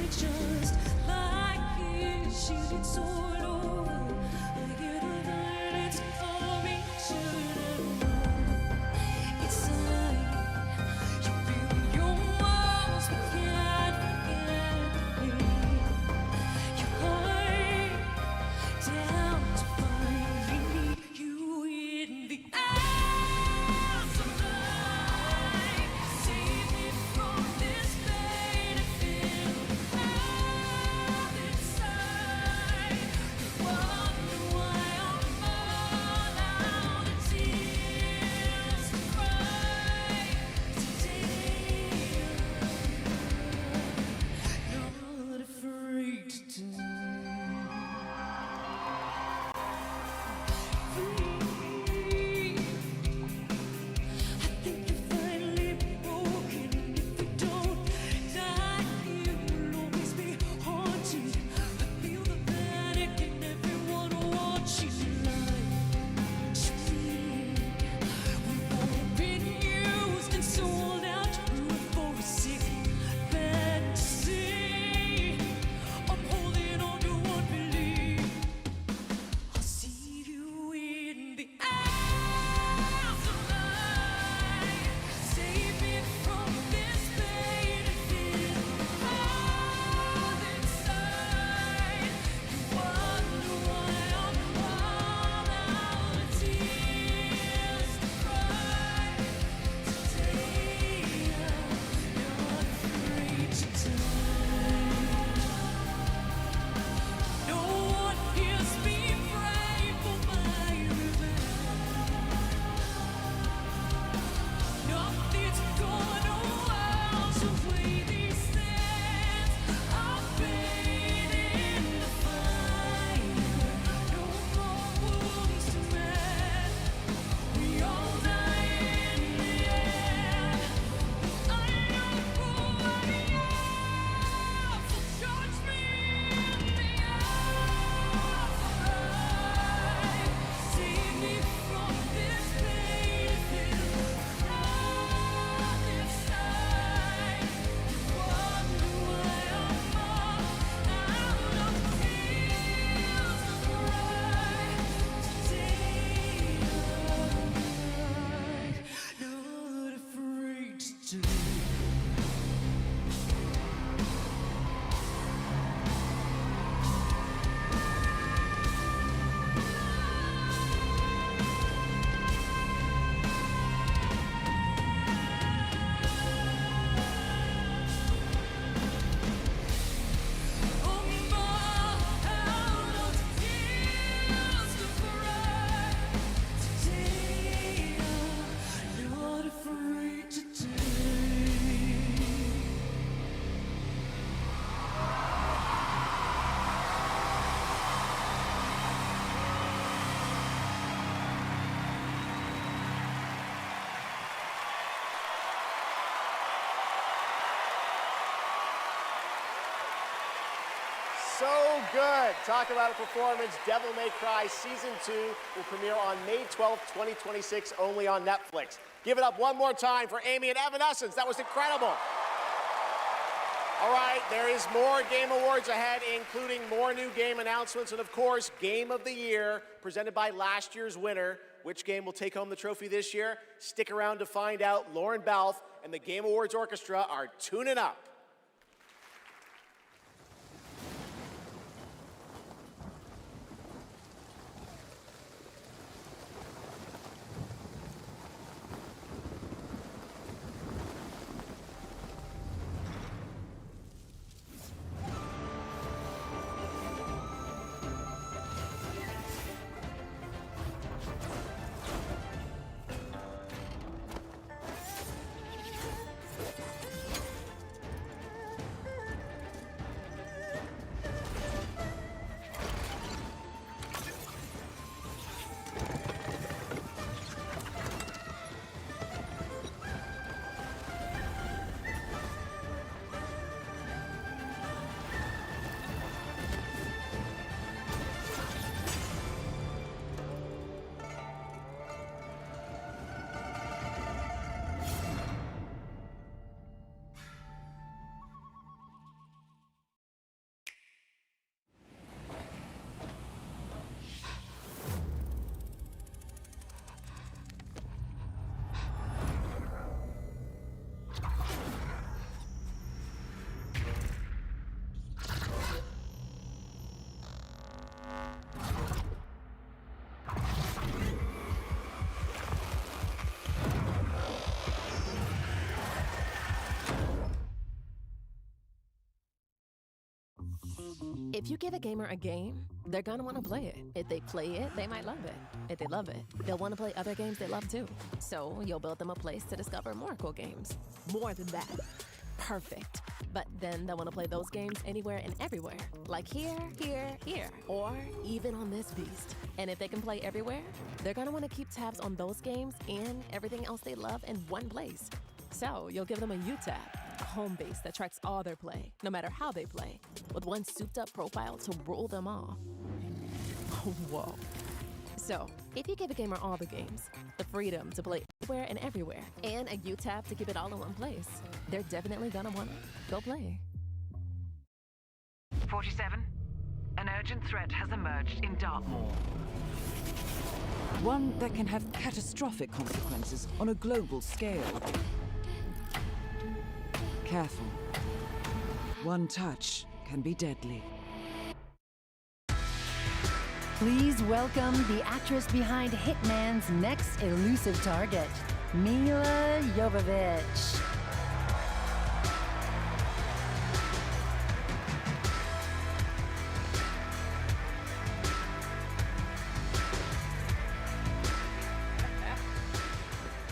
Just like you, shooting sword over. I get a violence coming to it's like you build your walls, but can't forget. So good. Talk about a performance. Devil May Cry Season 2 will premiere on May 12th, 2026, only on Netflix. Give it up one more time for Amy and Evanescence. That was incredible. All right, there is more Game Awards ahead, including more new game announcements and, of course, Game of the Year, presented by last year's winner. Which game will take home the trophy this year? Stick around to find out. Lauren Balfe and the Game Awards Orchestra are tuning up. If you give a gamer a game, they're gonna want to play it. If they play it, they might love it. If they love it, they'll want to play other games they love too. So you'll build them a place to discover more cool games. More than that. Perfect. But then they'll want to play those games anywhere and everywhere. Like here, here, here. Or even on this beast. And if they can play everywhere, they're gonna want to keep tabs on those games and everything else they love in one place. So you'll give them a U-Tab, a home base that tracks all their play, no matter how they play, with one souped-up profile to rule them all. Whoa. So, if you give a gamer all the games, the freedom to play anywhere and everywhere, and a U-Tab to keep it all in one place, they're definitely gonna want to go play. 47. An urgent threat has emerged in Dartmoor. One that can have catastrophic consequences on a global scale. Careful. One touch can be deadly. Please welcome the actress behind Hitman's next elusive target, Milla Jovovich.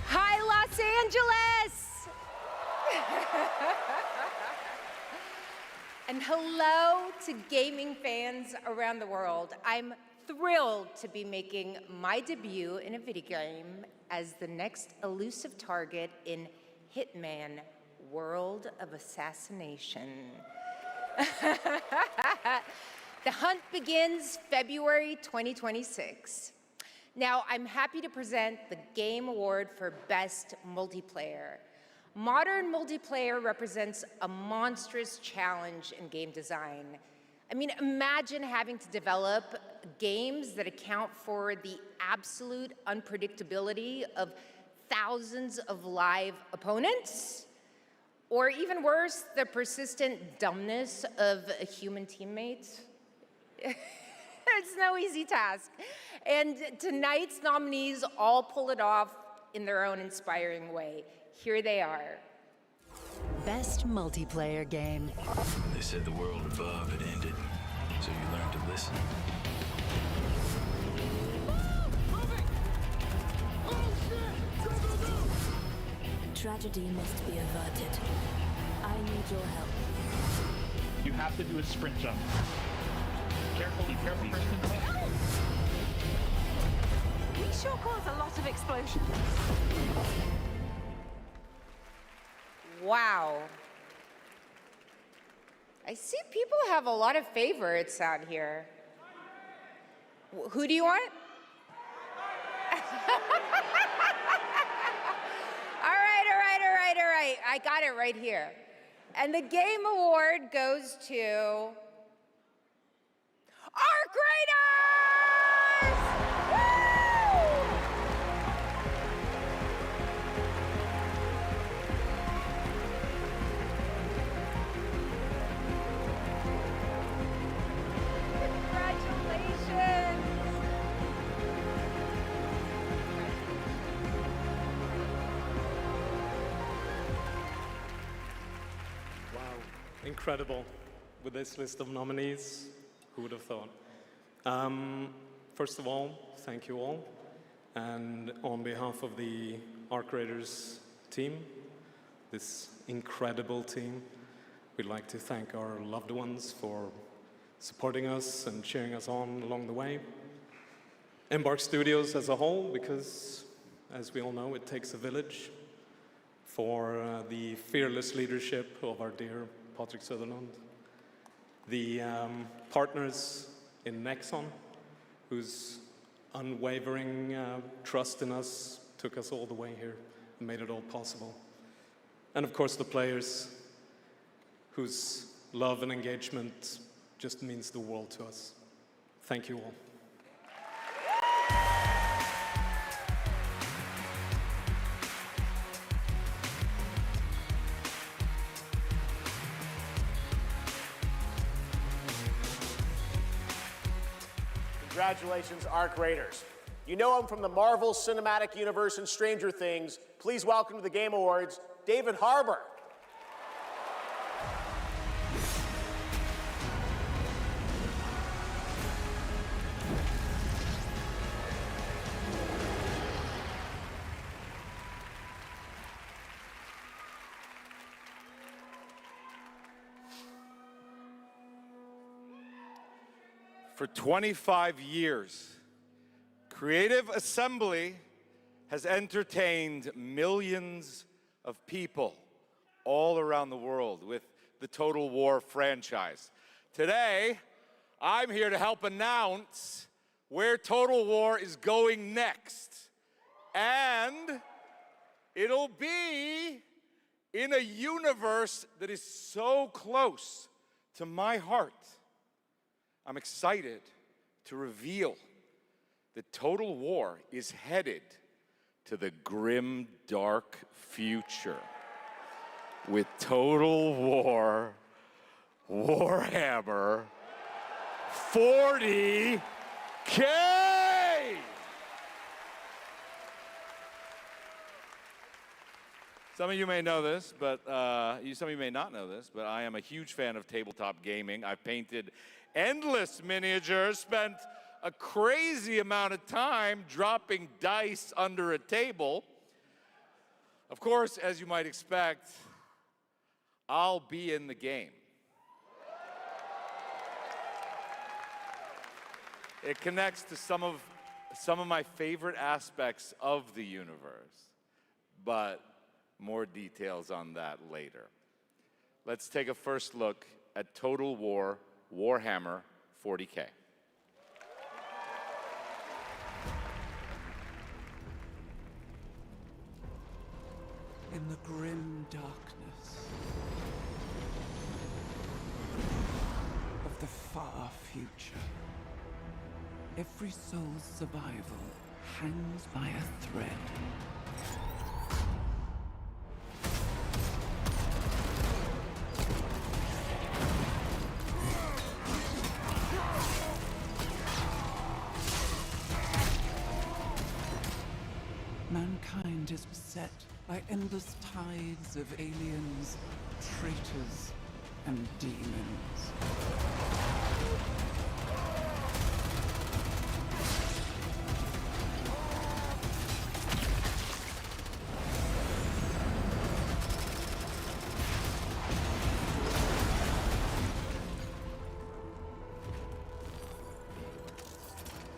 Hi, Los Angeles! And hello to gaming fans around the world. I'm thrilled to be making my debut in a video game as the next elusive target in Hitman: World of Assassination. The hunt begins February 2026. Now, I'm happy to present the Game Award for Best Multiplayer. Modern multiplayer represents a monstrous challenge in game design. I mean, imagine having to develop games that account for the absolute unpredictability of thousands of live opponents, or even worse, the persistent dumbness of a human teammate. It's no easy task. And tonight's nominees all pull it off in their own inspiring way. Here they are. Best multiplayer game. They said the world above had ended, so you learned to listen. Tragedy must be averted. I need your help. You have to do a sprint jump. Carefully, Kristen. We sure cause a lot of explosions. Wow. I see people have a lot of favorites out here. Who do you want? All right. I got it right here. And the game award goes to Arc Raiders! Woo! Congratulations! Wow, incredible. With this list of nominees, who would have thought? First of all, thank you all. And on behalf of the Arc Raiders team, this incredible team, we'd like to thank our loved ones for supporting us and cheering us on along the way. Embark Studios as a whole, because as we all know, it takes a village, for the fearless leadership of our dear Patrick Sutherland. The partners in Nexon, whose unwavering trust in us took us all the way here and made it all possible. And of course the players, whose love and engagement just means the world to us. Thank you all. Congratulations, Arc Raiders. You know him from the Marvel Cinematic Universe and Stranger Things. Please welcome to the Game Awards, David Harbour. For 25 years, Creative Assembly has entertained millions of people all around the world with the Total War franchise. Today, I'm here to help announce where Total War is going next. And it'll be in a universe that is so close to my heart. I'm excited to reveal that Total War is headed to the grim, dark future with Total War Warhammer 40K! Some of you may know this, but some of you may not know this, but I am a huge fan of tabletop gaming. I've painted endless miniatures, spent a crazy amount of time dropping dice under a table. Of course, as you might expect, I'll be in the game. It connects to some of my favorite aspects of the universe, but more details on that later. Let's take a first look at Total War Warhammer 40K. In the grim darkness of the far future, every soul's survival hangs by a thread. Mankind is beset by endless tides of aliens, traitors, and demons.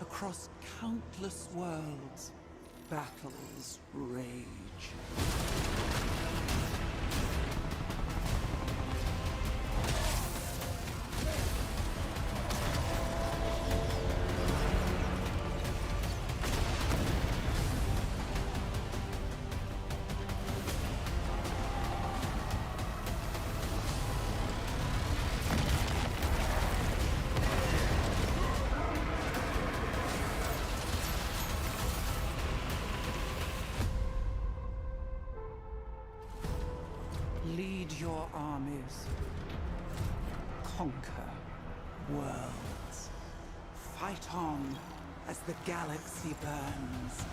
Across countless worlds, battles rage. Lead your armies. Conquer worlds. Fight on as the galaxy burns.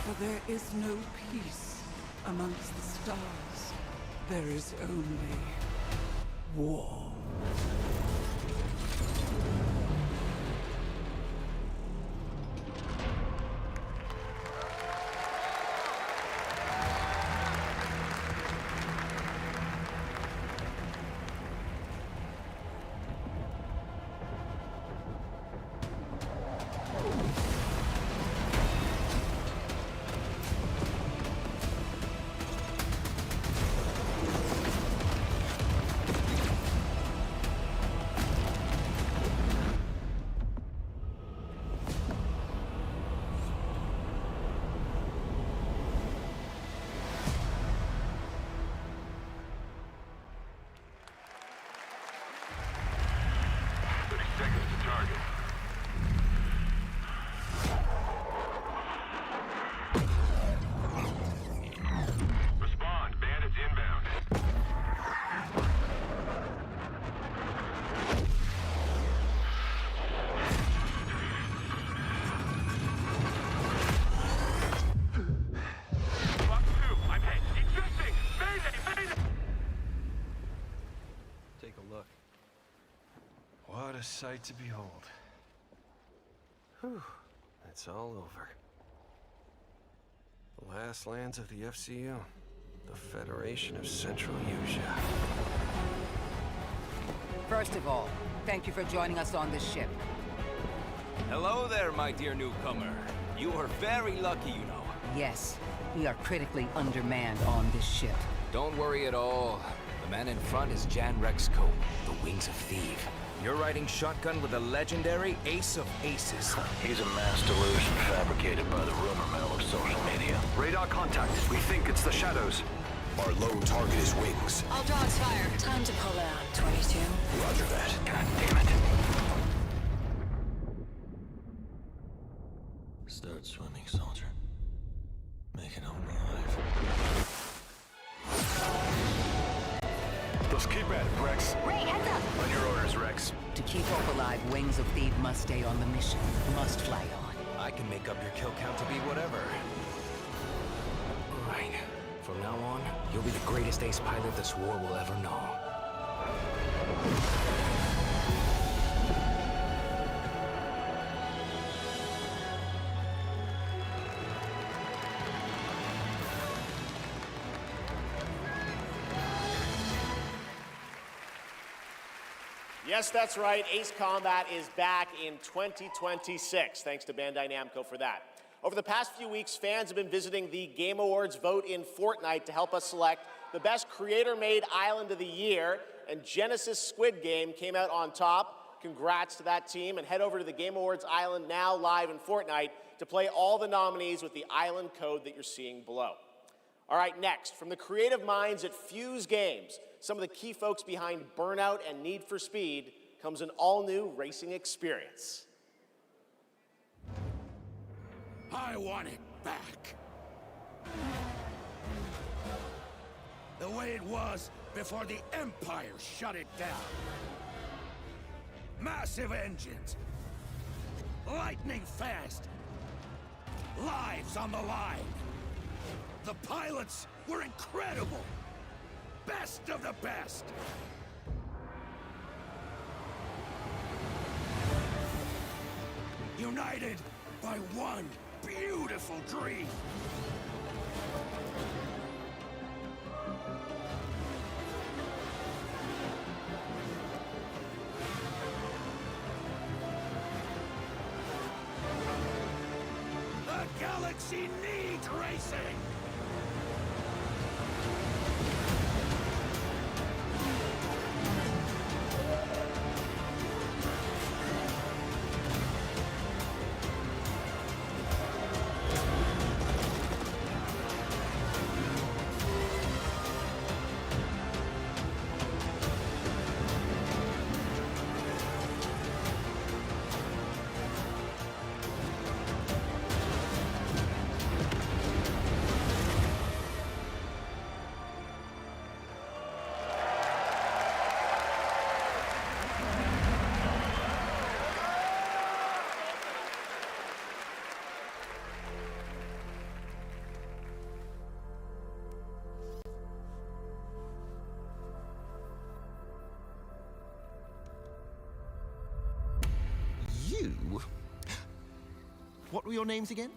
For there is no peace amongst the stars. There is only war. What a sight to behold. Whew, it's all over. The last lands of the FCU, the Federation of Central Usia. First of all, thank you for joining us on this ship. Hello there, my dear newcomer. You are very lucky, you know. Yes, we are critically undermanned on this ship. Don't worry at all. The man in front is Jan Rexco, the Wings of Thieves. You're riding shotgun with the legendary Ace of Aces. He's a mass delusion fabricated by the rumor mill of social media. Radar contact. We think it's the Shadows. Our lone target is Wings. All dogs fire. Time to pull out, 22. Roger that. God damn it. Start swimming, soldier. Make it home alive. Let's keep at it, Rex. Ray, heads up! On your orders, Rex. To keep Hope alive, Wings of Thieves must stay on the mission. Must fly on. I can make up your kill count to be whatever. Right. From now on, you'll be the greatest ace pilot this war will ever know. Yes, that's right. Ace Combat is back in 2026. Thanks to Bandai Namco for that. Over the past few weeks, fans have been visiting the Game Awards vote in Fortnite to help us select the best creator-made island of the year, and Genesis Squid Game came out on top. Congrats to that team, and head over to the Game Awards island now live in Fortnite to play all the nominees with the island code that you're seeing below. All right, next, from the creative minds at Fuse Games, some of the key folks behind Burnout and Need for Speed, comes an all-new racing experience. I want it back. The way it was before the Empire shut it down. Massive engines. Lightning fast. Lives on the line. The pilots were incredible. Best of the best. United by one beautiful dream. The galaxy needs racing. What were your names again?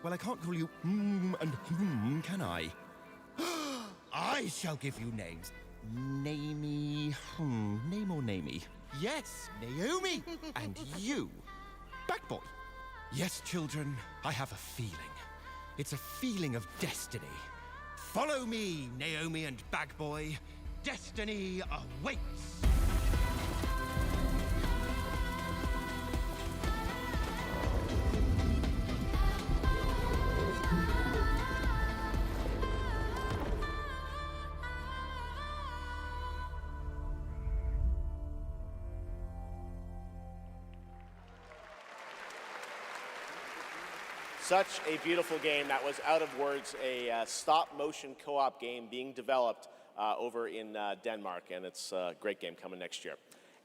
Well, I can't call you and can I? I shall give you names. Namey, name or namey? Yes, Naomi. And you, Backboy. Yes, children, I have a feeling. It's a feeling of destiny. Follow me, Naomi and Bagboy. Destiny awaits. Such a beautiful game. That was Out of Words, a stop-motion co-op game being developed over in Denmark, and it's a great game coming next year.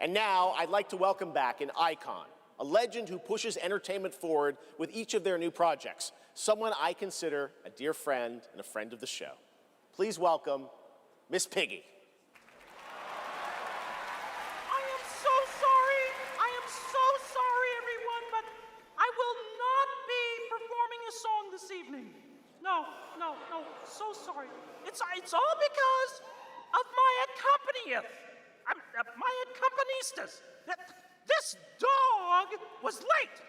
And now, I'd like to welcome back an icon, a legend who pushes entertainment forward with each of their new projects, someone I consider a dear friend and a friend of the show. Please welcome Miss Piggy. I am so sorry. I am so sorry, everyone, but I will not be performing a song this evening. No, so sorry. It's all because of my accompanist. My accompanist. This dog was late,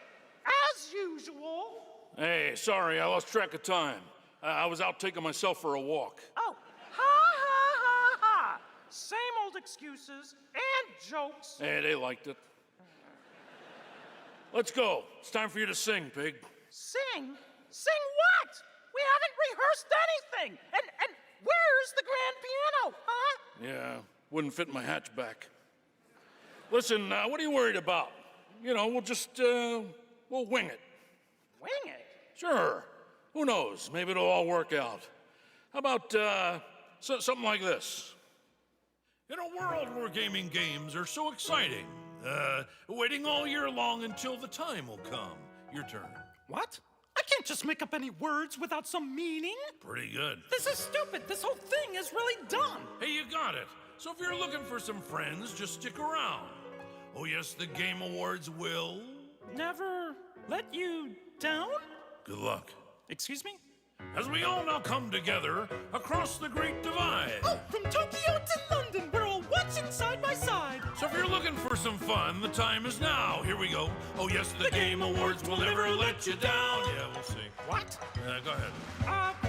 as usual. Hey, sorry, I lost track of time. I was out taking myself for a walk. Oh, ha. Same old excuses and jokes. Hey, they liked it. Let's go. It's time for you to sing, Pig. Sing? Sing what? We haven't rehearsed anything. And where's the grand piano, huh? Yeah, wouldn't fit in my hatchback. Listen, what are you worried about? You know, we'll just, we'll wing it. Wing it? Sure. Who knows? Maybe it'll all work out. How about, something like this? In a world where gaming games are so exciting, waiting all year long until the time will come. Your turn. What? I can't just make up any words without some meaning. Pretty good. This is stupid. This whole thing is really dumb. Hey, you got it. So if you're looking for some friends, just stick around. Oh yes, the Game Awards will... Never let you down? Good luck. Excuse me? As we all now come together across the Great Divide. Oh, from Tokyo to London, we're all watching side by side. So if you're looking for some fun, the time is now. Here we go. Oh yes, the Game Awards will never let you down. Yeah, we'll see. What? Go ahead.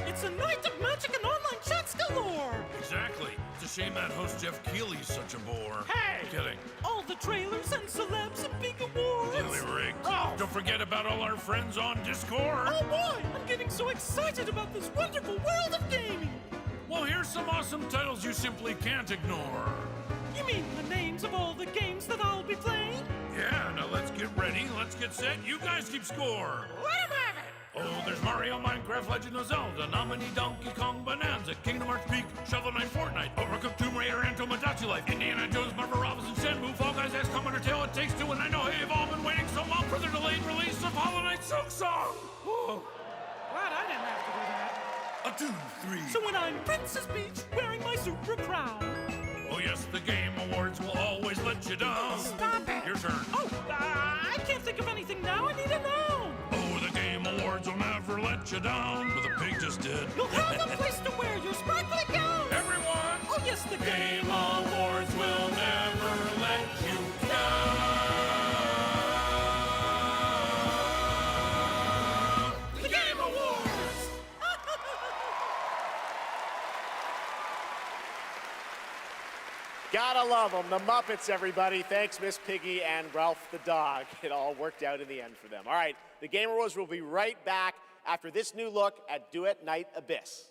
It's a night of magic and online chats galore. Exactly. It's a shame that host Jeff Keighley's such a bore. Hey! Kidding. All the trailers and celebs and big awards. Really rigged. Oh. Don't forget about all our friends on Discord. Oh boy, I'm getting so excited about this wonderful world of gaming. Well, here's some awesome titles you simply can't ignore. You mean the names of all the games that I'll be playing? Yeah, now let's get ready, let's get set, you guys keep score. Let 'em have it! Oh, there's Mario, Minecraft, Legend of Zelda, Nominee, Donkey Kong, Bonanza, Kingdom Hearts Peak, Shovel Knight, Fortnite, Overcooked, Tomb Raider, and Tomodachi Life, Indiana Jones, Marvel Robinson, Shenmue, Fall Guys, XCOM, Undertale, It Takes Two, and I know you've all been waiting so long for the delayed release of Hollow Knight Silksong. Oh, glad I didn't have to do that. 1, 2, 3. So when I'm Princess Peach wearing my super crown. Oh yes, the Game Awards will always let you down. Stop it! Your turn. Oh, I can't think of anything now. I need to know. Oh, the Game Awards will never let you down. But the pig just did. You'll have a place to wear your sparkly gown. Everyone! Oh yes, the Game Awards will never let you down. The Game Awards! Gotta love them, the Muppets, everybody. Thanks, Miss Piggy and Ralph the dog. It all worked out in the end for them. All right, the Game Awards will be right back after this new look at Duet Night Abyss.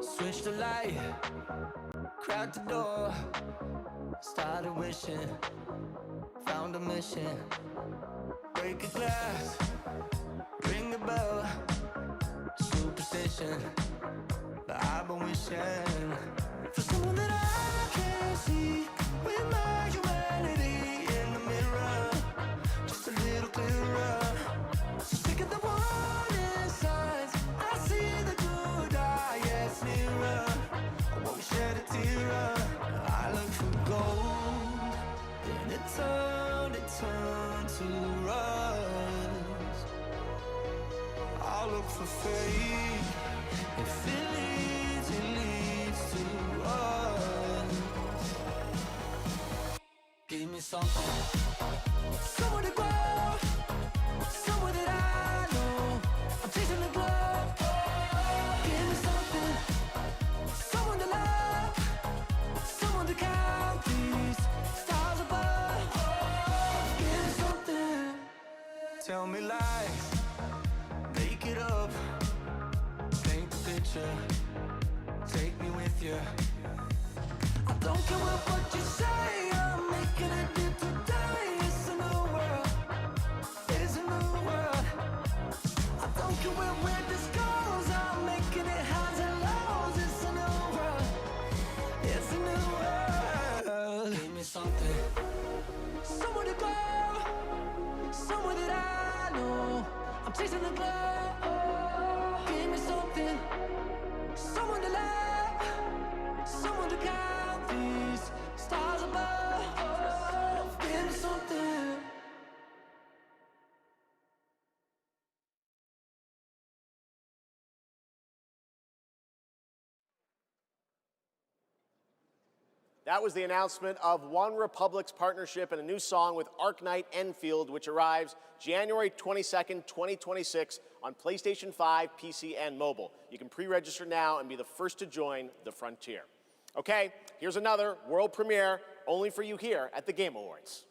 Switch the light, crack the door, started wishing, found a mission. Break a glass, ring a bell, superstition. But I've been wishing for someone that I can see with my humanity in the mirror, just a little clearer. So sick of the warning signs, I see the good eye, yes, nearer. I won't shed a tear. I look for gold, then it turned to rust. I'll look for faith, if it leads to us. Give me something, somewhere to grow, somewhere that I know. I'm chasing the glow. Give me something, someone to love, someone to count these stars above. Give me something, tell me lies, make it up, paint the picture, take me with you. I don't care what you say, I'm making it deep today. It's a new world, it's a new world. I don't care where this goes, I'm making it highs and lows. It's a new world, it's a new world. Give me something, somewhere to go, somewhere that I know. I'm chasing the glow. Give me something, someone to love, someone to count these stars above. Give me something. That was the announcement of One Republic's partnership and a new song with Arknight Enfield, which arrives January 22nd, 2026 on PlayStation 5, PC, and mobile. You can pre-register now and be the first to join the frontier. Okay, here's another world premiere only for you here at the Game Awards.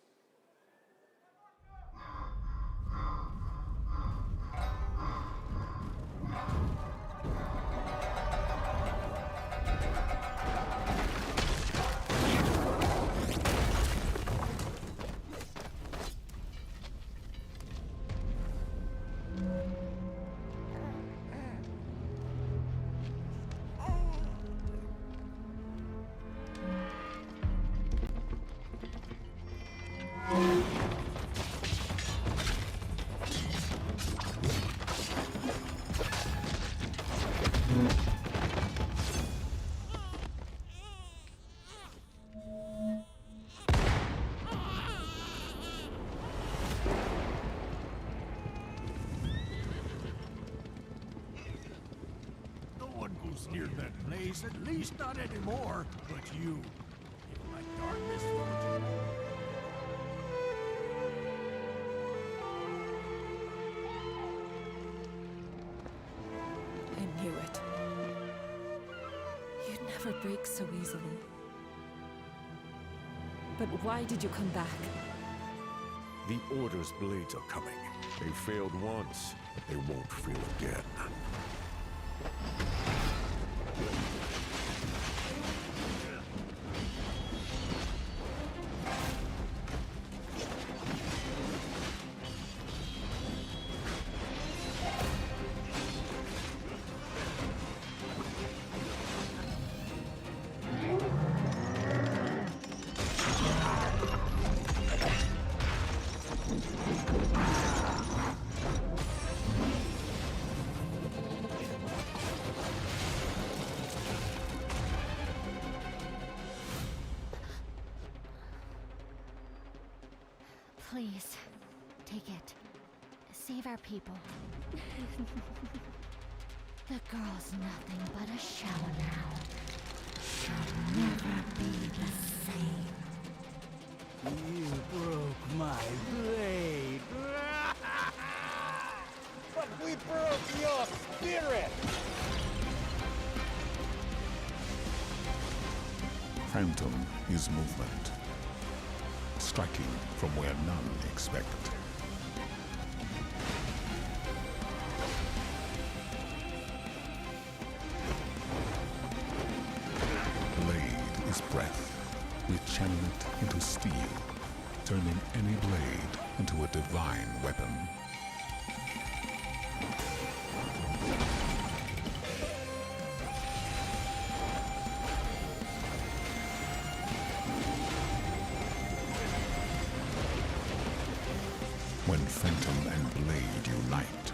Near that place, at least not anymore. But you like darkness, won't I knew it. You'd never break so easily. But why did you come back? The Order's blades are coming. They failed once, but they won't fail again. Please, take it. Save our people. The girl's nothing but a shell now. She'll never be the same. You broke my blade. But we broke your spirit! Phantom is movement. striking from where none expect. Blade is breath. We channel it into steel, turning any blade into a divine weapon. When Phantom and Blade unite,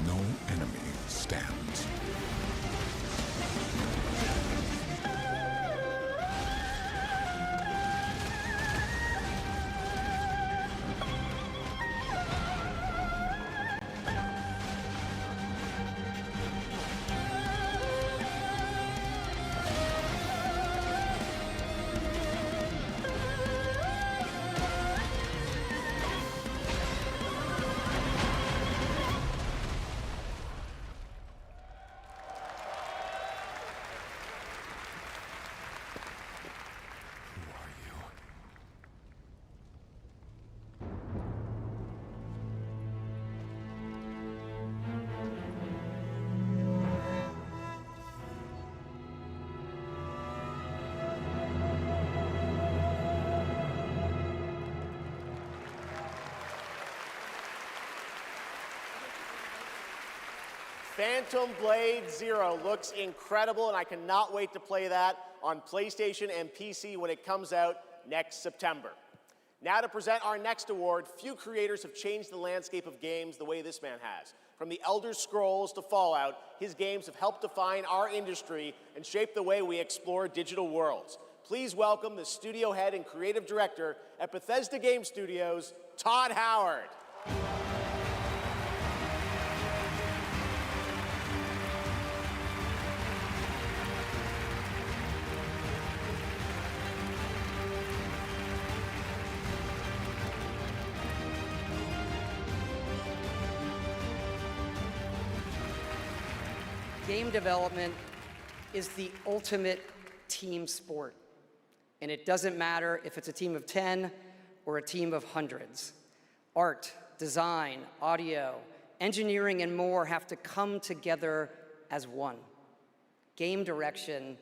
no enemy stands. Phantom Blade Zero looks incredible, and I cannot wait to play that on PlayStation and PC when it comes out next September. Now to present our next award, few creators have changed the landscape of games the way this man has. From the Elder Scrolls to Fallout, his games have helped define our industry and shape the way we explore digital worlds. Please welcome the studio head and creative director at Bethesda Game Studios, Todd Howard. Game development is the ultimate team sport. And it doesn't matter if it's a team of 10 or a team of hundreds. Art, design, audio, engineering, and more have to come together as one. Game direction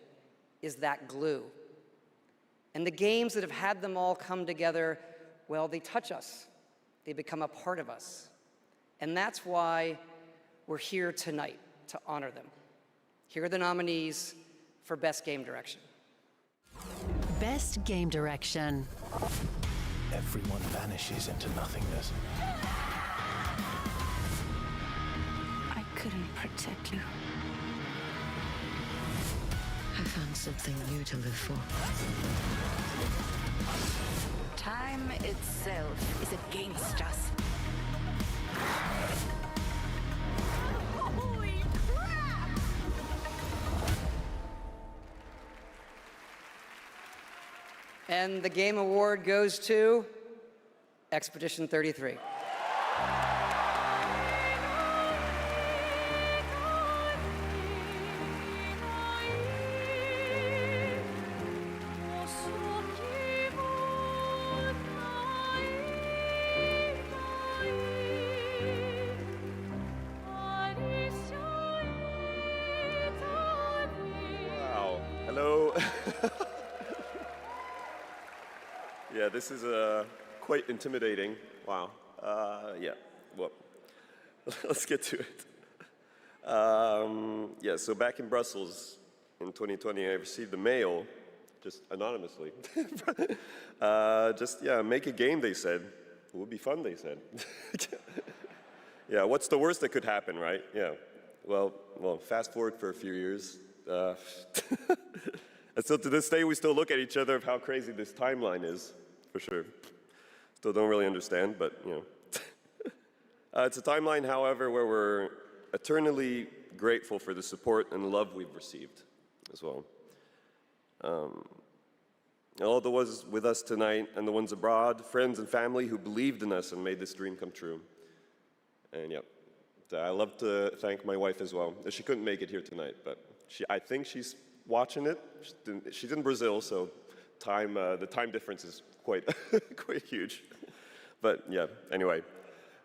is that glue. And the games that have had them all come together, well, they touch us. They become a part of us. And that's why we're here tonight, to honor them. Here are the nominees for Best Game Direction. Best Game Direction. Everyone vanishes into nothingness. I couldn't protect you. I found something new to live for. Time itself is against us. And the Game Award goes to Expedition 33. Wow. Hello. Yeah, this is quite intimidating. Wow. Yeah, well, let's get to it. Yeah, so back in Brussels in 2020, I received a mail, just anonymously. Make a game, they said. It would be fun, they said. Yeah, what's the worst that could happen, right? Yeah. Well, fast forward for a few years. And so to this day, we still look at each other of how crazy this timeline is, for sure. Still don't really understand, but, you know. It's a timeline, however, where we're eternally grateful for the support and love we've received as well. All the ones with us tonight and the ones abroad, friends and family who believed in us and made this dream come true. And yeah, I love to thank my wife as well. She couldn't make it here tonight, but I think she's watching it. She's in Brazil, so the time difference is quite, quite huge. But yeah, anyway,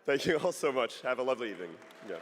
thank you all so much. Have a lovely evening. Yeah.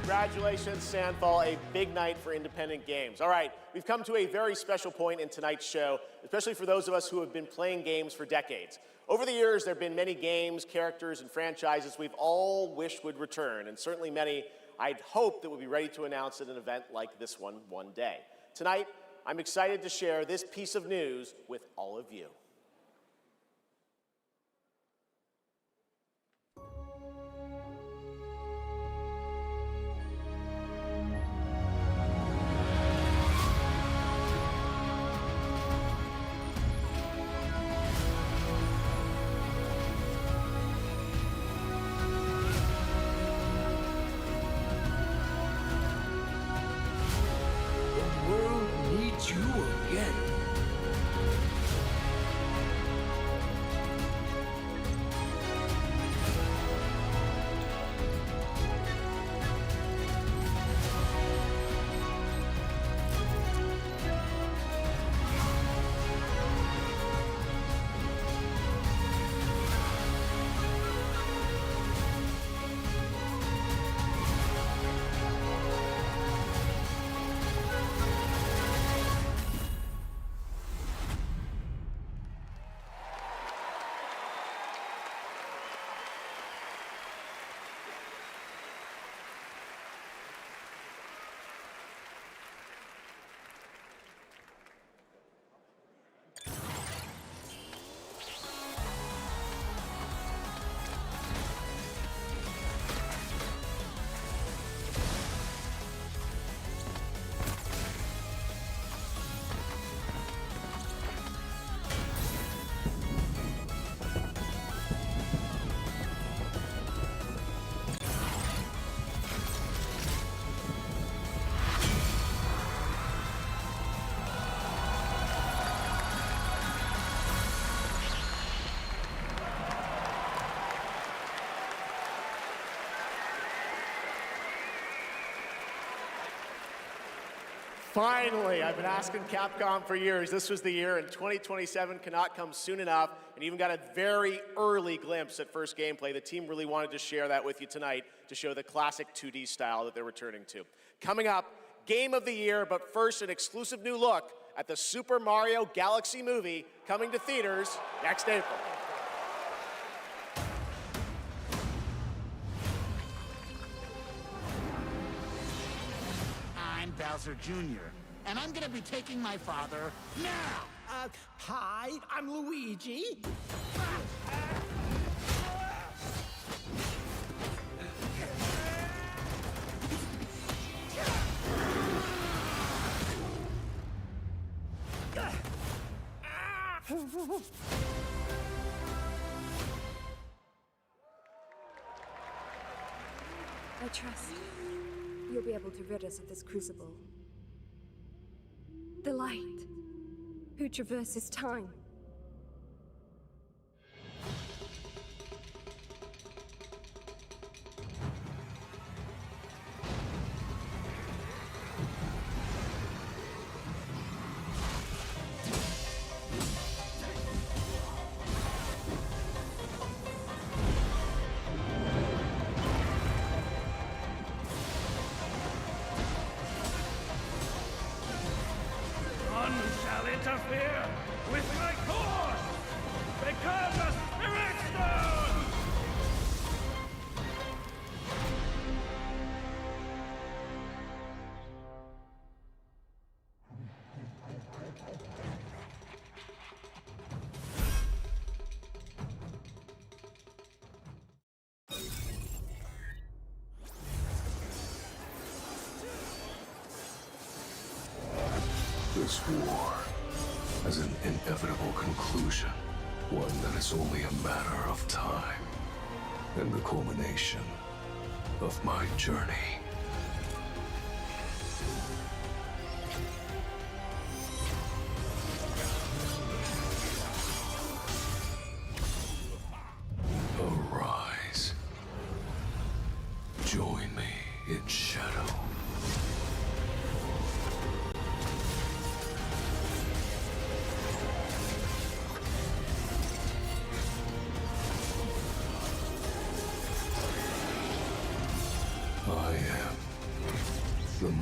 Congratulations, Sandfall, a big night for independent games. All right, we've come to a very special point in tonight's show, especially for those of us who have been playing games for decades. Over the years, there have been many games, characters, and franchises we've all wished would return, and certainly many I'd hoped that would be ready to announce at an event like this one day. Tonight, I'm excited to share this piece of news with all of you. Finally, I've been asking Capcom for years. This was the year, and 2027 cannot come soon enough. And even got a very early glimpse at first gameplay. The team really wanted to share that with you tonight to show the classic 2D style that they're returning to. Coming up, Game of the Year, but first an exclusive new look at the Super Mario Galaxy movie coming to theaters next April. I'm Bowser Jr., and I'm gonna be taking my father now! Hi, I'm Luigi. I trust you'll be able to rid us of this crucible. The light, who traverses time. None shall interfere with my course! Become a Spirit Stone! This war has an inevitable conclusion, one that is only a matter of time, and the culmination of my journey.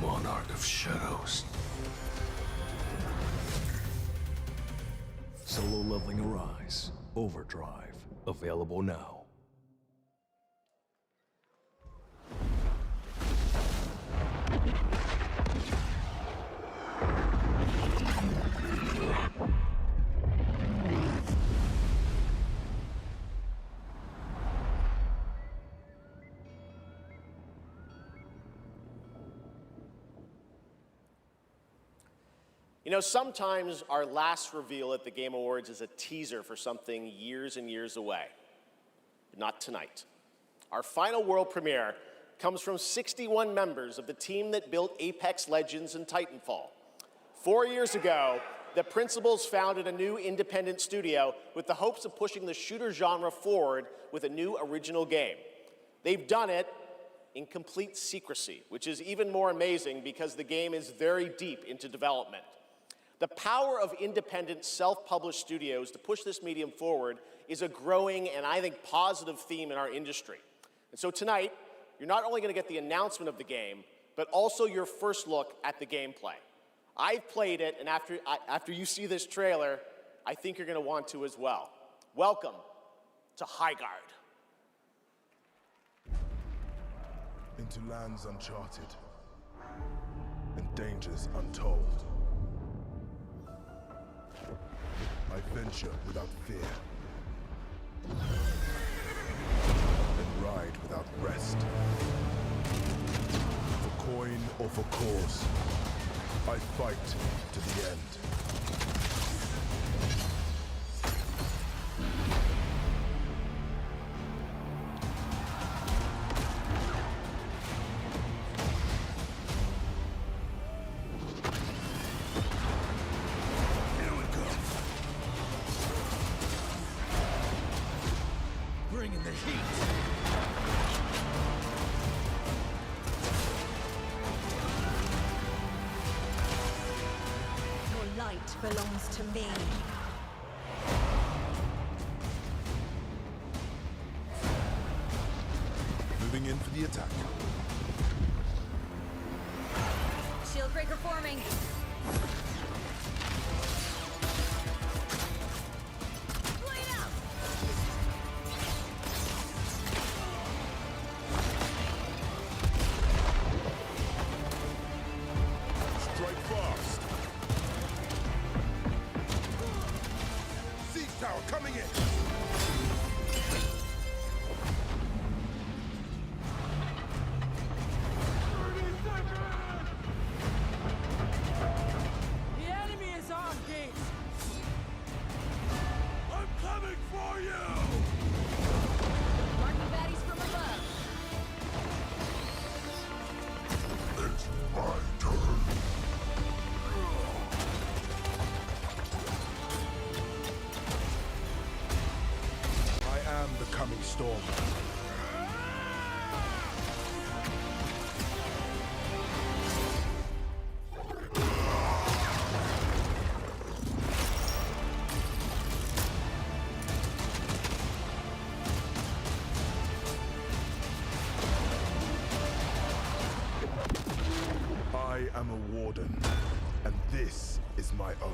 monarch of shadows. Solo Leveling Arise. Overdrive. Available now. You know, sometimes our last reveal at the Game Awards is a teaser for something years and years away. Not tonight. Our final world premiere comes from 61 members of the team that built Apex Legends and Titanfall. 4 years ago, the principals founded a new independent studio with the hopes of pushing the shooter genre forward with a new original game. They've done it in complete secrecy, which is even more amazing because the game is very deep into development. The power of independent, self-published studios to push this medium forward is a growing and I think positive theme in our industry. And so tonight, you're not only going to get the announcement of the game, but also your first look at the gameplay. I've played it, and after you see this trailer, I think you're going to want to as well. Welcome to Highguard. Into lands uncharted and dangers untold. I venture without fear and ride without rest. For coin or for cause, I fight to the end. Bringing the heat. Your light belongs to me. Moving in for the attack. Shield breaker forming. Strike fast. Siege tower coming in. The enemy is on gate. I'm coming for you. Marking baddies from above. It's my turn. I am the coming storm. I am a warden, and this is my oath.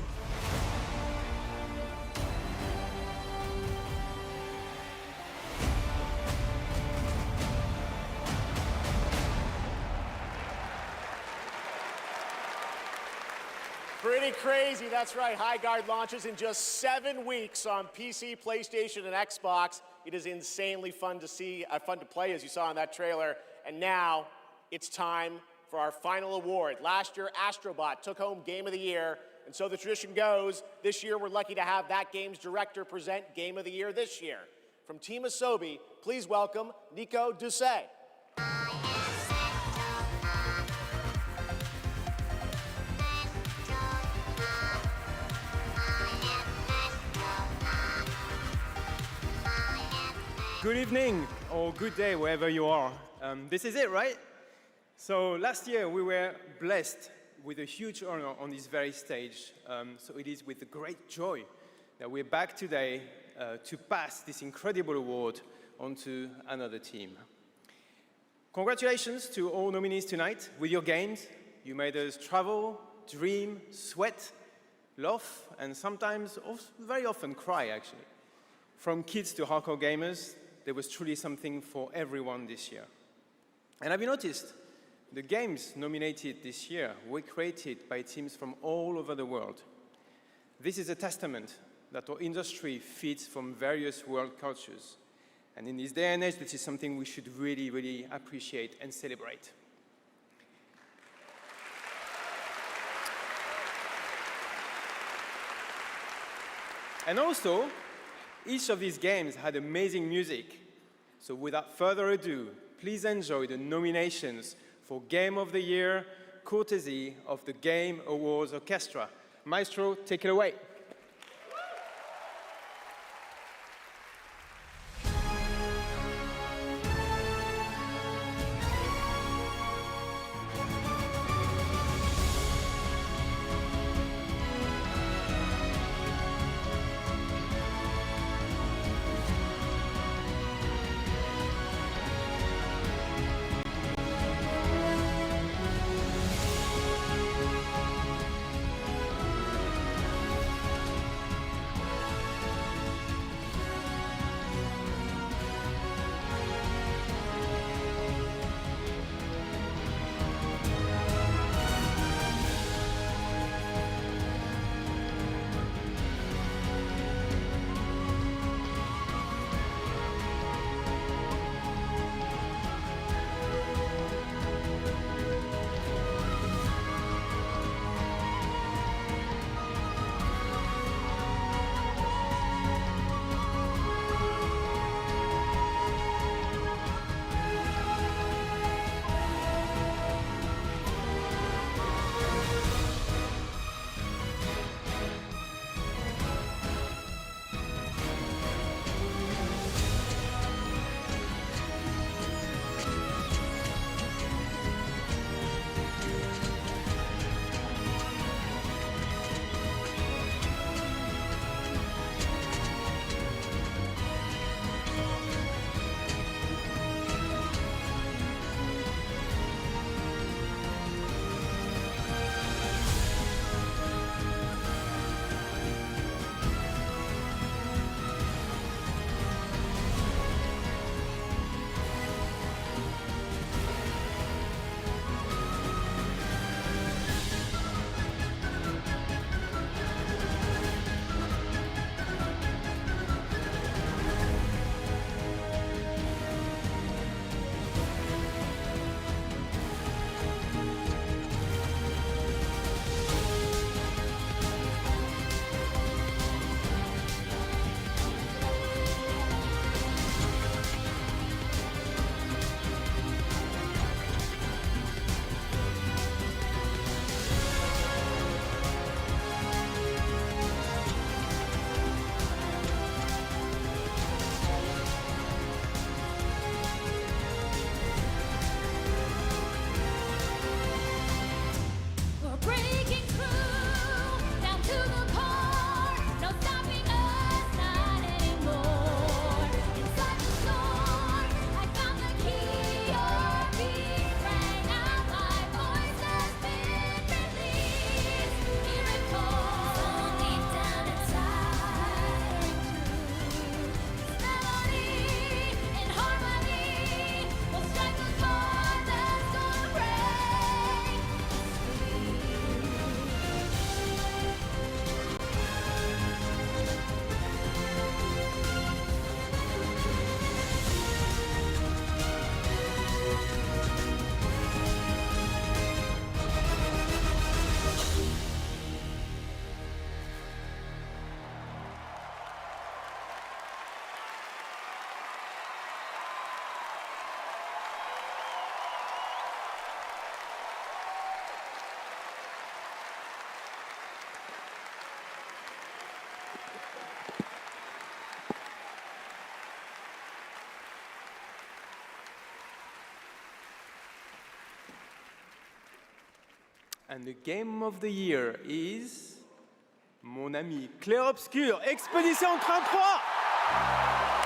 Pretty crazy, that's right. Highguard launches in just 7 weeks on PC, PlayStation, and Xbox. It is insanely fun to see, fun to play, as you saw in that trailer. And now, it's time for our final award. Last year, Astrobot took home Game of the Year, and so the tradition goes, this year we're lucky to have that game's director present Game of the Year this year. From Team Asobi, please welcome Nico Doucet. Good evening, or good day, wherever you are. This is it, right? So last year we were blessed with a huge honor on this very stage. So it is with great joy that we're back today to pass this incredible award on to another team. Congratulations to all nominees tonight with your games, You made us travel, dream, sweat, laugh, and sometimes, also very often, cry, actually. From kids to hardcore gamers, there was truly something for everyone this year. And have you noticed? The games nominated this year were created by teams from all over the world. This is a testament that our industry feeds from various world cultures. And in this day and age, this is something we should really, really appreciate and celebrate. And also, each of these games had amazing music. So without further ado, please enjoy the nominations for Game of the Year, courtesy of the Game Awards Orchestra. Maestro, take it away. And the game of the year is mon ami Clair Obscur, Expedition 33.